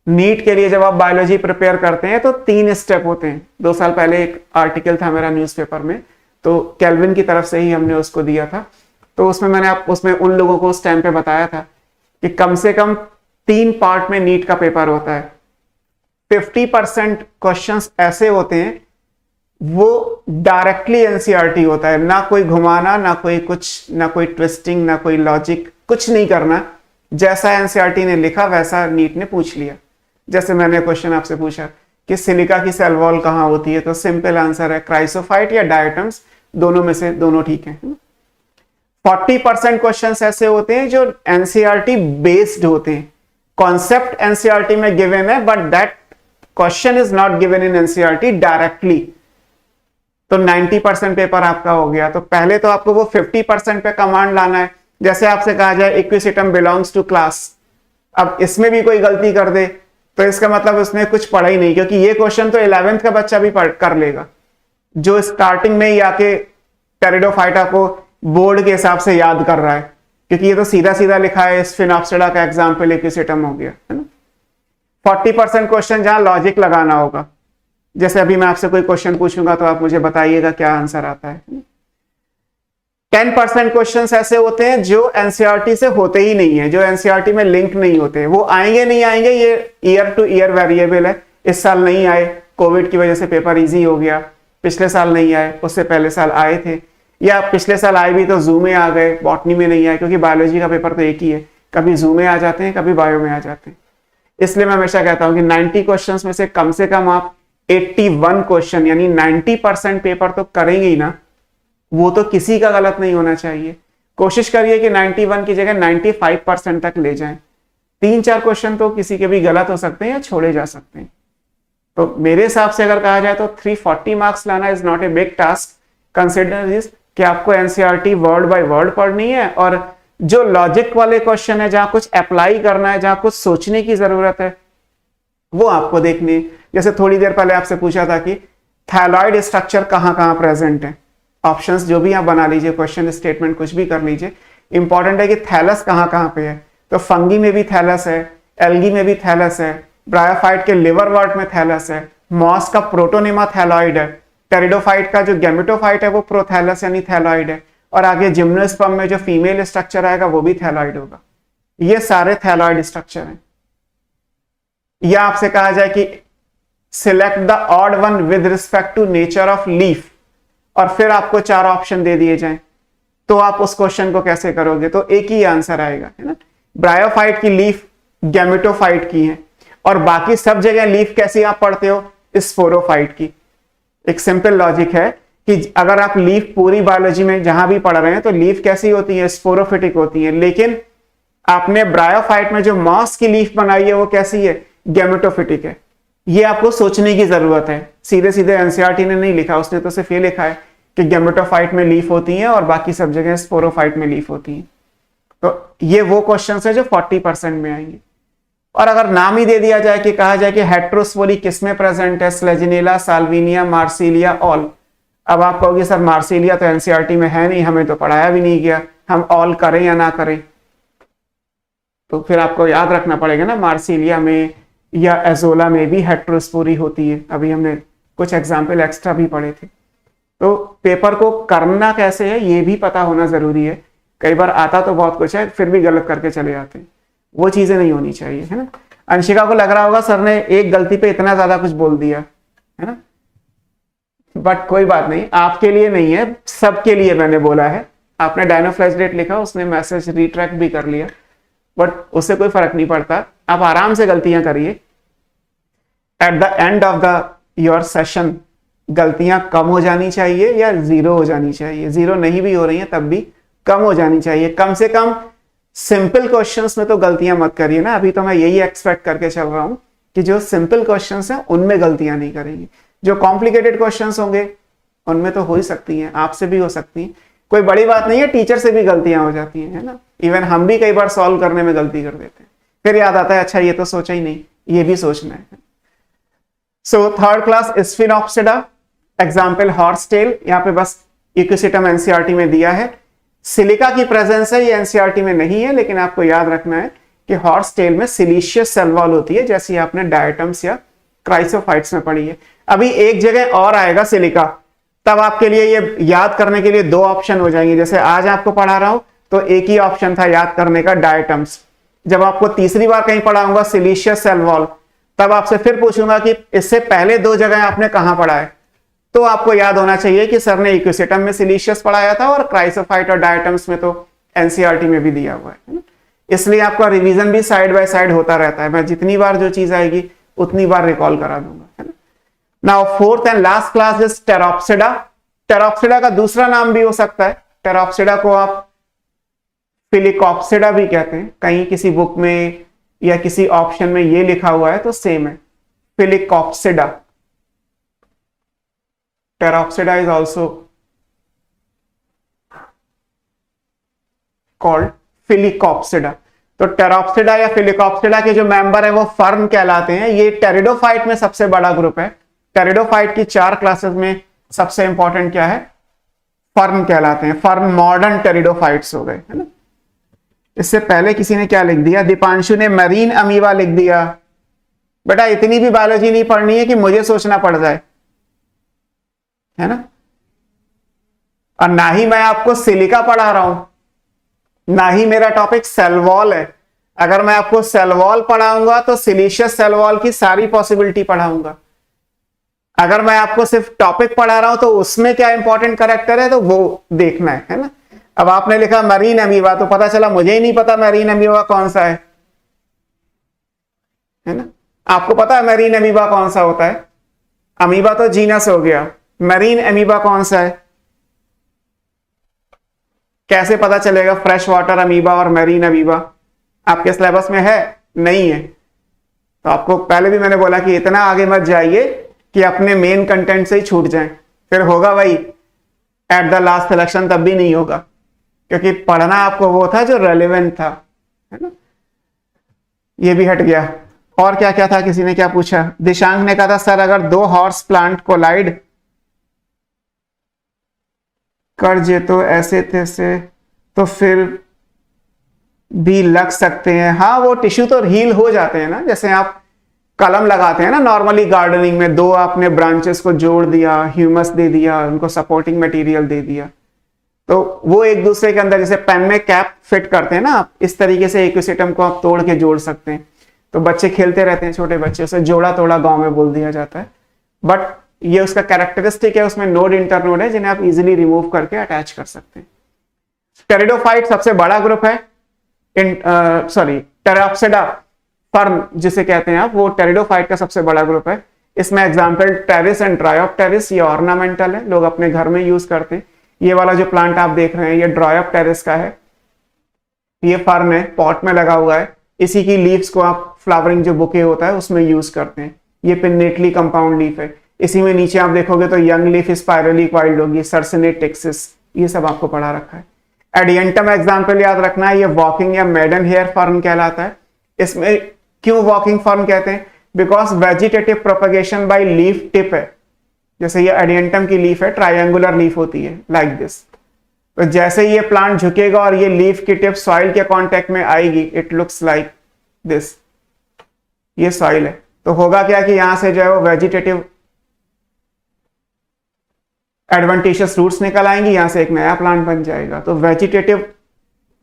नीट के लिए जब आप बायोलॉजी प्रिपेयर करते हैं तो 3 स्टेप होते हैं। 2 साल पहले एक आर्टिकल था मेरा न्यूज़पेपर में, तो केल्विन की तरफ से ही हमने उसको दिया था, तो उसमें उन लोगों को उस टाइम पे बताया था कि कम से कम 3 पार्ट में नीट का पेपर होता है। 50% क्वेश्चंस ऐसे होते हैं वो डायरेक्टली एनसीईआरटी होता है, ना कोई घुमाना, ना कोई कुछ, ना कोई ट्विस्टिंग, ना कोई लॉजिक, कुछ नहीं करना। जैसा एनसीईआरटी ने लिखा वैसा नीट ने पूछ लिया। जैसे मैंने क्वेश्चन आपसे पूछा कि सिलिका की सेल वॉल कहां होती है, तो सिंपल आंसर है क्राइसोफाइट या डायटम्स, दोनों में से दोनों ठीक है। 40% क्वेश्चंस ऐसे होते हैं जो एनसीईआरटी बेस्ड होते हैं, कॉन्सेप्ट एनसीईआरटी में गिवन है but that question is not given in NCERT directly, तो 90% पेपर आपका हो गया। तो पहले तो आपको वो 50% पे कमांड लाना है। जैसे आपसे कहा जाए इक्विसिटम बिलोंग्स टू क्लास, अब इसमें भी कोई गलती कर दे तो इसका मतलब उसने कुछ पढ़ा ही नहीं, क्योंकि ये क्वेश्चन तो 11th का बच्चा भी कर लेगा जो स्टार्टिंग में ही आके टेरिडोफाइटा को बोर्ड के हिसाब से याद कर रहा है, क्योंकि ये तो सीधा सीधा लिखा है, स्फिनोप्सिडा का एग्जाम्पल इक्विसिटम हो गया, है ना। 40% क्वेश्चन जहां लॉजिक लगाना होगा, जैसे अभी मैं आपसे कोई क्वेश्चन पूछूंगा तो आप मुझे बताइएगा क्या आंसर आता है। 10% क्वेश्चंस ऐसे होते हैं जो एनसीईआरटी से होते ही नहीं है, जो एनसीईआरटी में लिंक नहीं होते। वो आएंगे नहीं आएंगे ये ईयर टू ईयर वेरिएबल है। इस साल नहीं आए, कोविड की वजह से पेपर इजी हो गया, पिछले साल नहीं आए, उससे पहले साल आए थे, या पिछले साल आए भी तो जू में आ गए, बॉटनी में नहीं आए, क्योंकि बायोलॉजी का पेपर तो एक ही है, कभी जू में आ जाते हैं, कभी बायो में आ जाते हैं। इसलिए मैं हमेशा कहता हूं कि 90 क्वेश्चंस में से कम आप 81 क्वेश्चन यानी 90% पेपर तो करेंगे ही ना, वो तो किसी का गलत नहीं होना चाहिए। कोशिश करिए कि 91 की जगह 95% तक ले जाएं। 3-4 क्वेश्चन तो किसी के भी गलत हो सकते हैं या छोड़े जा सकते हैं। तो मेरे हिसाब से अगर कहा जाए तो 340 मार्क्स लाना is not a big task. Consider this कि आपको एनसीईआरटी वर्ड बाय वर्ड पढ़नी है, और जो लॉजिक वाले क्वेश्चन है, जहां कुछ अप्लाई करना है, जहां कुछ सोचने की जरूरत है, वो आपको देखनी है। जैसे थोड़ी देर पहले आपसे पूछा था कि थैलॉइड स्ट्रक्चर कहां कहां प्रेजेंट है। ऑप्शंस जो भी आप बना लीजिए, क्वेश्चन स्टेटमेंट कुछ भी कर लीजिए, इंपॉर्टेंट है कि थैलस कहां कहां पे है। तो फंगी में भी थैलस है, एल्गी में भी थैलस है, ब्रायोफाइट के लिवर वर्ट में थैलस है, मॉस का प्रोटोनेमा थैलॉइड है, टेरिडोफाइट का जो गैमेटोफाइट है वो प्रोथैलस यानी थैलॉइड है, और आगे जिम्नोस्पर्म में जो फीमेल स्ट्रक्चर आएगा वो भी थैलॉइड होगा। ये सारे थैलॉइड स्ट्रक्चर हैं। या आपसे कहा जाए कि select the odd one with respect to nature of leaf, और फिर आपको 4 ऑप्शन दे दिए जाएं, तो आप उस क्वेश्चन को कैसे करोगे? तो एक ही आंसर आएगा, है ना। ब्रायोफाइट की लीफ गैमेटोफाइट की है, और बाकी सब जगह लीफ कैसी आप पढ़ते हो? स्पोरोफाइट की। एक सिंपल लॉजिक है कि अगर आप लीफ पूरी बायोलॉजी में जहां भी पढ़ रहे हैं तो लीफ कैसी होती है? स्पोरोफिटिक होती है, लेकिन आपने ब्रायोफाइट में जो मॉस की लीफ बनाई है वो कैसी है? गैमेटोफिटिक है। ये आपको सोचने की जरूरत है, सीधे सीधे एनसीईआरटी ने नहीं लिखा, उसने तो सिर्फ ये लिखा है कि गैमेटोफाइट में लीफ होती है और बाकी सब जगह स्पोरोफाइट में लीफ होती है। तो ये वो क्वेश्चंस है जो 40% में आएंगे। और अगर नाम ही दे दिया जाए कि कहा जाए कि हेट्रोस्पोरी किसमें प्रेजेंट है? स्लेजिनेला, साल्विनिया, मार्सिलिया, ऑल। अब आप कहोगे सर मार्सिलिया तो एनसीईआरटी में है नहीं, हमें तो पढ़ाया भी नहीं गया, हम ऑल करें या ना करें? तो फिर आपको याद रखना पड़ेगा ना, मार्सिलिया में या एजोला में भी हेट्रोस्पोरी होती है। अभी हमने कुछ एग्जाम्पल एक्स्ट्रा भी पढ़े थे। तो पेपर को करना कैसे है ये भी पता होना जरूरी है। कई बार आता तो बहुत कुछ है, फिर भी गलत करके चले जाते हैं, वो चीजें नहीं होनी चाहिए, है ना। अंशिका को लग रहा होगा सर ने एक गलती पे इतना ज्यादा कुछ बोल दिया, है ना, बट कोई बात नहीं, आपके लिए नहीं है, सबके लिए मैंने बोला है। आपने डायनोफ्लैजिलेट लिखा, उसने मैसेज रिट्रैक्ट भी कर लिया, बट उससे कोई फर्क नहीं पड़ता, आप आराम से गलतियां करिए। At the end of the your session गलतियां कम हो जानी चाहिए या जीरो हो जानी चाहिए, जीरो नहीं भी हो रही हैं तब भी कम हो जानी चाहिए। कम से कम सिंपल क्वेश्चंस में तो गलतियां मत करिए ना। अभी तो मैं यही एक्सपेक्ट करके चल रहा हूं कि जो सिंपल क्वेश्चंस हैं उनमें गलतियां नहीं करेंगे। जो कॉम्प्लिकेटेड क्वेश्चंस होंगे उनमें तो हो ही सकती हैं, आपसे भी हो सकती हैं, कोई बड़ी बात नहीं है, टीचर से भी गलतियां हो जाती हैं, है ना। इवन हम भी कई बार सॉल्व करने में गलती कर देते हैं, फिर याद आता है अच्छा ये तो सोचा ही नहीं, ये भी सोचना है। So third class Sphenopsida, example horsetail, यहाँ पे बस इक्विसिटम एनसीईआरटी में दिया है। सिलिका की प्रेजेंस है, ये एनसीईआरटी में नहीं है, लेकिन आपको याद रखना है कि हॉर्स टेल में सिलिशियस सेल वॉल होती है, जैसी आपने डायटम्स या क्राइसोफाइट्स में पढ़ी है। अभी एक जगह और आएगा सिलिका, तब आपके लिए ये याद करने के लिए दो ऑप्शन हो जाएंगे। जैसे आज आपको पढ़ा रहा हूं तो एक ही ऑप्शन था याद करने का, डायटम्स। जब आपको तीसरी बार कहीं पढ़ाऊंगा सिलिशियस सेल वॉल, तब आपसे फिर पूछूंगा कि इससे पहले दो जगह आपने कहां पढ़ा है, तो आपको याद होना चाहिए कि सर ने इक्विसिटम में सिलिशियस पढ़ाया था और क्राइसोफाइट और डायटम्स में तो एनसीईआरटी में भी दिया हुआ है। इसलिए आपका रिवीजन भी साइड बाय साइड होता रहता है। मैं जितनी बार जो चीज आएगी उतनी बार रिकॉल करा दूंगा, है ना। Now fourth and last class is Pteropsida. Pteropsida का दूसरा नाम भी हो सकता है, टेरोप्सिडा को आप फिलिकॉप्सिडा भी कहते हैं। कहीं किसी बुक में या किसी ऑप्शन में ये लिखा हुआ है तो सेम है, Filicopsida. Pteropsida is also called Filicopsida. तो टेरोप्सिडा या फिलिकॉप्सिडा के जो मेंबर है वो फर्न कहलाते हैं। ये टेरिडोफाइट में सबसे बड़ा ग्रुप है। टेरिडोफाइट की 4 क्लासेस में सबसे इंपॉर्टेंट क्या है, फर्न कहलाते हैं। फर्न मॉडर्न टेरिडोफाइट्स हो गए, है ना। इससे पहले किसी ने क्या लिख दिया, दीपांशु ने मरीन अमीबा लिख दिया। बेटा इतनी भी बायोलॉजी नहीं पढ़नी है कि मुझे सोचना पड़ जाए, है ना। और ना ही मैं आपको सिलिका पढ़ा रहा हूं, ना ही मेरा टॉपिक सेल वॉल है। अगर मैं आपको सेल वॉल पढ़ाऊंगा तो सिलिशियस सेल वॉल की सारी पॉसिबिलिटी पढ़ाऊंगा। अगर मैं आपको सिर्फ टॉपिक पढ़ा रहा हूं तो उसमें क्या इंपॉर्टेंट कैरेक्टर है तो वो देखना है ना। अब आपने लिखा मरीन अमीबा, तो पता चला मुझे ही नहीं पता मरीन अमीबा कौन सा है ना। आपको पता है मरीन अमीबा कौन सा होता है? अमीबा तो जीनस हो गया, मरीन अमीबा कौन सा है? कैसे पता चलेगा फ्रेश वाटर अमीबा और मरीन अमीबा? आपके सिलेबस में है? नहीं है। तो आपको पहले भी मैंने बोला कि इतना आगे मत जाइए कि अपने मेन कंटेंट से ही छूट जाएं, फिर होगा वही एट द लास्ट सिलेक्शन, तब भी नहीं होगा, क्योंकि पढ़ना आपको वो था जो रेलेवेंट था, है ना। ये भी हट गया। और क्या क्या था, किसी ने क्या पूछा? दिशांक ने कहा था सर अगर 2 हॉर्स प्लांट कोलाइड कर जे तो ऐसे तैसे तो फिर भी लग सकते हैं। हाँ वो टिश्यू तो हील हो जाते हैं ना, जैसे आप कलम लगाते हैं ना नॉर्मली गार्डनिंग में, 2 आपने ब्रांचेस को जोड़ दिया, ह्यूमस दे दिया, उनको सपोर्टिंग मटेरियल दे दिया, तो वो एक दूसरे के अंदर जैसे पेन में कैप फिट करते हैं ना आप, इस तरीके से इक्विसिटम को आप तोड़ के जोड़ सकते हैं। तो बच्चे खेलते रहते हैं, छोटे बच्चे, उसे जोड़ा तोड़ा गांव में बोल दिया जाता है। बट ये उसका कैरेक्टरिस्टिक है, उसमें नोड इंटरनोड है जिन्हें आप इजीली रिमूव करके अटैच कर सकते हैं। टेरिडोफाइट सबसे बड़ा ग्रुप है, टेरोप्सिडा फर्न जिसे कहते हैं आप, वो टेरिडोफाइट का सबसे बड़ा ग्रुप है। इसमें एग्जांपल टेरिस एंड ड्रायोप्टेरिस, ये ऑर्नामेंटल है, लोग अपने घर में यूज करते हैं। ये वाला जो प्लांट आप देख रहे हैं ये ड्रायोप्टेरिस का है, ये फर्न है, पॉट में लगा हुआ है। इसी की लीव्स को आप फ्लावरिंग जो बुके होता है उसमें यूज करते हैं। ये पिन्नेटली कंपाउंड लीफ है। इसी में नीचे आप देखोगे तो यंग लीफ स्पाइरली क्वाइल्ड होगी, सर्सिनेट टेक्सिस, ये सब आपको पढ़ा रखा है। एडियंटम एग्जाम्पल याद रखना है, ये वॉकिंग या मेडन हेयर फर्न कहलाता है। इसमें क्यों वॉकिंग फर्न कहते हैं? Because vegetative propagation by leaf tip है। जैसे ये एडियंटम की लीफ है, ट्रायंगुलर लीफ होती है लाइक दिस। तो जैसे ये प्लांट झुकेगा और ये लीफ की टिप सॉइल के कांटेक्ट में आएगी, इट लुक्स लाइक दिस, ये सॉइल है। तो होगा क्या कि यहां से जो है वो वेजिटेटिव एडवांटेशियस रूट्स निकल आएंगी, यहां से एक नया प्लांट बन जाएगा। तो vegetative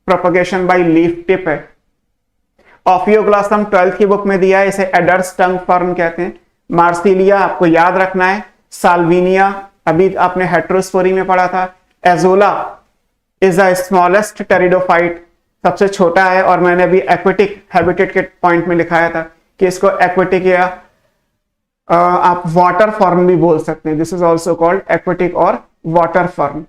propagation by leaf tip है। ऑफियोग्लॉसम 12th की बुक में दिया है, इसे एडर्स टंग फर्न कहते हैं। मार्सिलिया आपको याद रखना है। साल्विनिया अभी आपने हेट्रोस्पोरी में पढ़ा था। Azolla is the smallest pteridophyte. सबसे छोटा है, और मैंने अभी एक्वेटिक हैबिटेट के पॉइंट में लिखाया था कि इसको एक्वेटिक या आप वाटर फर्न भी बोल सकते हैं। This is also called aquatic और वाटर फर्न।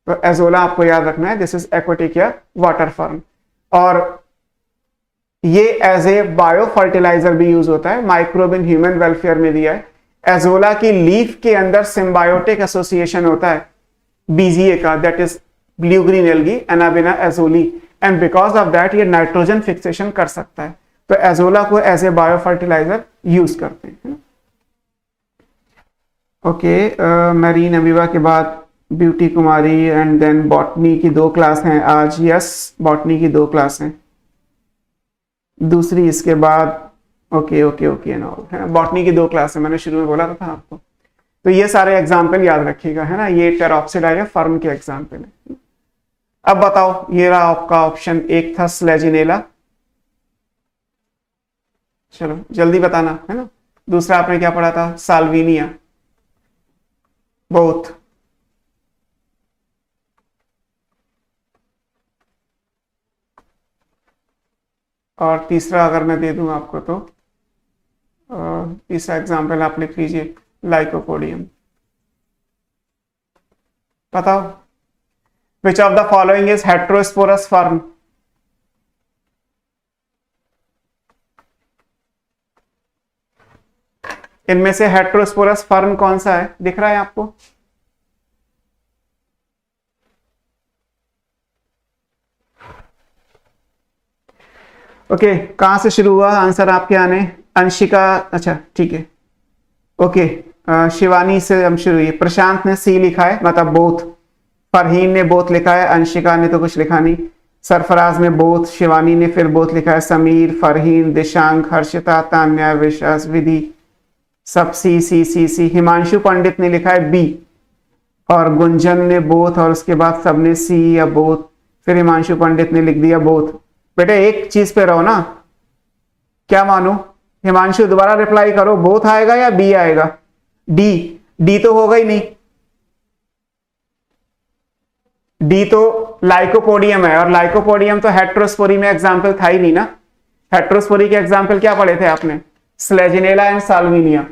तो एजोला आपको याद रखना है, दिस इज एक्वेटिक या वाटर फर्न। और ये एज ए बायो फर्टिलाइजर भी यूज होता है, माइक्रोब इन ह्यूमन वेलफेयर में दिया है। एजोला की लीफ के अंदर सिम्बायोटिक एसोसिएशन होता है बीजीए का, that is blue green algae Anabaena azollae, and because of that ये नाइट्रोजन फिक्सेशन कर सकता है। तो एजोला को as a bio fertiliser use करते हैं। ओके, मरीन अमीबा के बाद Beauty Kumari and then botany की 2 क्लास हैं आज। यस, बॉटनी की 2 क्लास हैं, दूसरी इसके बाद okay okay okay and all है। बॉटनी की 2 क्लास है, मैंने शुरू में बोला था आपको। तो ये सारे एग्जाम्पल याद रखिएगा, है ना। ये टेरोप्सिडा या फर्न के एग्जाम्पल है। अब बताओ, ये रहा आपका ऑप्शन 1 था स्लेजिनेला, चलो जल्दी बताना, है ना। दूसरा आपने क्या पढ़ा था? Salvinia, both. और तीसरा अगर मैं दे दूं आपको तो तीसरा एग्जाम्पल आप लिख लीजिए, लाइकोपोडियम। बताओ, which of the following is heterosporous fern? इनमें से हेट्रोस्पोरस फर्न कौन सा है? दिख रहा है आपको? ओके, कहां से शुरू हुआ आंसर आपके आने? अंशिका, अच्छा ठीक है, ओके। शिवानी से हम शुरू हुई। प्रशांत ने सी लिखा है, मतलब बोथ। फरहीन ने बोथ लिखा है, अंशिका ने तो कुछ लिखा नहीं। सरफराज ने बोथ, शिवानी ने फिर बोथ लिखा है। समीर, फरहीन, दिशांक, हर्षिता, तान्या, विश्वास, विधि, सब सी सी सी सी। हिमांशु पंडित ने लिखा है बी, और गुंजन ने बोथ, और उसके बाद सबने सी या बोथ, फिर हिमांशु पंडित ने लिख दिया बोथ। बेटे एक चीज पे रहो ना, क्या मानो? हिमांशु दोबारा रिप्लाई करो, बोथ आएगा या बी आएगा? डी, डी तो होगा ही नहीं। डी तो लाइकोपोडियम है, और लाइकोपोडियम तो हेट्रोस्पोरी में एग्जाम्पल था ही नहीं ना। हेट्रोस्पोरी के एग्जाम्पल क्या पढ़े थे आपने? स्लेजिनेला एंड साल्विनिया।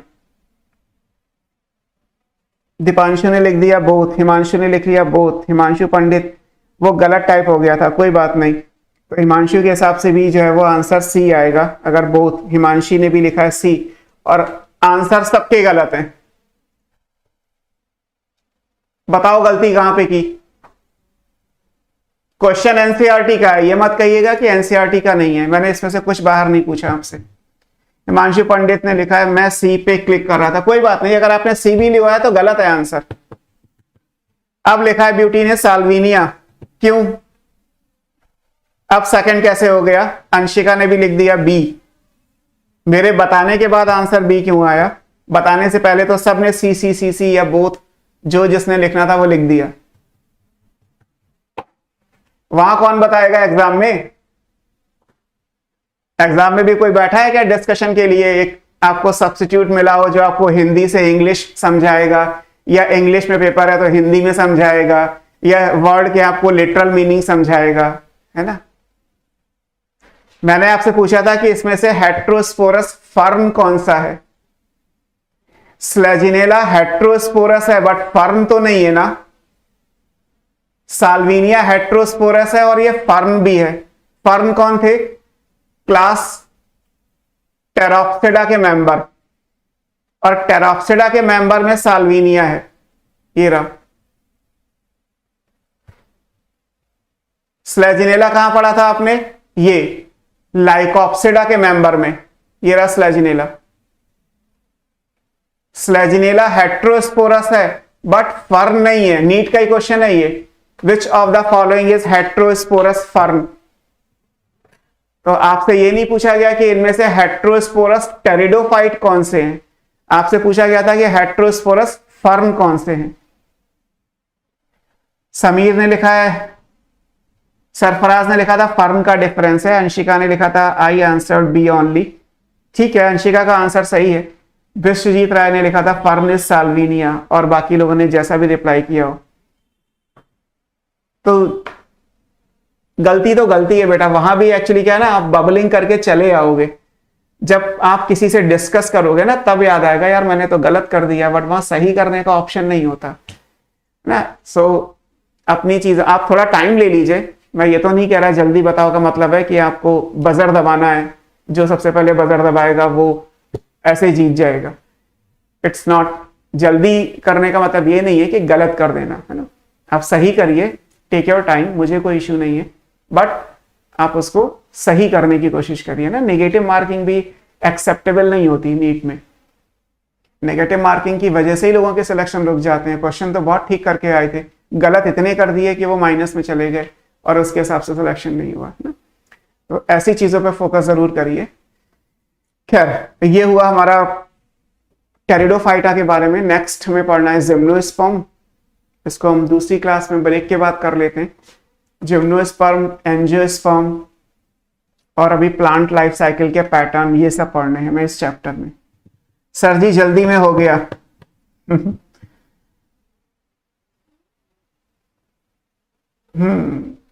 दीपांशु ने लिख दिया बोथ, हिमांशु ने लिख लिया बोथ। हिमांशु पंडित वो गलत टाइप हो गया था, कोई बात नहीं। तो हिमांशु के हिसाब से भी जो है वो आंसर सी आएगा, अगर बोथ। हिमांशी ने भी लिखा है सी, और आंसर सबके गलत हैं। बताओ गलती कहां पे की? क्वेश्चन एनसीईआरटी का है, ये मत कहिएगा कि एनसीईआरटी का नहीं है। मैंने इसमें से कुछ बाहर नहीं पूछा आपसे। हिमांशु पंडित ने लिखा है, मैं सी पे क्लिक कर रहा था, कोई बात नहीं। अगर आपने सी भी लिखवाया तो गलत है आंसर। अब लिखा है ब्यूटी ने साल्विनिया, क्यों? अब सेकंड कैसे हो गया? अंशिका ने भी लिख दिया बी। मेरे बताने के बाद आंसर बी क्यों आया? बताने से पहले तो सबने सी सी सी सी या बोथ, जो जिसने लिखना था वो लिख दिया। वहां कौन बताएगा एग्जाम में? एग्जाम में भी कोई बैठा है क्या डिस्कशन के लिए? एक आपको सब्स्टिट्यूट मिला हो जो आपको हिंदी से इंग्लिश समझाएगा, या इंग्लिश में पेपर है तो हिंदी में समझाएगा, या वर्ड के आपको लिटरल मीनिंग समझाएगा, है ना। मैंने आपसे पूछा था कि इसमें से हेट्रोस्पोरस फर्न कौन सा है? स्लेजिनेला हेट्रोस्पोरस है, बट फर्न तो नहीं है ना। साल्विनिया हेट्रोस्पोरस है और ये फर्न भी है। फर्न कौन थे? क्लास टेरोप्सिडा के मेंबर, और टेरोप्सिडा के मेंबर में साल्विनिया है। ये रहा। स्लेजिनेला कहां पढ़ा था आपने? ये लाइकोप्सिडा के मेंबर में। ये रहा स्लेजिनेला। स्लेजिनेला हेट्रोस्पोरस है बट फर्न नहीं है। नीट का ही क्वेश्चन है ये, which of the following is heterosporous fern. तो आपसे ये नहीं पूछा गया कि इनमें से हेट्रोस्पोरस टेरिडोफाइट कौन से हैं, आपसे पूछा गया था कि हेट्रोस्पोरस फर्न कौन से हैं। समीर ने लिखा है, सरफराज ने लिखा था फर्न का डिफरेंस है। अंशिका ने लिखा था आई आंसर्ड बी ओनली। ठीक है, अंशिका का आंसर सही है। विश्वजीत राय ने लिखा था फर्न इज साल्विनिया, और बाकी लोगों ने जैसा भी रिप्लाई किया हो। तो गलती तो गलती है बेटा, वहां भी एक्चुअली क्या है ना, आप बबलिंग करके चले आओगे, जब आप किसी से डिस्कस करोगे ना तब याद आएगा यार मैंने तो गलत कर दिया, बट वहां सही करने का ऑप्शन नहीं होता ना। सो अपनी चीज आप थोड़ा टाइम ले लीजिए, मैं ये तो नहीं कह रहा जल्दी बताओ का मतलब है कि आपको बजर दबाना है, जो सबसे पहले बजर दबाएगा वो ऐसे जीत जाएगा। इट्स नॉट, जल्दी करने का मतलब ये नहीं है कि गलत कर देना, है ना। आप सही करिए, टेक योर टाइम, मुझे कोई इश्यू नहीं है, बट आप उसको सही करने की कोशिश करिए ना। नेगेटिव मार्किंग भी एक्सेप्टेबल नहीं होती नीट में, नेगेटिव मार्किंग की वजह से ही लोगों के सिलेक्शन रुक जाते हैं। क्वेश्चन तो बहुत ठीक करके आए थे, गलत इतने कर दिए कि वो माइनस में चले गए और उसके हिसाब से सिलेक्शन नहीं हुआ ना। तो ऐसी चीजों पे फोकस जरूर करिए। खैर ये हुआ हमारा टेरिडोफाइटा के बारे में। नेक्स्ट हमें पढ़ना है जिम्नोस्पर्म, इसको हम दूसरी क्लास में ब्रेक के बाद कर लेते हैं। जिम्नोस्पर्म, एंजियोस्पर्म और अभी प्लांट लाइफ साइकिल के पैटर्न, ये सब पढ़ने हैं हमें इस चैप्टर में। सर जी जल्दी में हो गया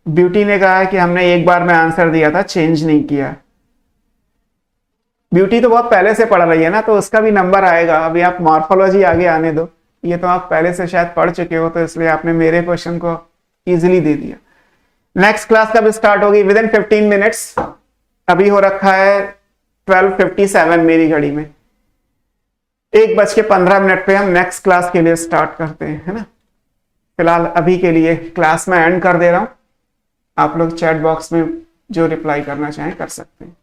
ब्यूटी ने कहा है कि हमने एक बार में आंसर दिया था, चेंज नहीं किया। ब्यूटी तो बहुत पहले से पढ़ रही है ना, तो उसका भी नंबर आएगा। अभी आप मॉर्फोलॉजी आगे आने दो, ये तो आप पहले से शायद पढ़ चुके हो, तो इसलिए आपने मेरे क्वेश्चन को इजीली दे दिया। नेक्स्ट क्लास कब स्टार्ट होगी? With in 15 minutes. अभी हो रखा है 12:57 मेरी घड़ी में। 1:15 पे हम नेक्स्ट क्लास के लिए स्टार्ट करते हैं, है ना। फिलहाल अभी के लिए क्लास में एंड कर दे रहा हूं, आप लोग चैट बॉक्स में जो रिप्लाई करना चाहें कर सकते हैं।